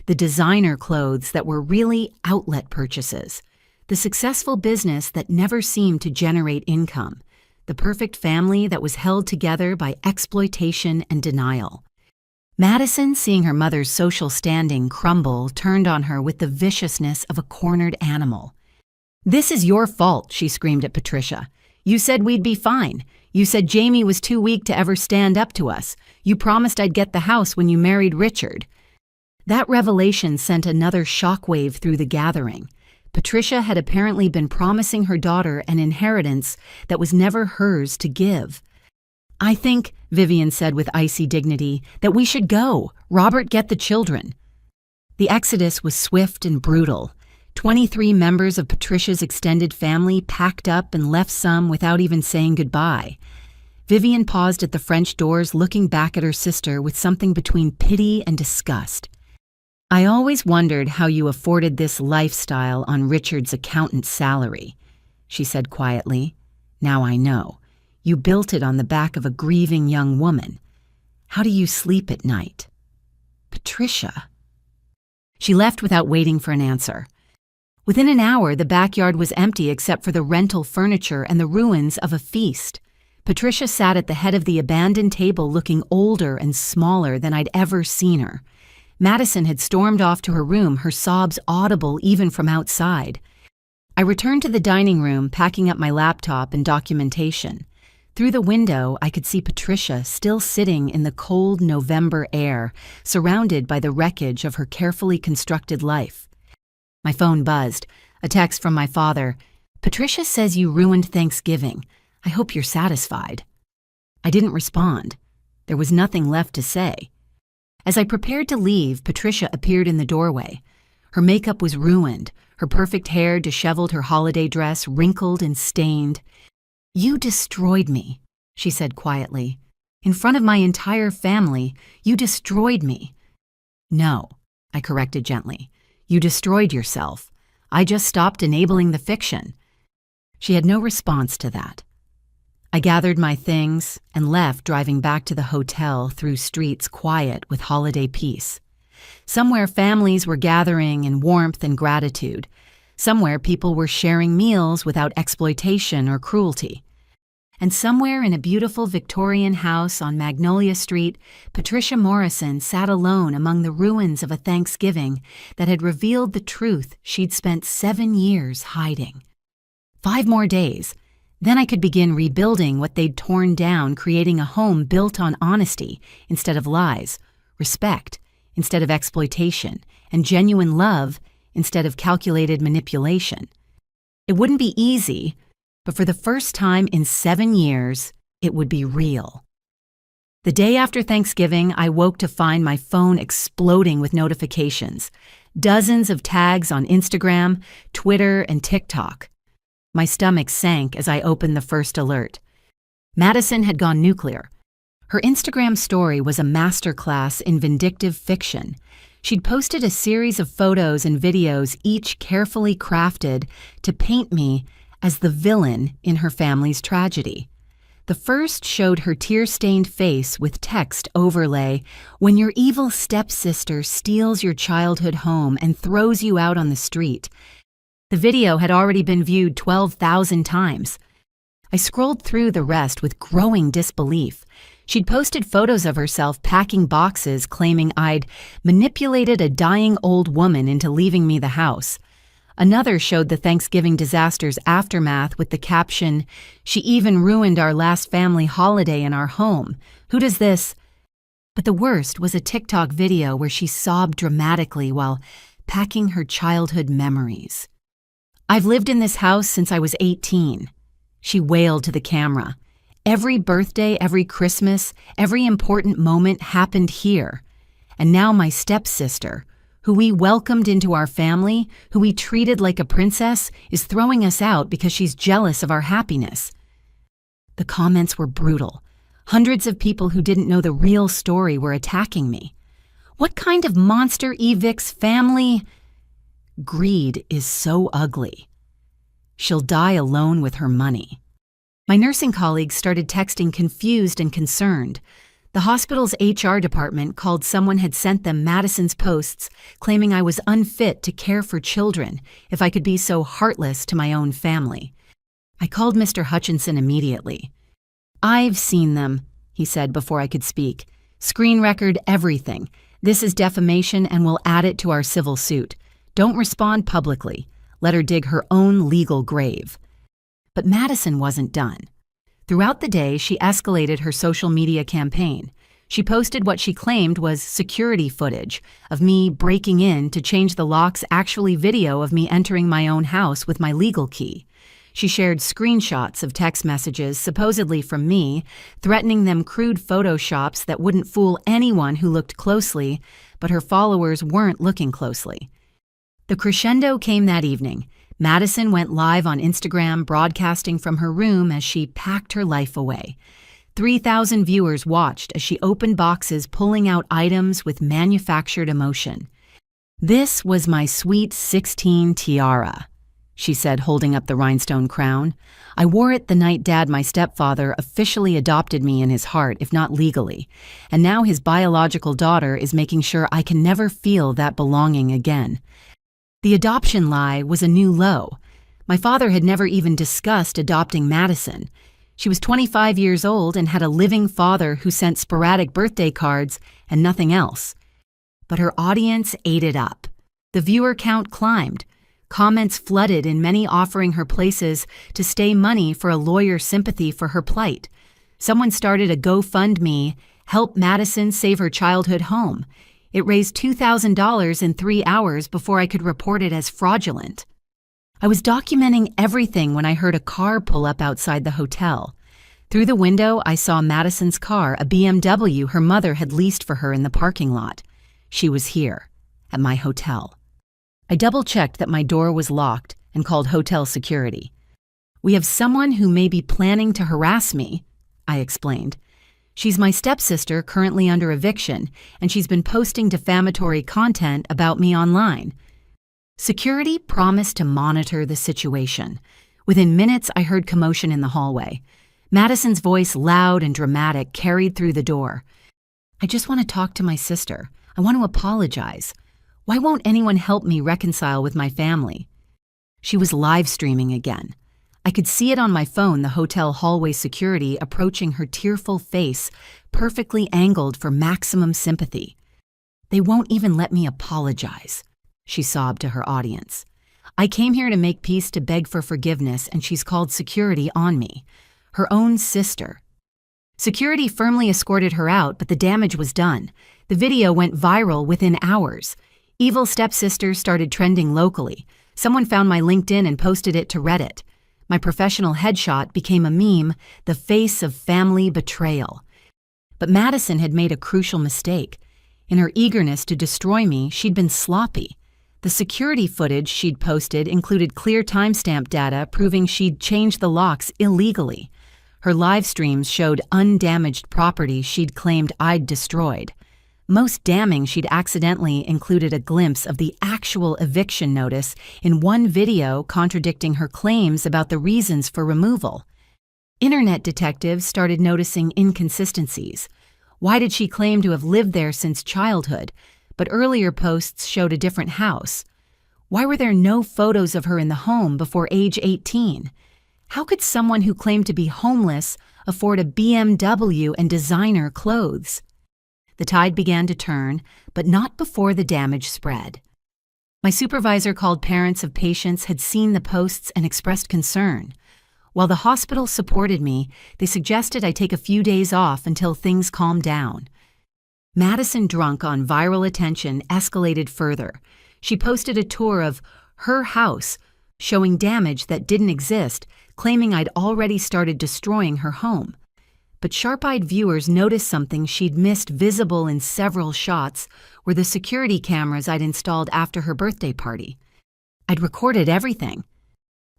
The designer clothes that were really outlet purchases. The successful business that never seemed to generate income. The perfect family that was held together by exploitation and denial. Madison, seeing her mother's social standing crumble, turned on her with the viciousness of a cornered animal. "This is your fault," she screamed at Patricia. "You said we'd be fine. You said Jamie was too weak to ever stand up to us. You promised I'd get the house when you married Richard." That revelation sent another shockwave through the gathering. Patricia had apparently been promising her daughter an inheritance that was never hers to give. "I think," Vivian said with icy dignity, "that we should go. Robert, get the children." The exodus was swift and brutal. 23 members of Patricia's extended family packed up and left, some without even saying goodbye. Vivian paused at the French doors, looking back at her sister with something between pity and disgust. "I always wondered how you afforded this lifestyle on Richard's accountant's salary," she said quietly. "Now I know. You built it on the back of a grieving young woman. How do you sleep at night?" "Patricia." She left without waiting for an answer. Within an hour, the backyard was empty except for the rental furniture and the ruins of a feast. Patricia sat at the head of the abandoned table looking older and smaller than I'd ever seen her. Madison had stormed off to her room, her sobs audible even from outside. I returned to the dining room, packing up my laptop and documentation. Through the window, I could see Patricia still sitting in the cold November air, surrounded by the wreckage of her carefully constructed life. My phone buzzed. A text from my father. "Patricia says you ruined Thanksgiving. I hope you're satisfied." I didn't respond. There was nothing left to say. As I prepared to leave, Patricia appeared in the doorway. Her makeup was ruined, her perfect hair disheveled, her holiday dress wrinkled and stained. "You destroyed me," she said quietly. "In front of my entire family, you destroyed me." "No," I corrected gently. "You destroyed yourself. I just stopped enabling the fiction." She had no response to that. I gathered my things and left, driving back to the hotel through streets quiet with holiday peace. Somewhere families were gathering in warmth and gratitude. Somewhere people were sharing meals without exploitation or cruelty. And somewhere in a beautiful Victorian house on Magnolia Street, Patricia Morrison sat alone among the ruins of a Thanksgiving that had revealed the truth she'd spent 7 years hiding. 5 more days, then I could begin rebuilding what they'd torn down, creating a home built on honesty instead of lies, respect instead of exploitation, and genuine love instead of calculated manipulation. It wouldn't be easy, but for the first time in 7 years, it would be real. The day after Thanksgiving, I woke to find my phone exploding with notifications. Dozens of tags on Instagram, Twitter, and TikTok. My stomach sank as I opened the first alert. Madison had gone nuclear. Her Instagram story was a masterclass in vindictive fiction. She'd posted a series of photos and videos, each carefully crafted to paint me as the villain in her family's tragedy. The first showed her tear-stained face with text overlay, "When your evil stepsister steals your childhood home and throws you out on the street." The video had already been viewed 12,000 times. I scrolled through the rest with growing disbelief. She'd posted photos of herself packing boxes, claiming I'd manipulated a dying old woman into leaving me the house. Another showed the Thanksgiving disaster's aftermath with the caption, "She even ruined our last family holiday in our home. Who does this?" But the worst was a TikTok video where she sobbed dramatically while packing her childhood memories. "I've lived in this house since I was 18. She wailed to the camera. "Every birthday, every Christmas, every important moment happened here. And now my stepsister, who we welcomed into our family, who we treated like a princess, is throwing us out because she's jealous of our happiness." The comments were brutal. Hundreds of people who didn't know the real story were attacking me. What kind of monster evicts family? Greed is so ugly. She'll die alone with her money. My nursing colleagues started texting confused and concerned. The hospital's HR department called someone had sent them Madison's posts claiming I was unfit to care for children if I could be so heartless to my own family. I called Mr. Hutchinson immediately. "I've seen them," he said before I could speak. "Screen record everything. This is defamation and we'll add it to our civil suit. Don't respond publicly. Let her dig her own legal grave." But Madison wasn't done. Throughout the day, she escalated her social media campaign. She posted what she claimed was security footage of me breaking in to change the locks, actually video of me entering my own house with my legal key. She shared screenshots of text messages supposedly from me, threatening them crude photoshops that wouldn't fool anyone who looked closely, but her followers weren't looking closely. The crescendo came that evening. Madison went live on Instagram, broadcasting from her room as she packed her life away. 3,000 viewers watched as she opened boxes, pulling out items with manufactured emotion. "This was my sweet 16 tiara," she said, holding up the rhinestone crown. "I wore it the night Dad, my stepfather, officially adopted me in his heart, if not legally. And now his biological daughter is making sure I can never feel that belonging again." The adoption lie was a new low. My father had never even discussed adopting Madison. She was 25 years old and had a living father who sent sporadic birthday cards and nothing else. But her audience ate it up. The viewer count climbed. Comments flooded, in many offering her places to stay money for a lawyer's sympathy for her plight. Someone started a GoFundMe, "Help Madison Save Her Childhood Home." It raised $2,000 in 3 hours before I could report it as fraudulent. I was documenting everything when I heard a car pull up outside the hotel. Through the window, I saw Madison's car, a BMW her mother had leased for her in the parking lot. She was here, at my hotel. I double-checked that my door was locked and called hotel security. "We have someone who may be planning to harass me," I explained. "She's my stepsister currently under eviction, and she's been posting defamatory content about me online." Security promised to monitor the situation. Within minutes, I heard commotion in the hallway. Madison's voice, loud and dramatic, carried through the door. "I just want to talk to my sister. I want to apologize. Why won't anyone help me reconcile with my family?" She was live streaming again. I could see it on my phone, the hotel hallway security approaching her tearful face, perfectly angled for maximum sympathy. "They won't even let me apologize," she sobbed to her audience. "I came here to make peace, to beg for forgiveness, and she's called security on me. Her own sister." Security firmly escorted her out, but the damage was done. The video went viral within hours. "Evil stepsister" started trending locally. Someone found my LinkedIn and posted it to Reddit. My professional headshot became a meme, the face of family betrayal. But Madison had made a crucial mistake. In her eagerness to destroy me, she'd been sloppy. The security footage she'd posted included clear timestamp data proving she'd changed the locks illegally. Her live streams showed undamaged property she'd claimed I'd destroyed. Most damning, she'd accidentally included a glimpse of the actual eviction notice in one video, contradicting her claims about the reasons for removal. Internet detectives started noticing inconsistencies. Why did she claim to have lived there since childhood, but earlier posts showed a different house? Why were there no photos of her in the home before age 18? How could someone who claimed to be homeless afford a BMW and designer clothes? The tide began to turn, but not before the damage spread. My supervisor called parents of patients had seen the posts and expressed concern. While the hospital supported me, they suggested I take a few days off until things calmed down. Madison, drunk on viral attention, escalated further. She posted a tour of her house, showing damage that didn't exist, claiming I'd already started destroying her home. But sharp-eyed viewers noticed something she'd missed. Visible in several shots were the security cameras I'd installed after her birthday party. I'd recorded everything.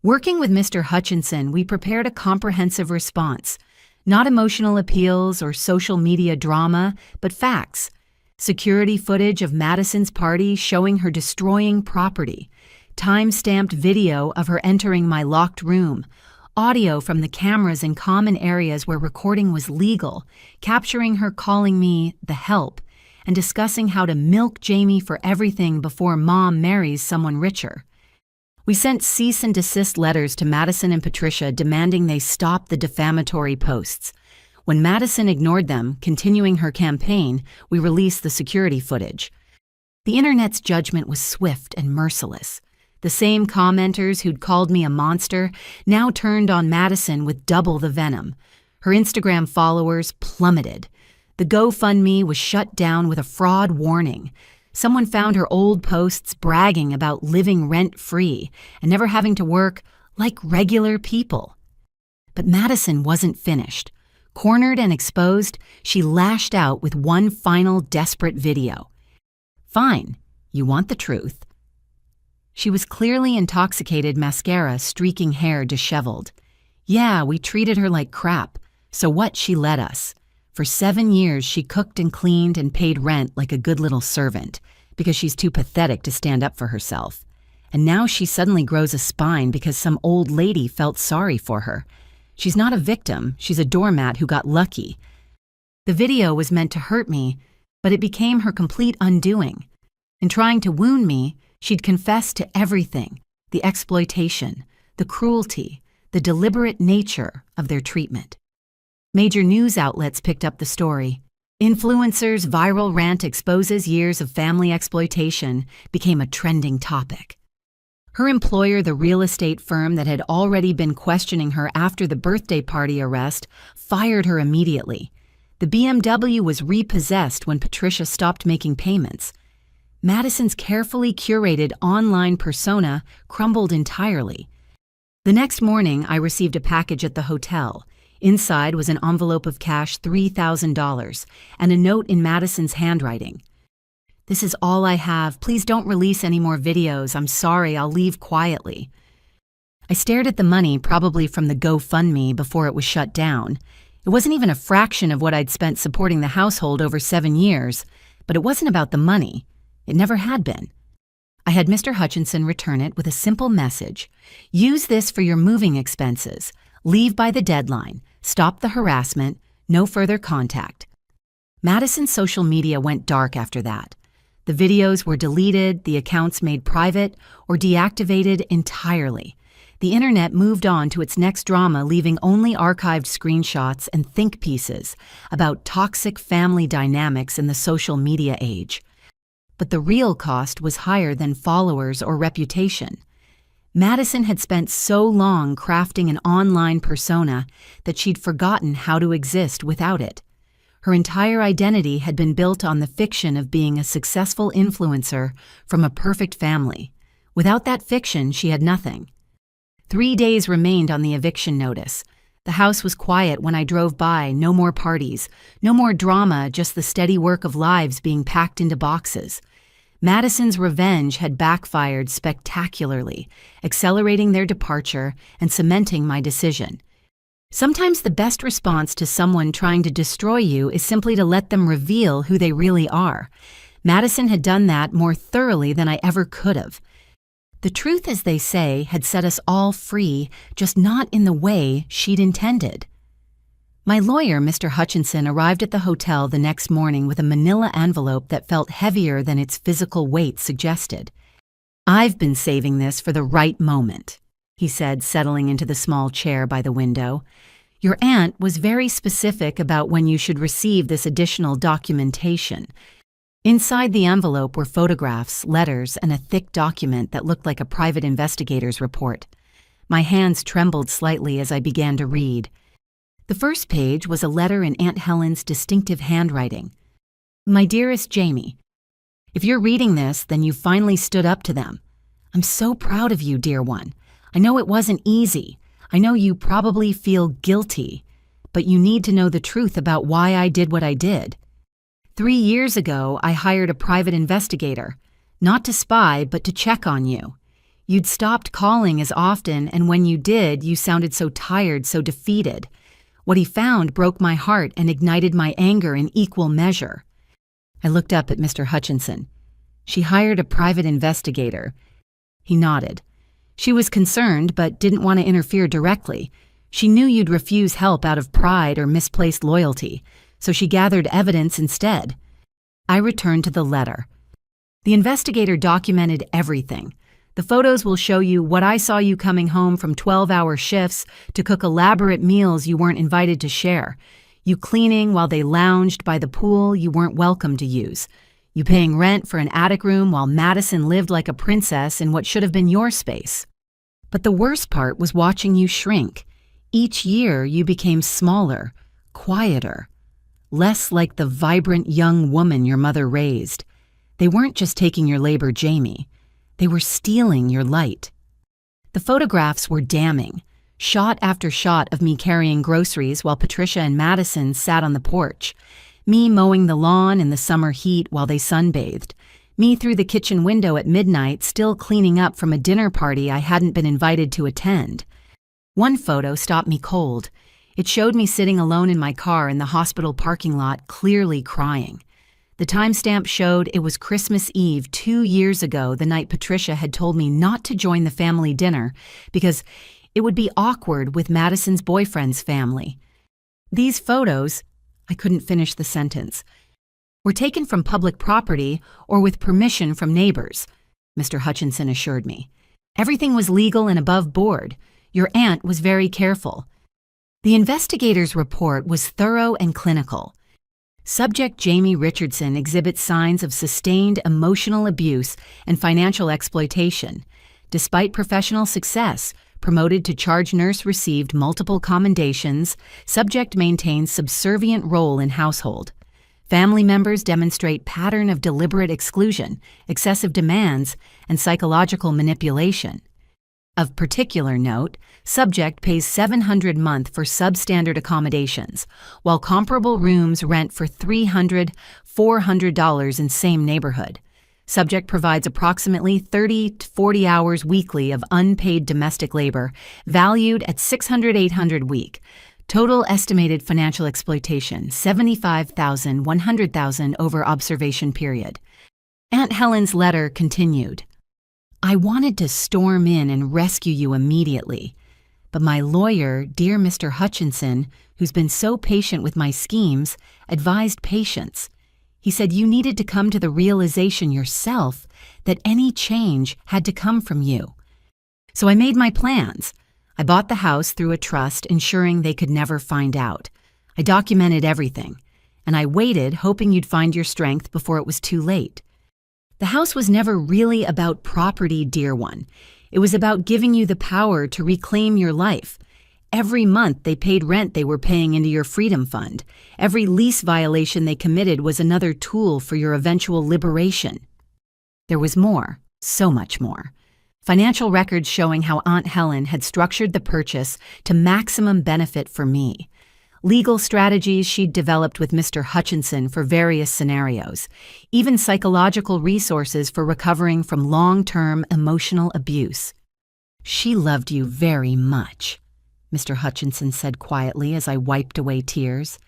Working with Mr. Hutchinson, we prepared a comprehensive response. Not emotional appeals or social media drama, but facts. Security footage of Madison's party showing her destroying property. Time-stamped video of her entering my locked room. Audio from the cameras in common areas where recording was legal, capturing her calling me the help, and discussing how to milk Jamie for everything before Mom marries someone richer. We sent cease and desist letters to Madison and Patricia demanding they stop the defamatory posts. When Madison ignored them, continuing her campaign, we released the security footage. The internet's judgment was swift and merciless. The same commenters who'd called me a monster now turned on Madison with double the venom. Her Instagram followers plummeted. The GoFundMe was shut down with a fraud warning. Someone found her old posts bragging about living rent-free and never having to work like regular people. But Madison wasn't finished. Cornered and exposed, she lashed out with one final desperate video. Fine, you want the truth. She was clearly intoxicated, mascara, streaking hair disheveled. Yeah, we treated her like crap, so what? She let us. For 7 years, she cooked and cleaned and paid rent like a good little servant, because she's too pathetic to stand up for herself. And now she suddenly grows a spine because some old lady felt sorry for her. She's not a victim, she's a doormat who got lucky. The video was meant to hurt me, but it became her complete undoing. In trying to wound me, she'd confessed to everything: the exploitation, the cruelty, the deliberate nature of their treatment. Major news outlets picked up the story. Influencers' viral rant exposes years of family exploitation became a trending topic. Her employer, the real estate firm that had already been questioning her after the birthday party arrest, fired her immediately. The BMW was repossessed when Patricia stopped making payments. Madison's carefully curated online persona crumbled entirely. The next morning, I received a package at the hotel. Inside was an envelope of cash, $3,000, and a note in Madison's handwriting. "This is all I have. Please don't release any more videos. I'm sorry, I'll leave quietly." I stared at the money, probably from the GoFundMe, before it was shut down. It wasn't even a fraction of what I'd spent supporting the household over 7 years, but it wasn't about the money. It never had been. I had Mr. Hutchinson return it with a simple message. "Use this for your moving expenses. Leave by the deadline. Stop the harassment. No further contact." Madison's social media went dark after that. The videos were deleted, the accounts made private, or deactivated entirely. The internet moved on to its next drama, leaving only archived screenshots and think pieces about toxic family dynamics in the social media age. But the real cost was higher than followers or reputation. Madison had spent so long crafting an online persona that she'd forgotten how to exist without it. Her entire identity had been built on the fiction of being a successful influencer from a perfect family. Without that fiction, she had nothing. 3 days remained on the eviction notice. The house was quiet when I drove by. No more parties, no more drama, just the steady work of lives being packed into boxes. Madison's revenge had backfired spectacularly, accelerating their departure and cementing my decision. Sometimes the best response to someone trying to destroy you is simply to let them reveal who they really are. Madison had done that more thoroughly than I ever could have. The truth, as they say, had set us all free, just not in the way she'd intended. My lawyer, Mr. Hutchinson, arrived at the hotel the next morning with a manila envelope that felt heavier than its physical weight suggested. "I've been saving this for the right moment," he said, settling into the small chair by the window. "Your aunt was very specific about when you should receive this additional documentation. Inside the envelope were photographs, letters, and a thick document that looked like a private investigator's report. My hands trembled slightly as I began to read. The first page was a letter in Aunt Helen's distinctive handwriting. My dearest Jamie, if you're reading this, then you finally stood up to them. I'm so proud of you, dear one. I know it wasn't easy. I know you probably feel guilty, but you need to know the truth about why I did what I did. 3 years ago, I hired a private investigator, not to spy, but to check on you. You'd stopped calling as often, and when you did, you sounded so tired, so defeated. What he found broke my heart and ignited my anger in equal measure. I looked up at Mr. Hutchinson. She hired a private investigator. He nodded. She was concerned, but didn't want to interfere directly. She knew you'd refuse help out of pride or misplaced loyalty, so she gathered evidence instead. I returned to the letter. The investigator documented everything. The photos will show you what I saw you coming home from 12-hour shifts to cook elaborate meals you weren't invited to share, you cleaning while they lounged by the pool you weren't welcome to use, you paying rent for an attic room while Madison lived like a princess in what should have been your space. But the worst part was watching you shrink. Each year you became smaller, quieter, less like the vibrant young woman your mother raised. They weren't just taking your labor, Jamie. They were stealing your light. The photographs were damning, shot after shot of me carrying groceries while Patricia and Madison sat on the porch, me mowing the lawn in the summer heat while they sunbathed, me through the kitchen window at midnight still cleaning up from a dinner party I hadn't been invited to attend. One photo stopped me cold. It showed me sitting alone in my car in the hospital parking lot, clearly crying. The timestamp showed it was Christmas Eve 2 years ago, the night Patricia had told me not to join the family dinner because it would be awkward with Madison's boyfriend's family. These photos, I couldn't finish the sentence, were taken from public property or with permission from neighbors, Mr. Hutchinson assured me. Everything was legal and above board. Your aunt was very careful. The investigator's report was thorough and clinical. Subject Jamie Richardson exhibits signs of sustained emotional abuse and financial exploitation. Despite professional success, promoted to charge nurse, received multiple commendations, subject maintains subservient role in household. Family members demonstrate pattern of deliberate exclusion, excessive demands, and psychological manipulation. Of particular note, subject pays $700 a month for substandard accommodations, while comparable rooms rent for $300, $400 in same neighborhood. Subject provides approximately 30 to 40 hours weekly of unpaid domestic labor, valued at $600, $800 a week. Total estimated financial exploitation, $75,000, $100,000 over observation period. Aunt Helen's letter continued. I wanted to storm in and rescue you immediately, but my lawyer, dear Mr. Hutchinson, who's been so patient with my schemes, advised patience. He said you needed to come to the realization yourself that any change had to come from you. So I made my plans. I bought the house through a trust, ensuring they could never find out. I documented everything, and I waited, hoping you'd find your strength before it was too late. The house was never really about property, dear one. It was about giving you the power to reclaim your life. Every month they paid rent they were paying into your freedom fund. Every lease violation they committed was another tool for your eventual liberation. There was more, so much more. Financial records showing how Aunt Helen had structured the purchase to maximum benefit for me. Legal strategies she'd developed with Mr. Hutchinson for various scenarios, even psychological resources for recovering from long-term emotional abuse. She loved you very much, Mr. Hutchinson said quietly as I wiped away tears.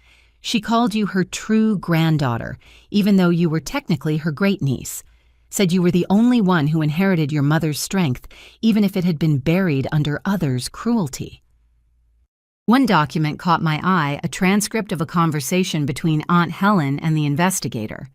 She called you her true granddaughter, even though you were technically her great-niece. Said you were the only one who inherited your mother's strength, even if it had been buried under others' cruelty. One document caught my eye, a transcript of a conversation between Aunt Helen and the investigator.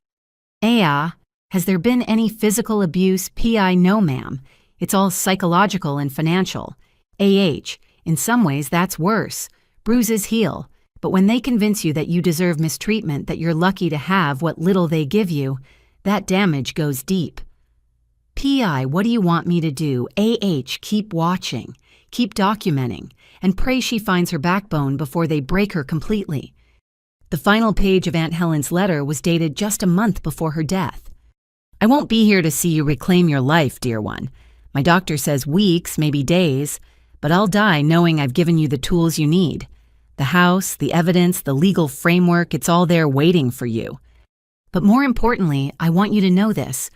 Has there been any physical abuse? P.I. No, ma'am. It's all psychological and financial. A.H. In some ways, that's worse. Bruises heal. But when they convince you that you deserve mistreatment, that you're lucky to have what little they give you, That damage goes deep. PI, what do you want me to do? AH, keep watching, keep documenting, and pray she finds her backbone before they break her completely. The final page of Aunt Helen's letter was dated just a month before her death. I won't be here to see you reclaim your life, dear one. My doctor says weeks, maybe days, but I'll die knowing I've given you the tools you need. The house, the evidence, the legal framework, it's all there waiting for you. But more importantly, I want you to know this.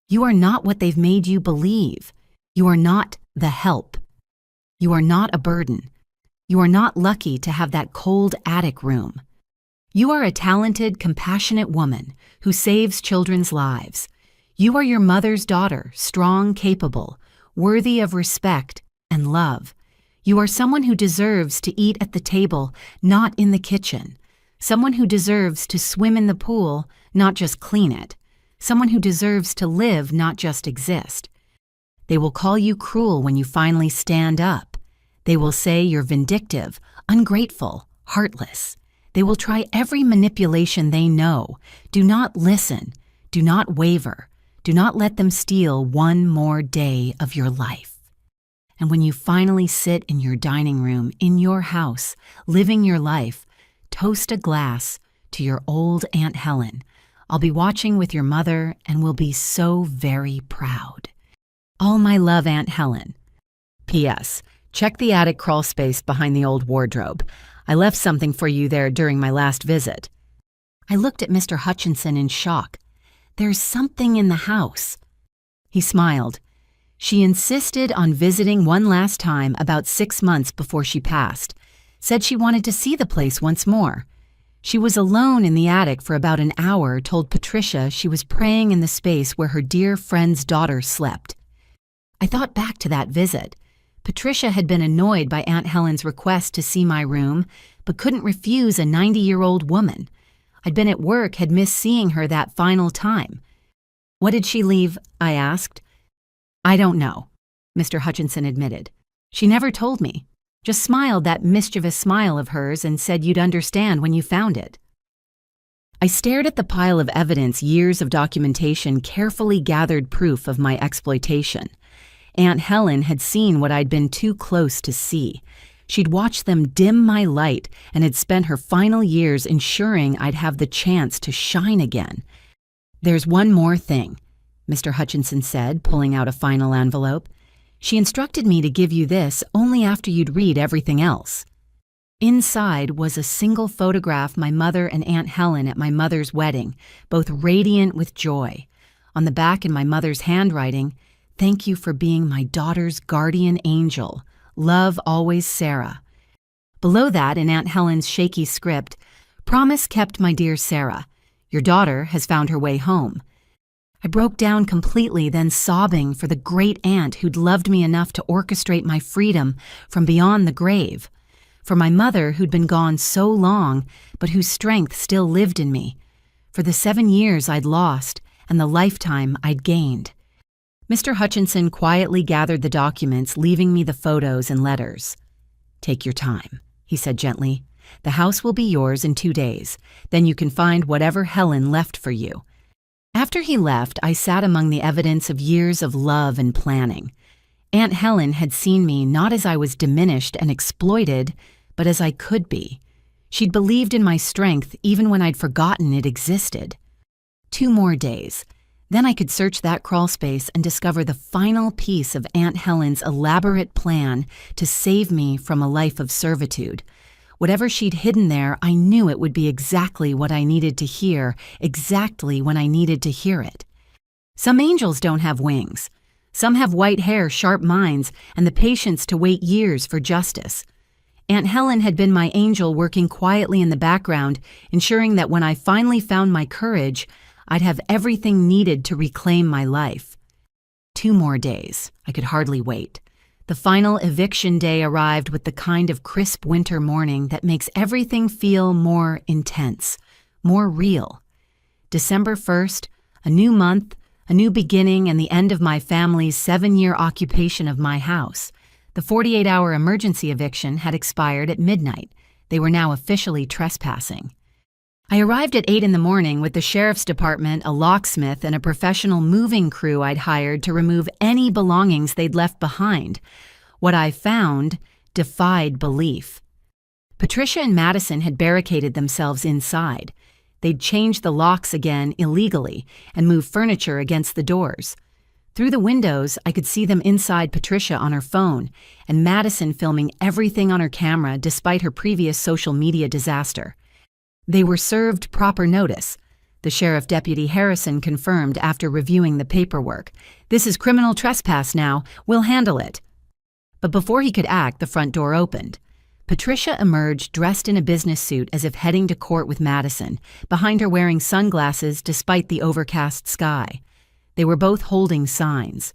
You are not what they've made you believe. You are not the help. You are not a burden. You are not lucky to have that cold attic room. You are a talented, compassionate woman who saves children's lives. You are your mother's daughter, strong, capable, worthy of respect and love. You are someone who deserves to eat at the table, not in the kitchen. Someone who deserves to swim in the pool, not just clean it. Someone who deserves to live, not just exist. They will call you cruel when you finally stand up. They will say you're vindictive, ungrateful, heartless. They will try every manipulation they know. Do not listen. Do not waver. Do not let them steal one more day of your life. And when you finally sit in your dining room, in your house, living your life, toast a glass to your old Aunt Helen. I'll be watching with your mother and will be so very proud. All my love, Aunt Helen. P.S. Check the attic crawl space behind the old wardrobe. I left something for you there during my last visit. I looked at Mr. Hutchinson in shock. There's something in the house. He smiled. She insisted on visiting one last time about 6 months before she passed. Said she wanted to see the place once more. She was alone in the attic for about an hour, told Patricia she was praying in the space where her dear friend's daughter slept. I thought back to that visit. Patricia had been annoyed by Aunt Helen's request to see my room, but couldn't refuse a 90-year-old woman. I'd been at work, had missed seeing her that final time. What did she leave? I asked. I don't know, Mr. Hutchinson admitted. She never told me. Just smiled that mischievous smile of hers and said you'd understand when you found it. I stared at the pile of evidence, years of documentation, carefully gathered proof of my exploitation. Aunt Helen had seen what I'd been too close to see. She'd watched them dim my light and had spent her final years ensuring I'd have the chance to shine again. There's one more thing, Mr. Hutchinson said, pulling out a final envelope. She instructed me to give you this only after you'd read everything else. Inside was a single photograph my mother and Aunt Helen at my mother's wedding, both radiant with joy. On the back in my mother's handwriting, "Thank you for being my daughter's guardian angel. Love always, Sarah." Below that, in Aunt Helen's shaky script, "Promise kept, my dear Sarah. Your daughter has found her way home." I broke down completely, then sobbing for the great aunt who'd loved me enough to orchestrate my freedom from beyond the grave. For my mother who'd been gone so long, but whose strength still lived in me. For the 7 years I'd lost and the lifetime I'd gained. Mr. Hutchinson quietly gathered the documents, leaving me the photos and letters. "Take your time," he said gently. "The house will be yours in 2 days. Then you can find whatever Helen left for you." After he left, I sat among the evidence of years of love and planning. Aunt Helen had seen me not as I was diminished and exploited, but as I could be. She'd believed in my strength even when I'd forgotten it existed. 2 more days. Then I could search that crawl space and discover the final piece of Aunt Helen's elaborate plan to save me from a life of servitude. Whatever she'd hidden there, I knew it would be exactly what I needed to hear, exactly when I needed to hear it. Some angels don't have wings. Some have white hair, sharp minds, and the patience to wait years for justice. Aunt Helen had been my angel working quietly in the background, ensuring that when I finally found my courage, I'd have everything needed to reclaim my life. 2 more days. I could hardly wait. The final eviction day arrived with the kind of crisp winter morning that makes everything feel more intense, more real. December 1st, a new month, a new beginning, and the end of my family's 7-year occupation of my house. The 48-hour emergency eviction had expired at midnight. They were now officially trespassing. I arrived at 8 in the morning with the sheriff's department, a locksmith, and a professional moving crew I'd hired to remove any belongings they'd left behind. What I found defied belief. Patricia and Madison had barricaded themselves inside. They'd changed the locks again illegally and moved furniture against the doors. Through the windows, I could see them inside Patricia on her phone and Madison filming everything on her camera despite her previous social media disaster. They were served proper notice. The Sheriff Deputy Harrison confirmed after reviewing the paperwork. "This is criminal trespass now. We'll handle it." But before he could act, the front door opened. Patricia emerged dressed in a business suit as if heading to court with Madison, behind her wearing sunglasses despite the overcast sky. They were both holding signs.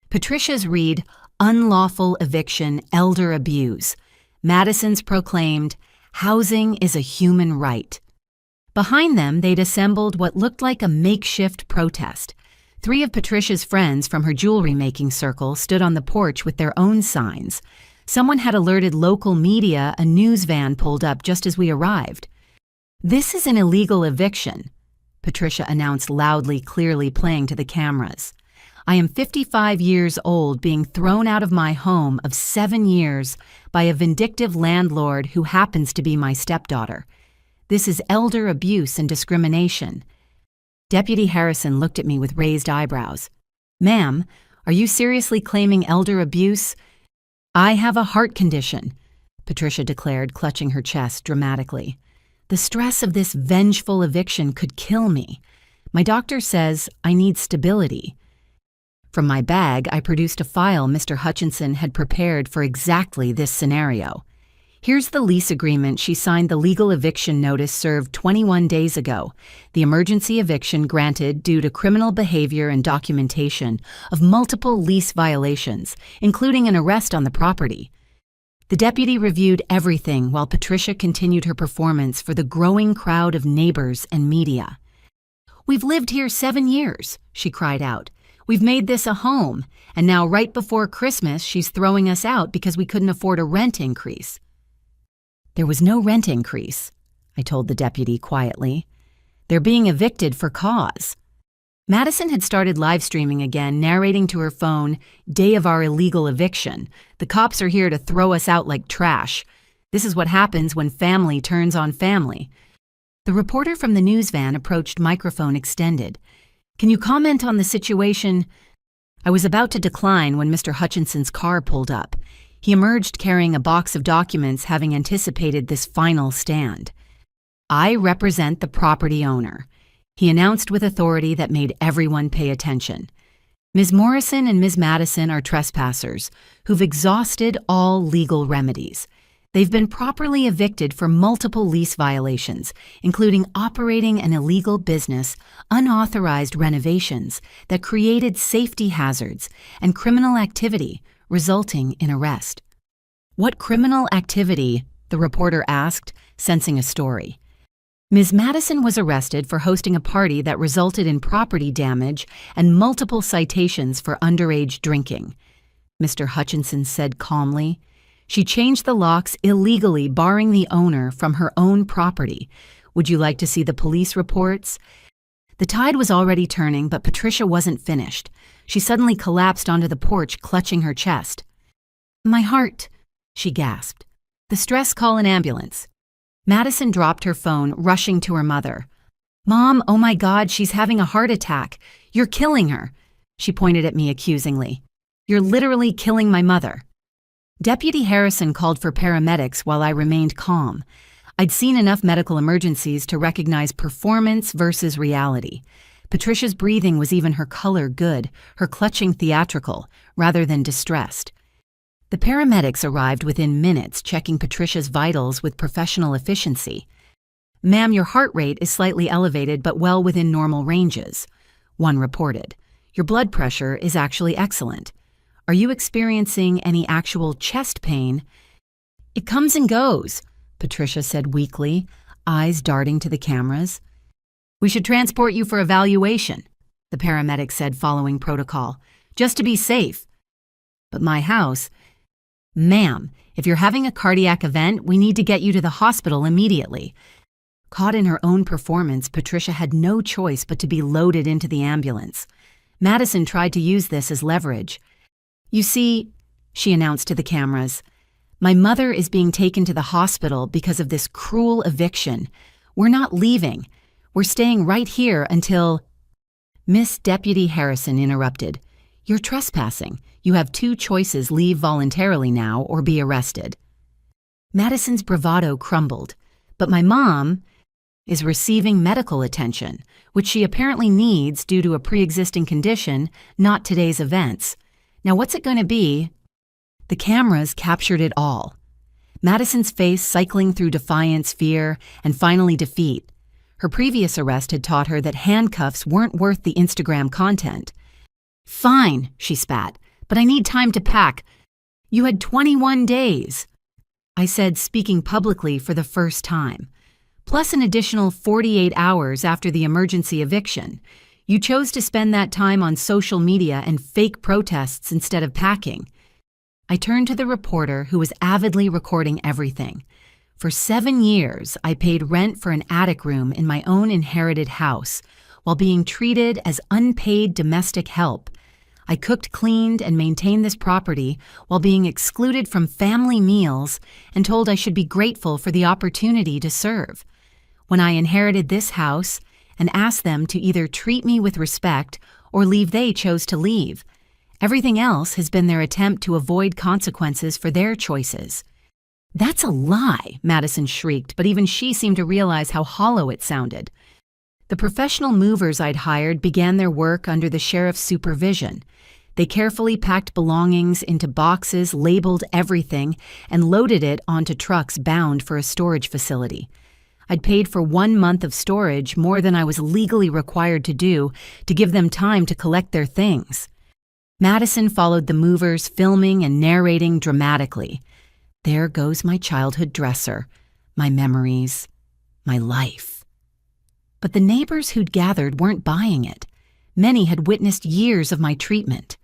Patricia's read, "Unlawful eviction, elder abuse." Madison's proclaimed, "Housing is a human right." Behind them, they'd assembled what looked like a makeshift protest. 3 of Patricia's friends from her jewelry-making circle stood on the porch with their own signs. Someone had alerted local media a news van pulled up just as we arrived. "This is an illegal eviction," Patricia announced loudly, clearly playing to the cameras. "I am 55 years old, being thrown out of my home of 7 years by a vindictive landlord who happens to be my stepdaughter. This is elder abuse and discrimination." Deputy Harrison looked at me with raised eyebrows. "Ma'am, are you seriously claiming elder abuse?" "I have a heart condition," Patricia declared, clutching her chest dramatically. "The stress of this vengeful eviction could kill me. My doctor says I need stability." From my bag, I produced a file Mr. Hutchinson had prepared for exactly this scenario. "Here's the lease agreement she signed the legal eviction notice served 21 days ago. The emergency eviction granted due to criminal behavior and documentation of multiple lease violations, including an arrest on the property." The deputy reviewed everything while Patricia continued her performance for the growing crowd of neighbors and media. "We've lived here 7 years," she cried out. "We've made this a home, and now right before Christmas she's throwing us out because we couldn't afford a rent increase." "There was no rent increase," I told the deputy quietly. "They're being evicted for cause." Madison had started live streaming again, narrating to her phone, "Day of our illegal eviction. The cops are here to throw us out like trash. This is what happens when family turns on family." The reporter from the news van approached, microphone extended. "Can you comment on the situation?" I was about to decline when Mr. Hutchinson's car pulled up. He emerged carrying a box of documents, having anticipated this final stand. "I represent the property owner," he announced with authority that made everyone pay attention. "Ms. Morrison and Ms. Madison are trespassers who've exhausted all legal remedies. They've been properly evicted for multiple lease violations, including operating an illegal business, unauthorized renovations that created safety hazards, and criminal activity, resulting in arrest." "What criminal activity?" the reporter asked, sensing a story. "Ms. Madison was arrested for hosting a party that resulted in property damage and multiple citations for underage drinking," Mr. Hutchinson said calmly. "She changed the locks illegally, barring the owner from her own property. Would you like to see the police reports?" The tide was already turning, but Patricia wasn't finished. She suddenly collapsed onto the porch, clutching her chest. "My heart," she gasped. "The stress, call an ambulance." Madison dropped her phone, rushing to her mother. "Mom, oh my God, she's having a heart attack. You're killing her." She pointed at me accusingly. "You're literally killing my mother." Deputy Harrison called for paramedics while I remained calm. I'd seen enough medical emergencies to recognize performance versus reality. Patricia's breathing was even her color good, her clutching theatrical, rather than distressed. The paramedics arrived within minutes, checking Patricia's vitals with professional efficiency. "Ma'am, your heart rate is slightly elevated but well within normal ranges," one reported. "Your blood pressure is actually excellent. Are you experiencing any actual chest pain?" "It comes and goes," Patricia said weakly, eyes darting to the cameras. "We should transport you for evaluation," the paramedic said, following protocol, "just to be safe." "But my house—" "Ma'am, if you're having a cardiac event, we need to get you to the hospital immediately." Caught in her own performance, Patricia had no choice but to be loaded into the ambulance. Madison tried to use this as leverage. "You see," she announced to the cameras, "my mother is being taken to the hospital because of this cruel eviction. We're not leaving. We're staying right here until—" Miss Deputy Harrison interrupted. "You're trespassing. You have two choices: leave voluntarily now or be arrested." Madison's bravado crumbled, but my mom is receiving medical attention, which she apparently needs due to a pre-existing condition, not today's events. Now what's it going to be? The cameras captured it all. Madison's face cycling through defiance, fear, and finally defeat. Her previous arrest had taught her that handcuffs weren't worth the Instagram content. "Fine," she spat, "but I need time to pack. You had 21 days. I said, speaking publicly for the first time. Plus an additional 48 hours after the emergency eviction. You chose to spend that time on social media and fake protests instead of packing. I turned to the reporter who was avidly recording everything. For 7 years, I paid rent for an attic room in my own inherited house while being treated as unpaid domestic help. I cooked, cleaned, and maintained this property while being excluded from family meals and told I should be grateful for the opportunity to serve. When I inherited this house and asked them to either treat me with respect or leave, they chose to leave. Everything else has been their attempt to avoid consequences for their choices." "That's a lie," Madison shrieked, but even she seemed to realize how hollow it sounded. The professional movers I'd hired began their work under the sheriff's supervision. They carefully packed belongings into boxes, labeled everything, and loaded it onto trucks bound for a storage facility. I'd paid for 1 month of storage, more than I was legally required to do, to give them time to collect their things. Madison followed the movers, filming and narrating dramatically. "There goes my childhood dresser, my memories, my life." But the neighbors who'd gathered weren't buying it. Many had witnessed years of my treatment.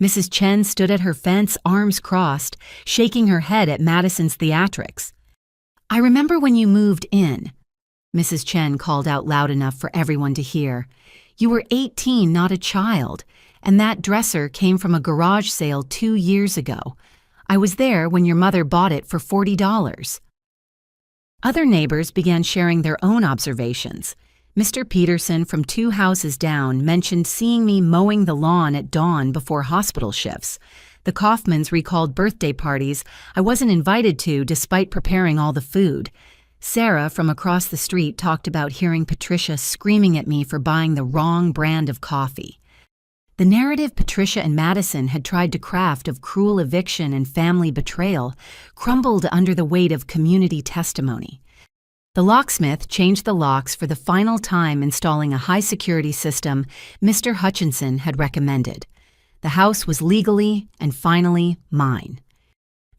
Mrs. Chen stood at her fence, arms crossed, shaking her head at Madison's theatrics. "I remember when you moved in," Mrs. Chen called out loud enough for everyone to hear. "You were 18, not a child, and that dresser came from a garage sale 2 years ago. I was there when your mother bought it for $40. Other neighbors began sharing their own observations. Mr. Peterson from 2 houses down mentioned seeing me mowing the lawn at dawn before hospital shifts. The Kaufmans recalled birthday parties I wasn't invited to despite preparing all the food. Sarah from across the street talked about hearing Patricia screaming at me for buying the wrong brand of coffee. The narrative Patricia and Madison had tried to craft of cruel eviction and family betrayal crumbled under the weight of community testimony. The locksmith changed the locks for the final time, installing a high-security system Mr. Hutchinson had recommended. The house was legally and finally mine.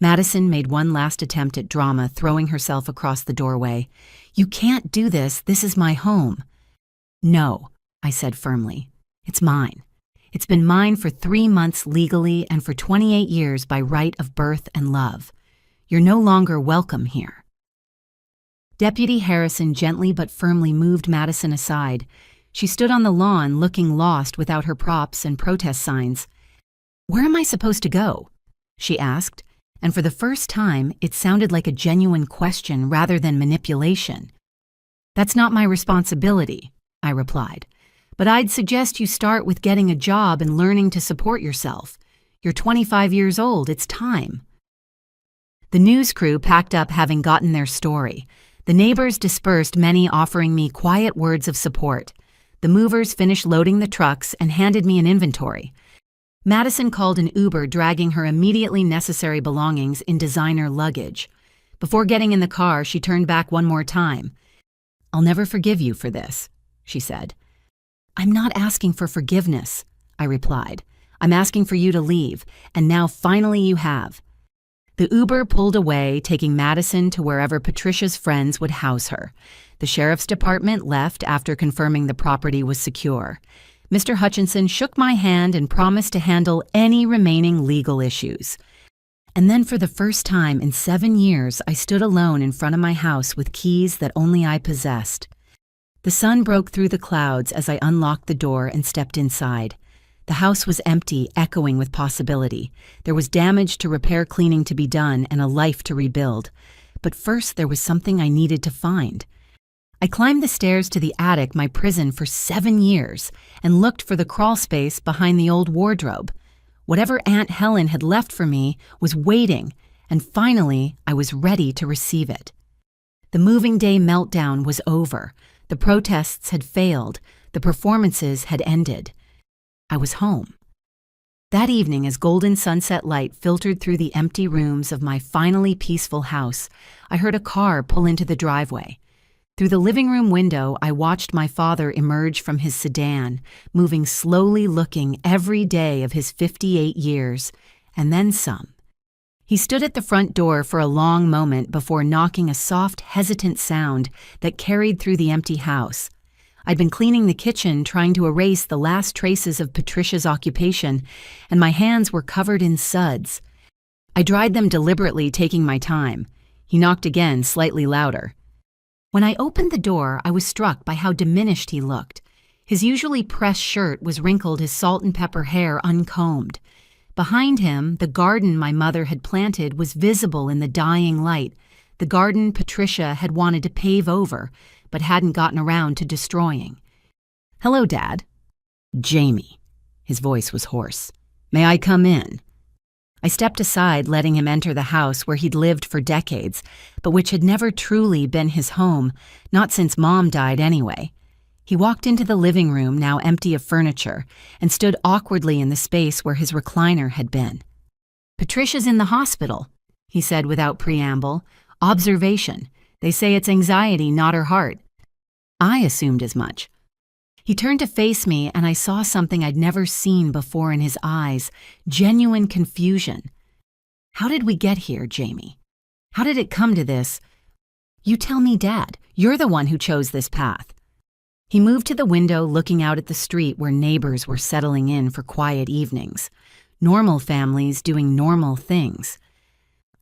Madison made one last attempt at drama, throwing herself across the doorway. "You can't do this. This is my home." "No," I said firmly. "It's mine. It's been mine for 3 months legally and for 28 years by right of birth and love. You're no longer welcome here." Deputy Harrison gently but firmly moved Madison aside. She stood on the lawn looking lost without her props and protest signs. "Where am I supposed to go?" she asked, and for the first time it sounded like a genuine question rather than manipulation. "That's not my responsibility," I replied. "But I'd suggest you start with getting a job and learning to support yourself. You're 25 years old, it's time." The news crew packed up, having gotten their story. The neighbors dispersed, many offering me quiet words of support. The movers finished loading the trucks and handed me an inventory. Madison called an Uber, dragging her immediately necessary belongings in designer luggage. Before getting in the car, she turned back one more time. "I'll never forgive you for this," she said. "I'm not asking for forgiveness," I replied. "I'm asking for you to leave, and now finally you have." The Uber pulled away, taking Madison to wherever Patricia's friends would house her. The sheriff's department left after confirming the property was secure. Mr. Hutchinson shook my hand and promised to handle any remaining legal issues. And then for the first time in 7 years, I stood alone in front of my house with keys that only I possessed. The sun broke through the clouds as I unlocked the door and stepped inside. The house was empty, echoing with possibility. There was damage to repair, cleaning to be done, and a life to rebuild. But first, there was something I needed to find. I climbed the stairs to the attic, my prison for 7 years, and looked for the crawl space behind the old wardrobe. Whatever Aunt Helen had left for me was waiting, and finally, I was ready to receive it. The moving day meltdown was over. The protests had failed. The performances had ended. I was home. That evening, as golden sunset light filtered through the empty rooms of my finally peaceful house, I heard a car pull into the driveway. Through the living room window, I watched my father emerge from his sedan, moving slowly, looking every day of his 58 years, and then some. He stood at the front door for a long moment before knocking a soft, hesitant sound that carried through the empty house. I'd been cleaning the kitchen, trying to erase the last traces of Patricia's occupation, and my hands were covered in suds. I dried them deliberately, taking my time. He knocked again, slightly louder. When I opened the door, I was struck by how diminished he looked. His usually pressed shirt was wrinkled, his salt and pepper hair uncombed. Behind him, the garden my mother had planted was visible in the dying light, the garden Patricia had wanted to pave over, but hadn't gotten around to destroying. "Hello, Dad." "Jamie." His voice was hoarse. "May I come in?" I stepped aside, letting him enter the house where he'd lived for decades, but which had never truly been his home, not since Mom died anyway. He walked into the living room, now empty of furniture, and stood awkwardly in the space where his recliner had been. "Patricia's in the hospital," he said without preamble. "Observation. They say it's anxiety, not her heart." I assumed as much. He turned to face me, and I saw something I'd never seen before in his eyes, genuine confusion. "How did we get here, Jamie? How did it come to this?" "You tell me, Dad. You're the one who chose this path." He moved to the window, looking out at the street where neighbors were settling in for quiet evenings. Normal families doing normal things.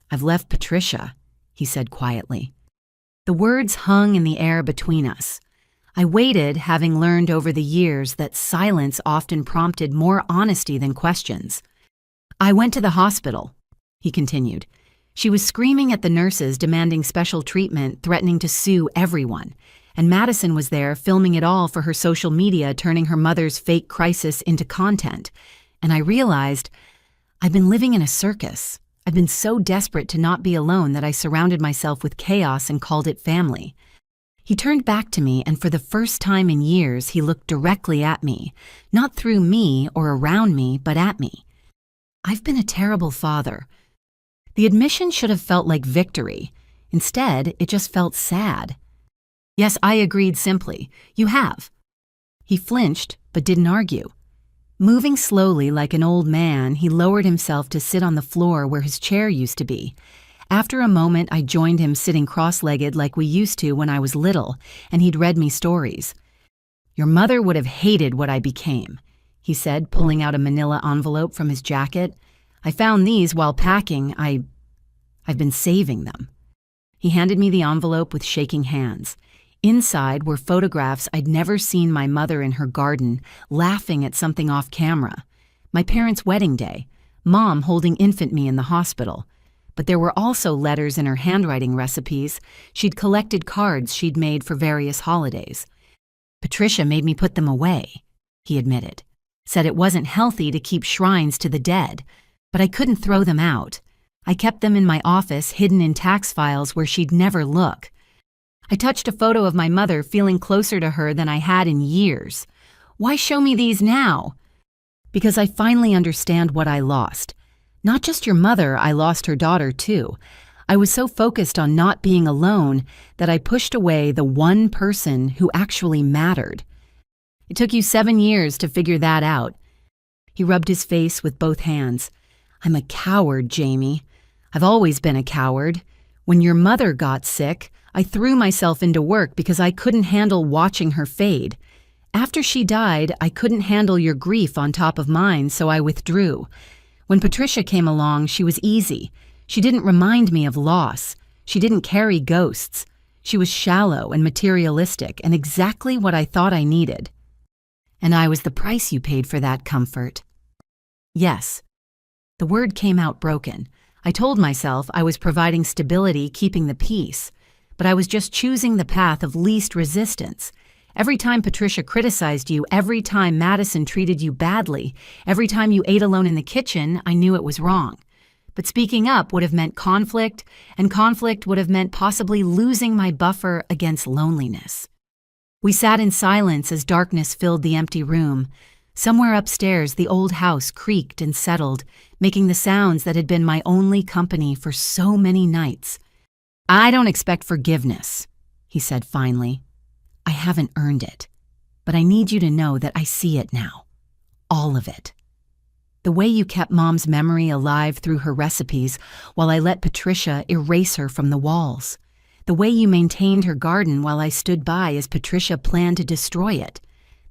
"I've left Patricia," he said quietly. The words hung in the air between us. I waited, having learned over the years that silence often prompted more honesty than questions. "I went to the hospital," he continued. "She was screaming at the nurses, demanding special treatment, threatening to sue everyone. And Madison was there, filming it all for her social media, turning her mother's fake crisis into content. And I realized I've been living in a circus. I've been so desperate to not be alone that I surrounded myself with chaos and called it family." He turned back to me, and for the first time in years, he looked directly at me, not through me or around me, but at me. "I've been a terrible father." The admission should have felt like victory. Instead, it just felt sad. "Yes," I agreed simply. "You have." He flinched, but didn't argue. Moving slowly like an old man, he lowered himself to sit on the floor where his chair used to be. After a moment, I joined him, sitting cross-legged like we used to when I was little, and he'd read me stories. "Your mother would have hated what I became," he said, pulling out a manila envelope from his jacket. "I found these while packing. I've been saving them." He handed me the envelope with shaking hands. Inside were photographs I'd never seen my mother in her garden, laughing at something off camera. My parents' wedding day, Mom holding infant me in the hospital. But there were also letters in her handwriting recipes. She'd collected cards she'd made for various holidays. "Patricia made me put them away," he admitted. "Said it wasn't healthy to keep shrines to the dead. But I couldn't throw them out. I kept them in my office, hidden in tax files where she'd never look." I touched a photo of my mother, feeling closer to her than I had in years. "Why show me these now?" "Because I finally understand what I lost. Not just your mother, I lost her daughter too. I was so focused on not being alone that I pushed away the one person who actually mattered. It took you 7 years to figure that out." He rubbed his face with both hands. "I'm a coward, Jamie. I've always been a coward. When your mother got sick, I threw myself into work because I couldn't handle watching her fade. After she died, I couldn't handle your grief on top of mine, so I withdrew. When Patricia came along, she was easy. She didn't remind me of loss. She didn't carry ghosts. She was shallow and materialistic and exactly what I thought I needed. And I was the price you paid for that comfort. Yes. The word came out broken. I told myself I was providing stability, keeping the peace, but I was just choosing the path of least resistance. Every time Patricia criticized you, every time Madison treated you badly, every time you ate alone in the kitchen, I knew it was wrong. But speaking up would have meant conflict, and conflict would have meant possibly losing my buffer against loneliness. We sat in silence as darkness filled the empty room. Somewhere upstairs, the old house creaked and settled, making the sounds that had been my only company for so many nights. "I don't expect forgiveness," he said finally. "I haven't earned it, but I need you to know that I see it now. All of it. The way you kept Mom's memory alive through her recipes while I let Patricia erase her from the walls. The way you maintained her garden while I stood by as Patricia planned to destroy it.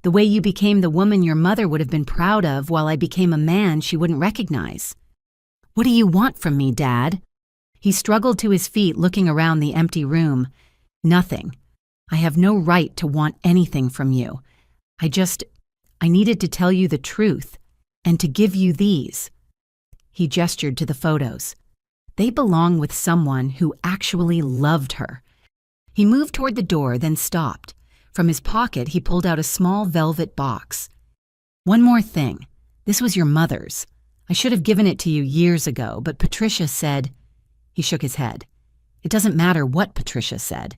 The way you became the woman your mother would have been proud of while I became a man she wouldn't recognize. What do you want from me, Dad?" He struggled to his feet, looking around the empty room. "Nothing. I have no right to want anything from you. I needed to tell you the truth, and to give you these." He gestured to the photos. They belong with someone who actually loved her. He moved toward the door, then stopped. From his pocket, he pulled out a small velvet box. "One more thing. This was your mother's. I should have given it to you years ago, but Patricia said—" He shook his head. "It doesn't matter what Patricia said."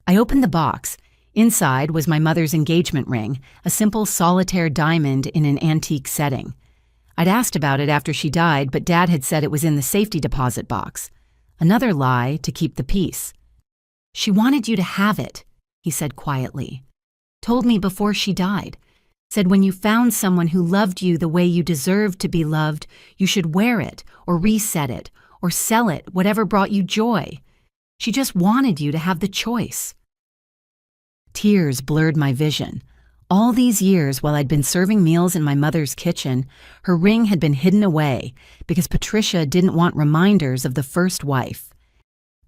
I opened the box. Inside was my mother's engagement ring, a simple solitaire diamond in an antique setting. I'd asked about it after she died, but Dad had said it was in the safety deposit box. Another lie to keep the peace. "She wanted you to have it," he said quietly. "Told me before she died. Said when you found someone who loved you the way you deserved to be loved, you should wear it, or reset it, or sell it, whatever brought you joy. She just wanted you to have the choice." Tears blurred my vision. All these years while I'd been serving meals in my mother's kitchen, her ring had been hidden away because Patricia didn't want reminders of the first wife.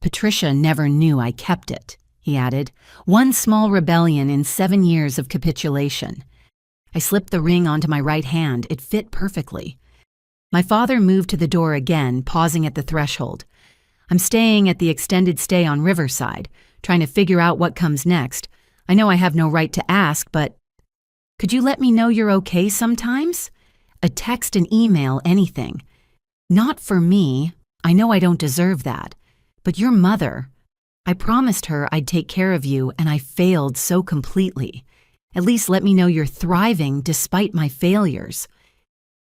"Patricia never knew I kept it," he added. "One small rebellion in 7 years of capitulation." I slipped the ring onto my right hand. It fit perfectly. My father moved to the door again, pausing at the threshold. "I'm staying at the extended stay on Riverside, trying to figure out what comes next. I know I have no right to ask, but could you let me know you're okay sometimes? A text, an email, anything. Not for me. I know I don't deserve that. But your mother. I promised her I'd take care of you, and I failed so completely. At least let me know you're thriving despite my failures."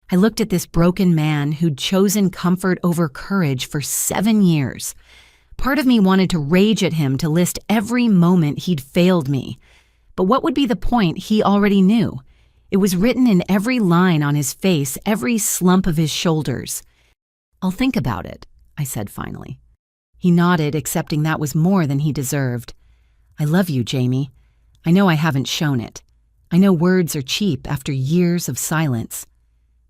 I looked at this broken man who'd chosen comfort over courage for 7 years. Part of me wanted to rage at him to list every moment he'd failed me. But what would be the point? He already knew. It was written in every line on his face, every slump of his shoulders. "I'll think about it," I said finally. He nodded, accepting that was more than he deserved. "I love you, Jamie. I know I haven't shown it. I know words are cheap after years of silence.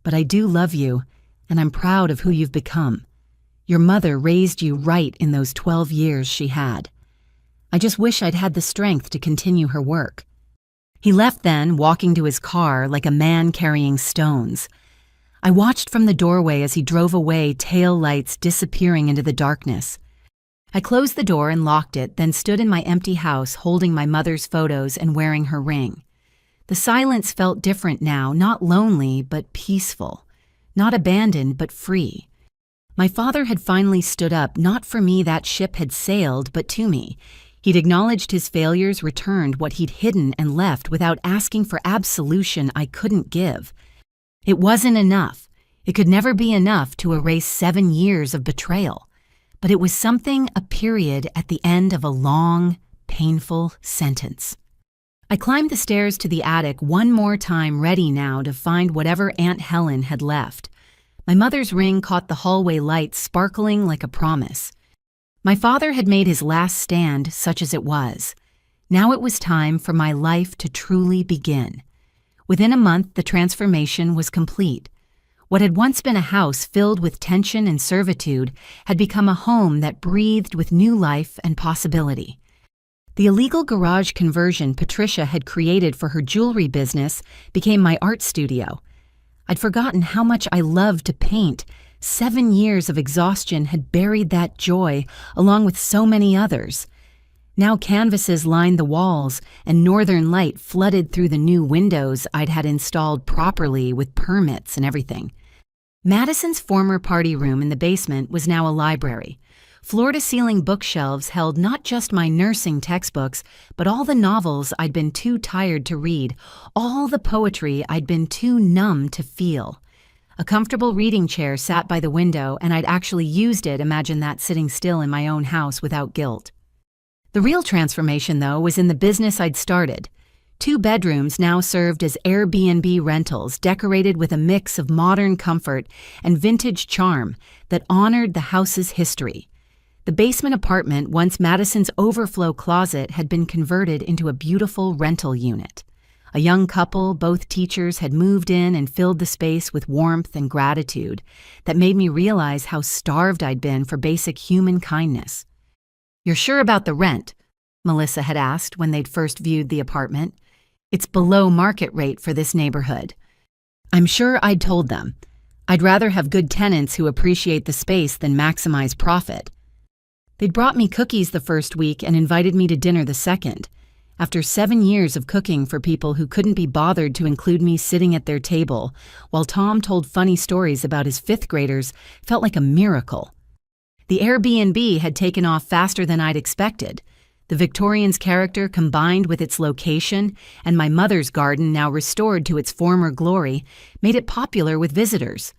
But I do love you, and I'm proud of who you've become. Your mother raised you right in those 12 years she had. I just wish I'd had the strength to continue her work." He left then, walking to his car like a man carrying stones. I watched from the doorway as he drove away, tail lights disappearing into the darkness. I closed the door and locked it, then stood in my empty house holding my mother's photos and wearing her ring. The silence felt different now, not lonely, but peaceful. Not abandoned, but free. My father had finally stood up, not for me that ship had sailed, but to me. He'd acknowledged his failures, returned what he'd hidden and left without asking for absolution I couldn't give. It wasn't enough. It could never be enough to erase 7 years of betrayal. But it was something, a period at the end of a long, painful sentence. I climbed the stairs to the attic one more time, ready now to find whatever Aunt Helen had left. My mother's ring caught the hallway light, sparkling like a promise. My father had made his last stand, such as it was. Now it was time for my life to truly begin. Within a month, the transformation was complete. What had once been a house filled with tension and servitude had become a home that breathed with new life and possibility. The illegal garage conversion Patricia had created for her jewelry business became my art studio. I'd forgotten how much I loved to paint. 7 years of exhaustion had buried that joy, along with so many others. Now canvases lined the walls, and northern light flooded through the new windows I'd had installed properly with permits and everything. Madison's former party room in the basement was now a library. Floor-to-ceiling bookshelves held not just my nursing textbooks, but all the novels I'd been too tired to read, all the poetry I'd been too numb to feel. A comfortable reading chair sat by the window, and I'd actually used it, imagine that, sitting still in my own house without guilt. The real transformation, though, was in the business I'd started. 2 bedrooms now served as Airbnb rentals, decorated with a mix of modern comfort and vintage charm that honored the house's history. The basement apartment, once Madison's overflow closet, had been converted into a beautiful rental unit. A young couple, both teachers, had moved in and filled the space with warmth and gratitude that made me realize how starved I'd been for basic human kindness. "You're sure about the rent?" Melissa had asked when they'd first viewed the apartment. "It's below market rate for this neighborhood." I'm sure I'd told them. I'd rather have good tenants who appreciate the space than maximize profit. They'd brought me cookies the first week and invited me to dinner the second. After 7 years of cooking for people who couldn't be bothered to include me sitting at their table, while Tom told funny stories about his 5th graders, felt like a miracle. The Airbnb had taken off faster than I'd expected. The Victorian's character, combined with its location, and my mother's garden now restored to its former glory, made it popular with visitors.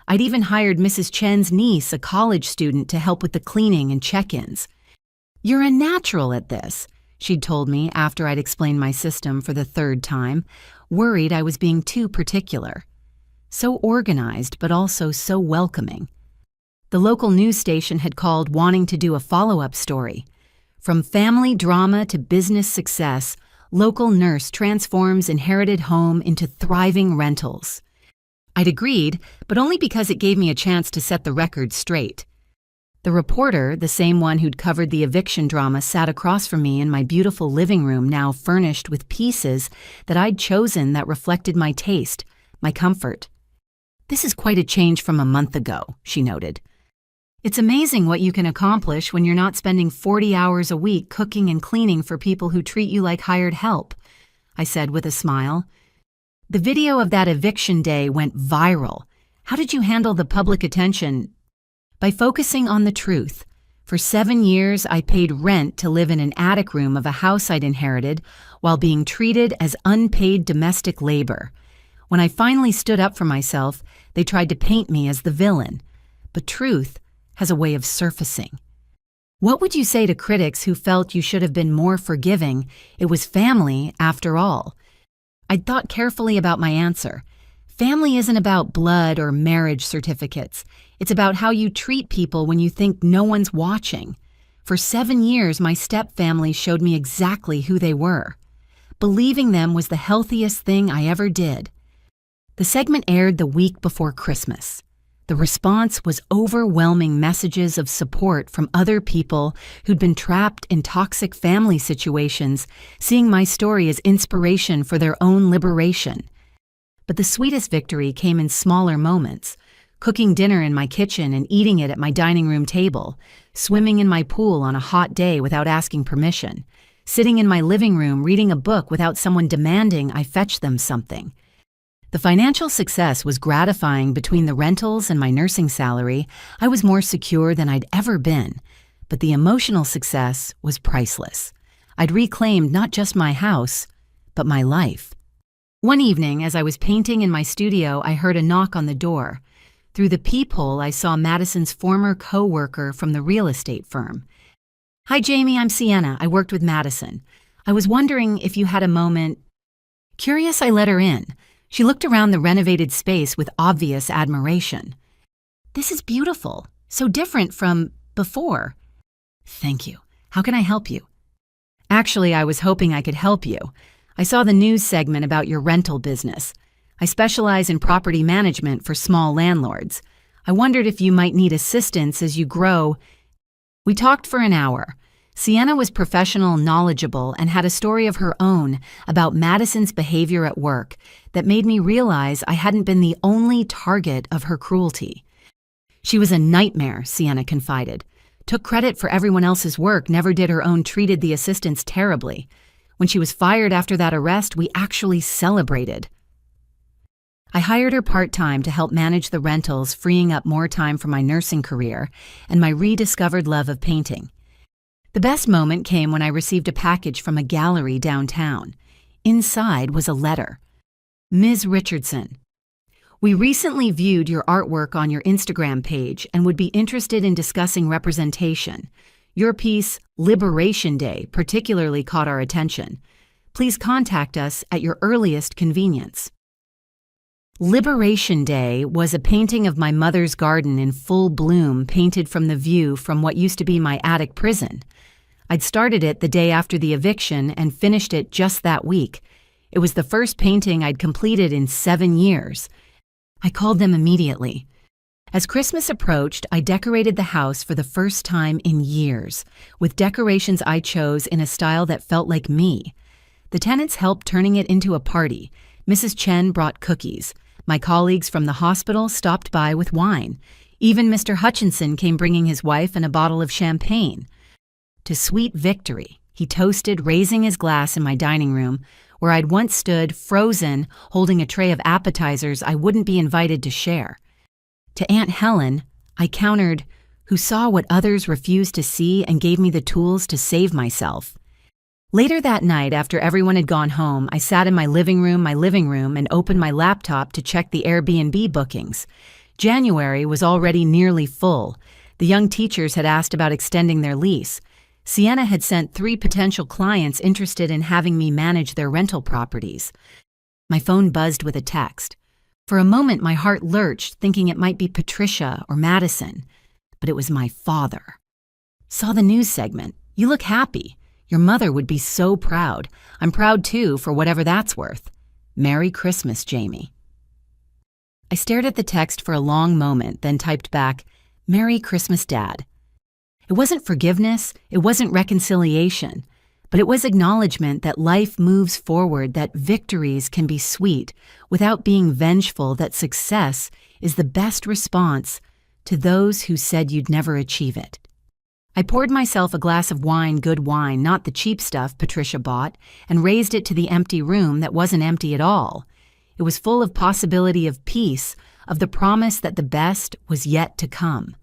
I'd even hired Mrs. Chen's niece, a college student, to help with the cleaning and check-ins. "You're a natural at this," she'd told me after I'd explained my system for the 3rd time, worried I was being too particular. So organized, but also so welcoming. The local news station had called wanting to do a follow-up story. From family drama to business success, local nurse transforms inherited home into thriving rentals. I'd agreed, but only because it gave me a chance to set the record straight. The reporter, the same one who'd covered the eviction drama, sat across from me in my beautiful living room, now furnished with pieces that I'd chosen that reflected my taste, my comfort. "This is quite a change from a month ago," she noted. "It's amazing what you can accomplish when you're not spending 40 hours a week cooking and cleaning for people who treat you like hired help," I said with a smile. "The video of that eviction day went viral. How did you handle the public attention?" "By focusing on the truth. For 7 years, I paid rent to live in an attic room of a house I'd inherited while being treated as unpaid domestic labor. When I finally stood up for myself, they tried to paint me as the villain. But truth has a way of surfacing. What would you say to critics who felt you should have been more forgiving? It was family, after all." I'd thought carefully about my answer. Family isn't about blood or marriage certificates. It's about how you treat people when you think no one's watching. For 7 years, my stepfamily showed me exactly who they were. Believing them was the healthiest thing I ever did. The segment aired the week before Christmas. The response was overwhelming messages of support from other people who'd been trapped in toxic family situations, seeing my story as inspiration for their own liberation. But the sweetest victory came in smaller moments: cooking dinner in my kitchen and eating it at my dining room table, swimming in my pool on a hot day without asking permission, sitting in my living room reading a book without someone demanding I fetch them something. The financial success was gratifying. Between the rentals and my nursing salary, I was more secure than I'd ever been. But the emotional success was priceless. I'd reclaimed not just my house, but my life. One evening, as I was painting in my studio, I heard a knock on the door. Through the peephole, I saw Madison's former co-worker from the real estate firm. "Hi, Jamie, I'm Sienna. I worked with Madison. I was wondering if you had a moment." Curious, I let her in. She looked around the renovated space with obvious admiration. "This is beautiful. So different from before." "Thank you. How can I help you?" "Actually, I was hoping I could help you. I saw the news segment about your rental business. I specialize in property management for small landlords. I wondered if you might need assistance as you grow. We talked for an hour. Sienna was professional, knowledgeable, and had a story of her own about Madison's behavior at work that made me realize I hadn't been the only target of her cruelty. She was a nightmare, Sienna confided. Took credit for everyone else's work, never did her own, treated the assistants terribly. When she was fired after that arrest, we actually celebrated. I hired her part-time to help manage the rentals, freeing up more time for my nursing career and my rediscovered love of painting. The best moment came when I received a package from a gallery downtown. Inside was a letter. Ms. Richardson, we recently viewed your artwork on your Instagram page and would be interested in discussing representation. Your piece, Liberation Day, particularly caught our attention. Please contact us at your earliest convenience. Liberation Day was a painting of my mother's garden in full bloom, painted from the view from what used to be my attic prison. I'd started it the day after the eviction and finished it just that week. It was the first painting I'd completed in 7 years. I called them immediately. As Christmas approached, I decorated the house for the first time in years, with decorations I chose in a style that felt like me. The tenants helped turning it into a party. Mrs. Chen brought cookies. My colleagues from the hospital stopped by with wine. Even Mr. Hutchinson came bringing his wife and a bottle of champagne. To sweet victory, he toasted, raising his glass in my dining room, where I'd once stood, frozen, holding a tray of appetizers I wouldn't be invited to share. To Aunt Helen, I countered, who saw what others refused to see and gave me the tools to save myself. Later that night, after everyone had gone home, I sat in my living room, and opened my laptop to check the Airbnb bookings. January was already nearly full. The young teachers had asked about extending their lease. Sienna had sent 3 potential clients interested in having me manage their rental properties. My phone buzzed with a text. For a moment, my heart lurched, thinking it might be Patricia or Madison, but it was my father. Saw the news segment. You look happy. Your mother would be so proud. I'm proud too, for whatever that's worth. Merry Christmas, Jamie. I stared at the text for a long moment, then typed back, Merry Christmas, Dad. It wasn't forgiveness, it wasn't reconciliation, but it was acknowledgement that life moves forward, that victories can be sweet without being vengeful, that success is the best response to those who said you'd never achieve it. I poured myself a glass of wine, good wine, not the cheap stuff Patricia bought, and raised it to the empty room that wasn't empty at all. It was full of possibility of peace, of the promise that the best was yet to come.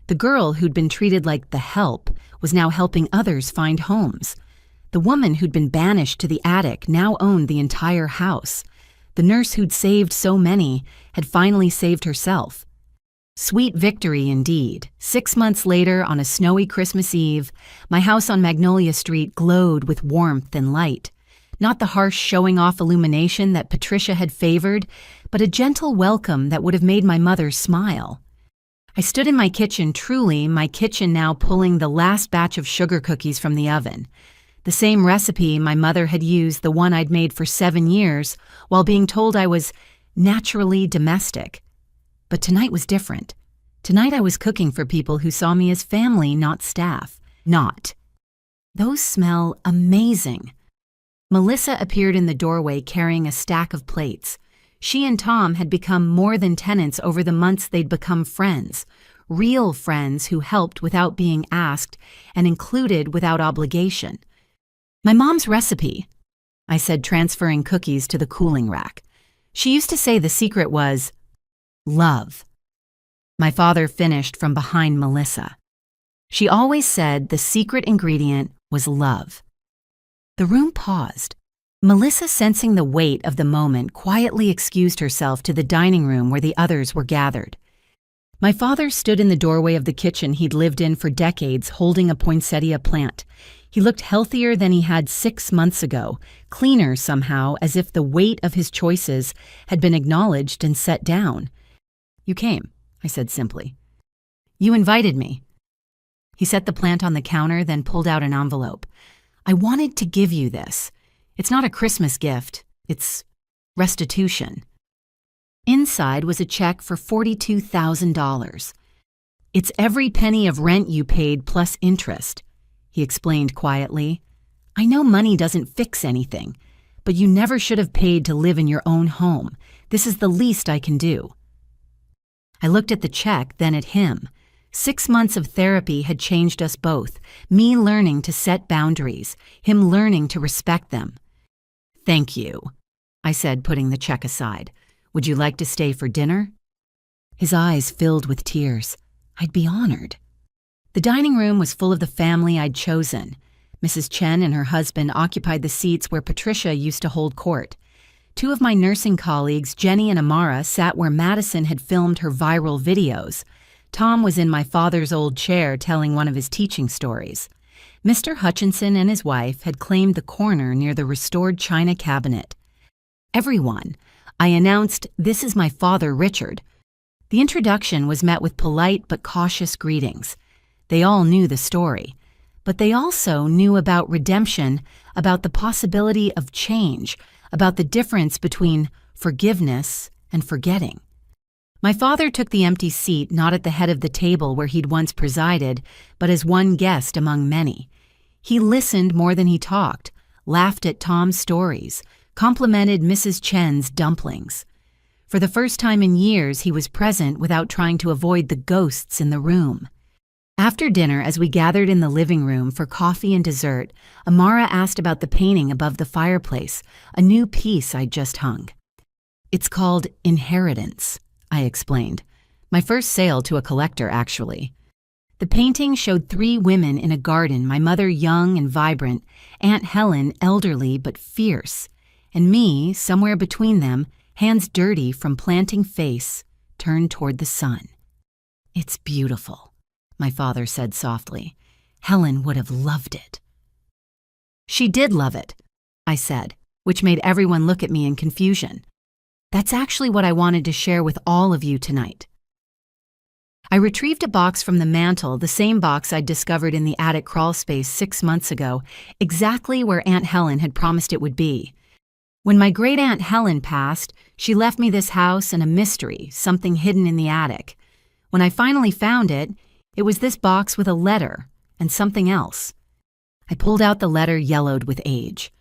The girl who'd been treated like the help was now helping others find homes. The woman who'd been banished to the attic now owned the entire house. The nurse who'd saved so many had finally saved herself. Sweet victory indeed. 6 months later, on a snowy Christmas Eve, my house on Magnolia Street glowed with warmth and light. Not the harsh showing-off illumination that Patricia had favored, but a gentle welcome that would have made my mother smile. I stood in my kitchen, truly my kitchen now, pulling the last batch of sugar cookies from the oven. The same recipe my mother had used, the one I'd made for 7 years, while being told I was naturally domestic. But tonight was different. Tonight I was cooking for people who saw me as family, not staff. Not. Those smell amazing. Melissa appeared in the doorway carrying a stack of plates. She and Tom had become more than tenants over the months they'd become friends. Real friends who helped without being asked and included without obligation. My mom's recipe, I said, transferring cookies to the cooling rack. She used to say the secret was love. My father finished from behind Melissa. She always said the secret ingredient was love. The room paused. Melissa, sensing the weight of the moment, quietly excused herself to the dining room where the others were gathered. My father stood in the doorway of the kitchen he'd lived in for decades, holding a poinsettia plant. He looked healthier than he had 6 months ago, cleaner somehow, as if the weight of his choices had been acknowledged and set down. You came, I said simply. You invited me. He set the plant on the counter, then pulled out an envelope. I wanted to give you this. It's not a Christmas gift. It's restitution. Inside was a check for $42,000. "It's every penny of rent you paid plus interest," he explained quietly. "I know money doesn't fix anything, but you never should have paid to live in your own home. This is the least I can do." I looked at the check, then at him. 6 months of therapy had changed us both, me learning to set boundaries, him learning to respect them. "Thank you," I said, putting the check aside. "Would you like to stay for dinner?" His eyes filled with tears. I'd be honored. The dining room was full of the family I'd chosen. Mrs. Chen and her husband occupied the seats where Patricia used to hold court. 2 of my nursing colleagues, Jenny and Amara, sat where Madison had filmed her viral videos. Tom was in my father's old chair telling one of his teaching stories. Mr. Hutchinson and his wife had claimed the corner near the restored china cabinet. "Everyone," I announced, "this is my father, Richard." The introduction was met with polite but cautious greetings. They all knew the story, but they also knew about redemption, about the possibility of change, about the difference between forgiveness and forgetting. My father took the empty seat not at the head of the table where he'd once presided, but as one guest among many. He listened more than he talked, laughed at Tom's stories, complimented Mrs. Chen's dumplings. For the first time in years, he was present without trying to avoid the ghosts in the room. After dinner, as we gathered in the living room for coffee and dessert, Amara asked about the painting above the fireplace, a new piece I'd just hung. "It's called Inheritance," I explained. "My first sale to a collector, actually." The painting showed 3 women in a garden, my mother young and vibrant, Aunt Helen elderly but fierce, and me, somewhere between them, hands dirty from planting face, turned toward the sun. "It's beautiful," my father said softly. "Helen would have loved it." "She did love it," I said, which made everyone look at me in confusion. That's actually what I wanted to share with all of you tonight. I retrieved a box from the mantel, the same box I'd discovered in the attic crawlspace 6 months ago, exactly where Aunt Helen had promised it would be. When my great-aunt Helen passed, she left me this house and a mystery, something hidden in the attic. When I finally found it, it was this box with a letter and something else. I pulled out the letter, yellowed with age.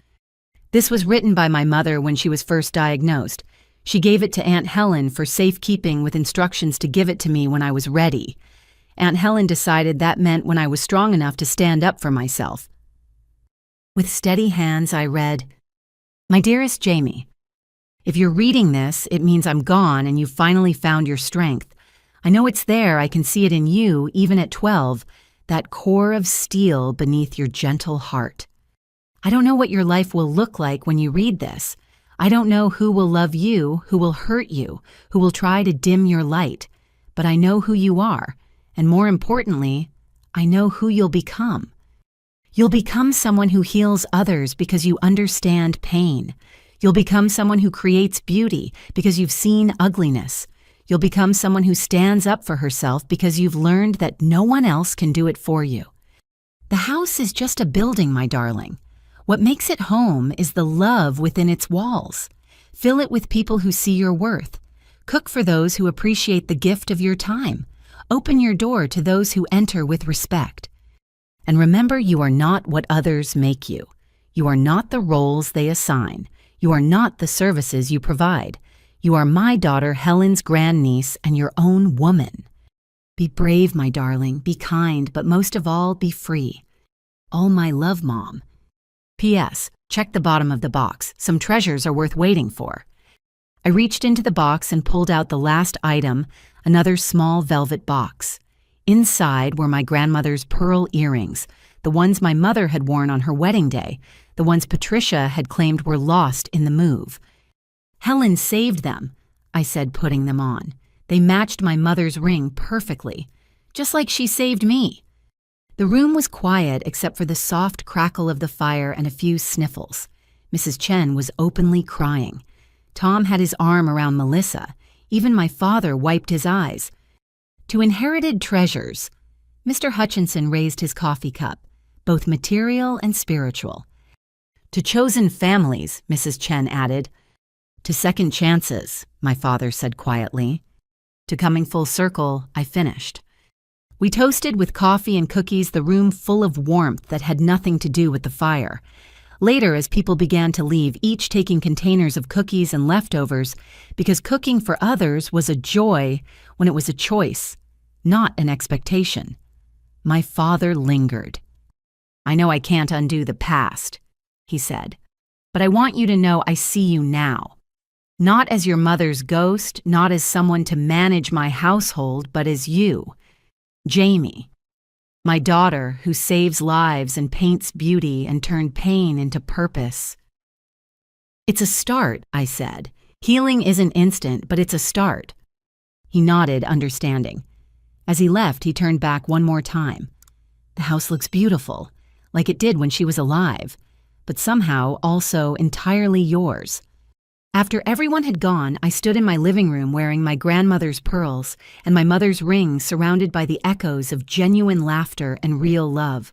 This was written by my mother when she was first diagnosed. She gave it to Aunt Helen for safekeeping with instructions to give it to me when I was ready. Aunt Helen decided that meant when I was strong enough to stand up for myself. With steady hands, I read, "My dearest Jamie, if you're reading this, it means I'm gone and you've finally found your strength. I know it's there, I can see it in you, even at 12, that core of steel beneath your gentle heart. I don't know what your life will look like when you read this. I don't know who will love you, who will hurt you, who will try to dim your light, but I know who you are, and more importantly, I know who you'll become. You'll become someone who heals others because you understand pain. You'll become someone who creates beauty because you've seen ugliness. You'll become someone who stands up for herself because you've learned that no one else can do it for you. The house is just a building, my darling. What makes it home is the love within its walls. Fill it with people who see your worth. Cook for those who appreciate the gift of your time. Open your door to those who enter with respect. And remember, you are not what others make you. You are not the roles they assign. You are not the services you provide. You are my daughter Helen's grandniece and your own woman. Be brave, my darling. Be kind, but most of all, be free. All my love, Mom. P.S. Check the bottom of the box. Some treasures are worth waiting for. I reached into the box and pulled out the last item, another small velvet box. Inside were my grandmother's pearl earrings, the ones my mother had worn on her wedding day, the ones Patricia had claimed were lost in the move. Helen saved them, I said, putting them on. They matched my mother's ring perfectly, just like she saved me. The room was quiet except for the soft crackle of the fire and a few sniffles. Mrs. Chen was openly crying. Tom had his arm around Melissa. Even my father wiped his eyes. To inherited treasures, Mr. Hutchinson raised his coffee cup, both material and spiritual. To chosen families, Mrs. Chen added, To second chances, my father said quietly. To coming full circle, I finished. We toasted with coffee and cookies, the room full of warmth that had nothing to do with the fire. Later, as people began to leave, each taking containers of cookies and leftovers, because cooking for others was a joy when it was a choice, not an expectation. My father lingered. I know I can't undo the past, he said, but I want you to know I see you now. Not as your mother's ghost, not as someone to manage my household, but as you, Jamie. My daughter who saves lives and paints beauty and turned pain into purpose. It's a start, I said. Healing isn't instant, but it's a start. He nodded, understanding. As he left, he turned back one more time. The house looks beautiful, like it did when she was alive, but somehow also entirely yours. After everyone had gone, I stood in my living room wearing my grandmother's pearls and my mother's ring, surrounded by the echoes of genuine laughter and real love.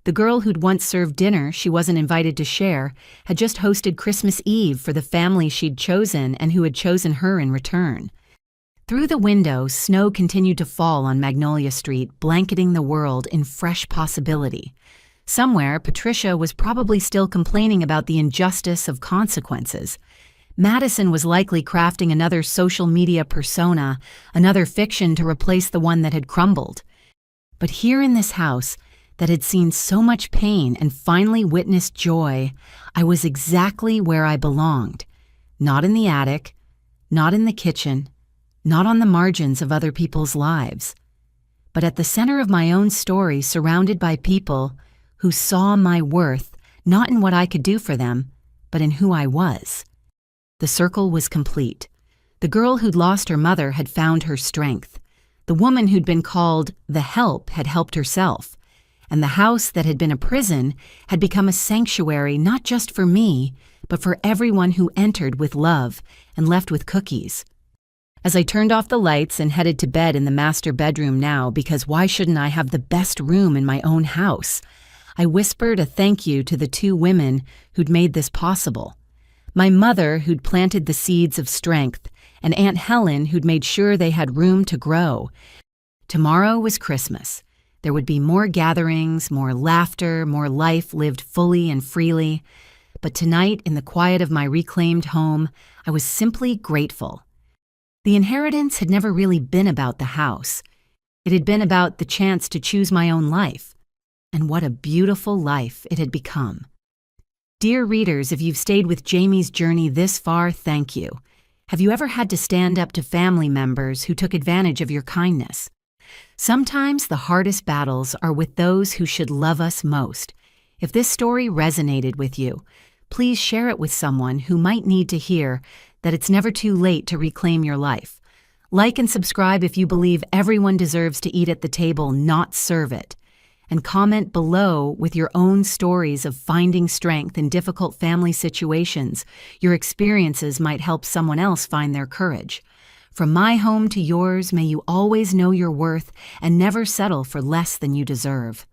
The girl who'd once served dinner she wasn't invited to share had just hosted Christmas Eve for the family she'd chosen and who had chosen her in return. Through the window, snow continued to fall on Magnolia Street, blanketing the world in fresh possibility. Somewhere, Patricia was probably still complaining about the injustice of consequences. Madison was likely crafting another social media persona, another fiction to replace the one that had crumbled. But here in this house, that had seen so much pain and finally witnessed joy, I was exactly where I belonged. Not in the attic, not in the kitchen, not on the margins of other people's lives, but at the center of my own story, surrounded by people who saw my worth not in what I could do for them, but in who I was. The circle was complete. The girl who'd lost her mother had found her strength. The woman who'd been called the help had helped herself. And the house that had been a prison had become a sanctuary not just for me, but for everyone who entered with love and left with cookies. As I turned off the lights and headed to bed in the master bedroom now, because why shouldn't I have the best room in my own house, I whispered a thank you to the two women who'd made this possible. My mother, who'd planted the seeds of strength, and Aunt Helen, who'd made sure they had room to grow. Tomorrow was Christmas. There would be more gatherings, more laughter, more life lived fully and freely. But tonight, in the quiet of my reclaimed home, I was simply grateful. The inheritance had never really been about the house. It had been about the chance to choose my own life. And what a beautiful life it had become. Dear readers, if you've stayed with Jamie's journey this far, thank you. Have you ever had to stand up to family members who took advantage of your kindness? Sometimes the hardest battles are with those who should love us most. If this story resonated with you, please share it with someone who might need to hear that it's never too late to reclaim your life. Like and subscribe if you believe everyone deserves to eat at the table, not serve it. And comment below with your own stories of finding strength in difficult family situations. Your experiences might help someone else find their courage. From my home to yours, may you always know your worth and never settle for less than you deserve.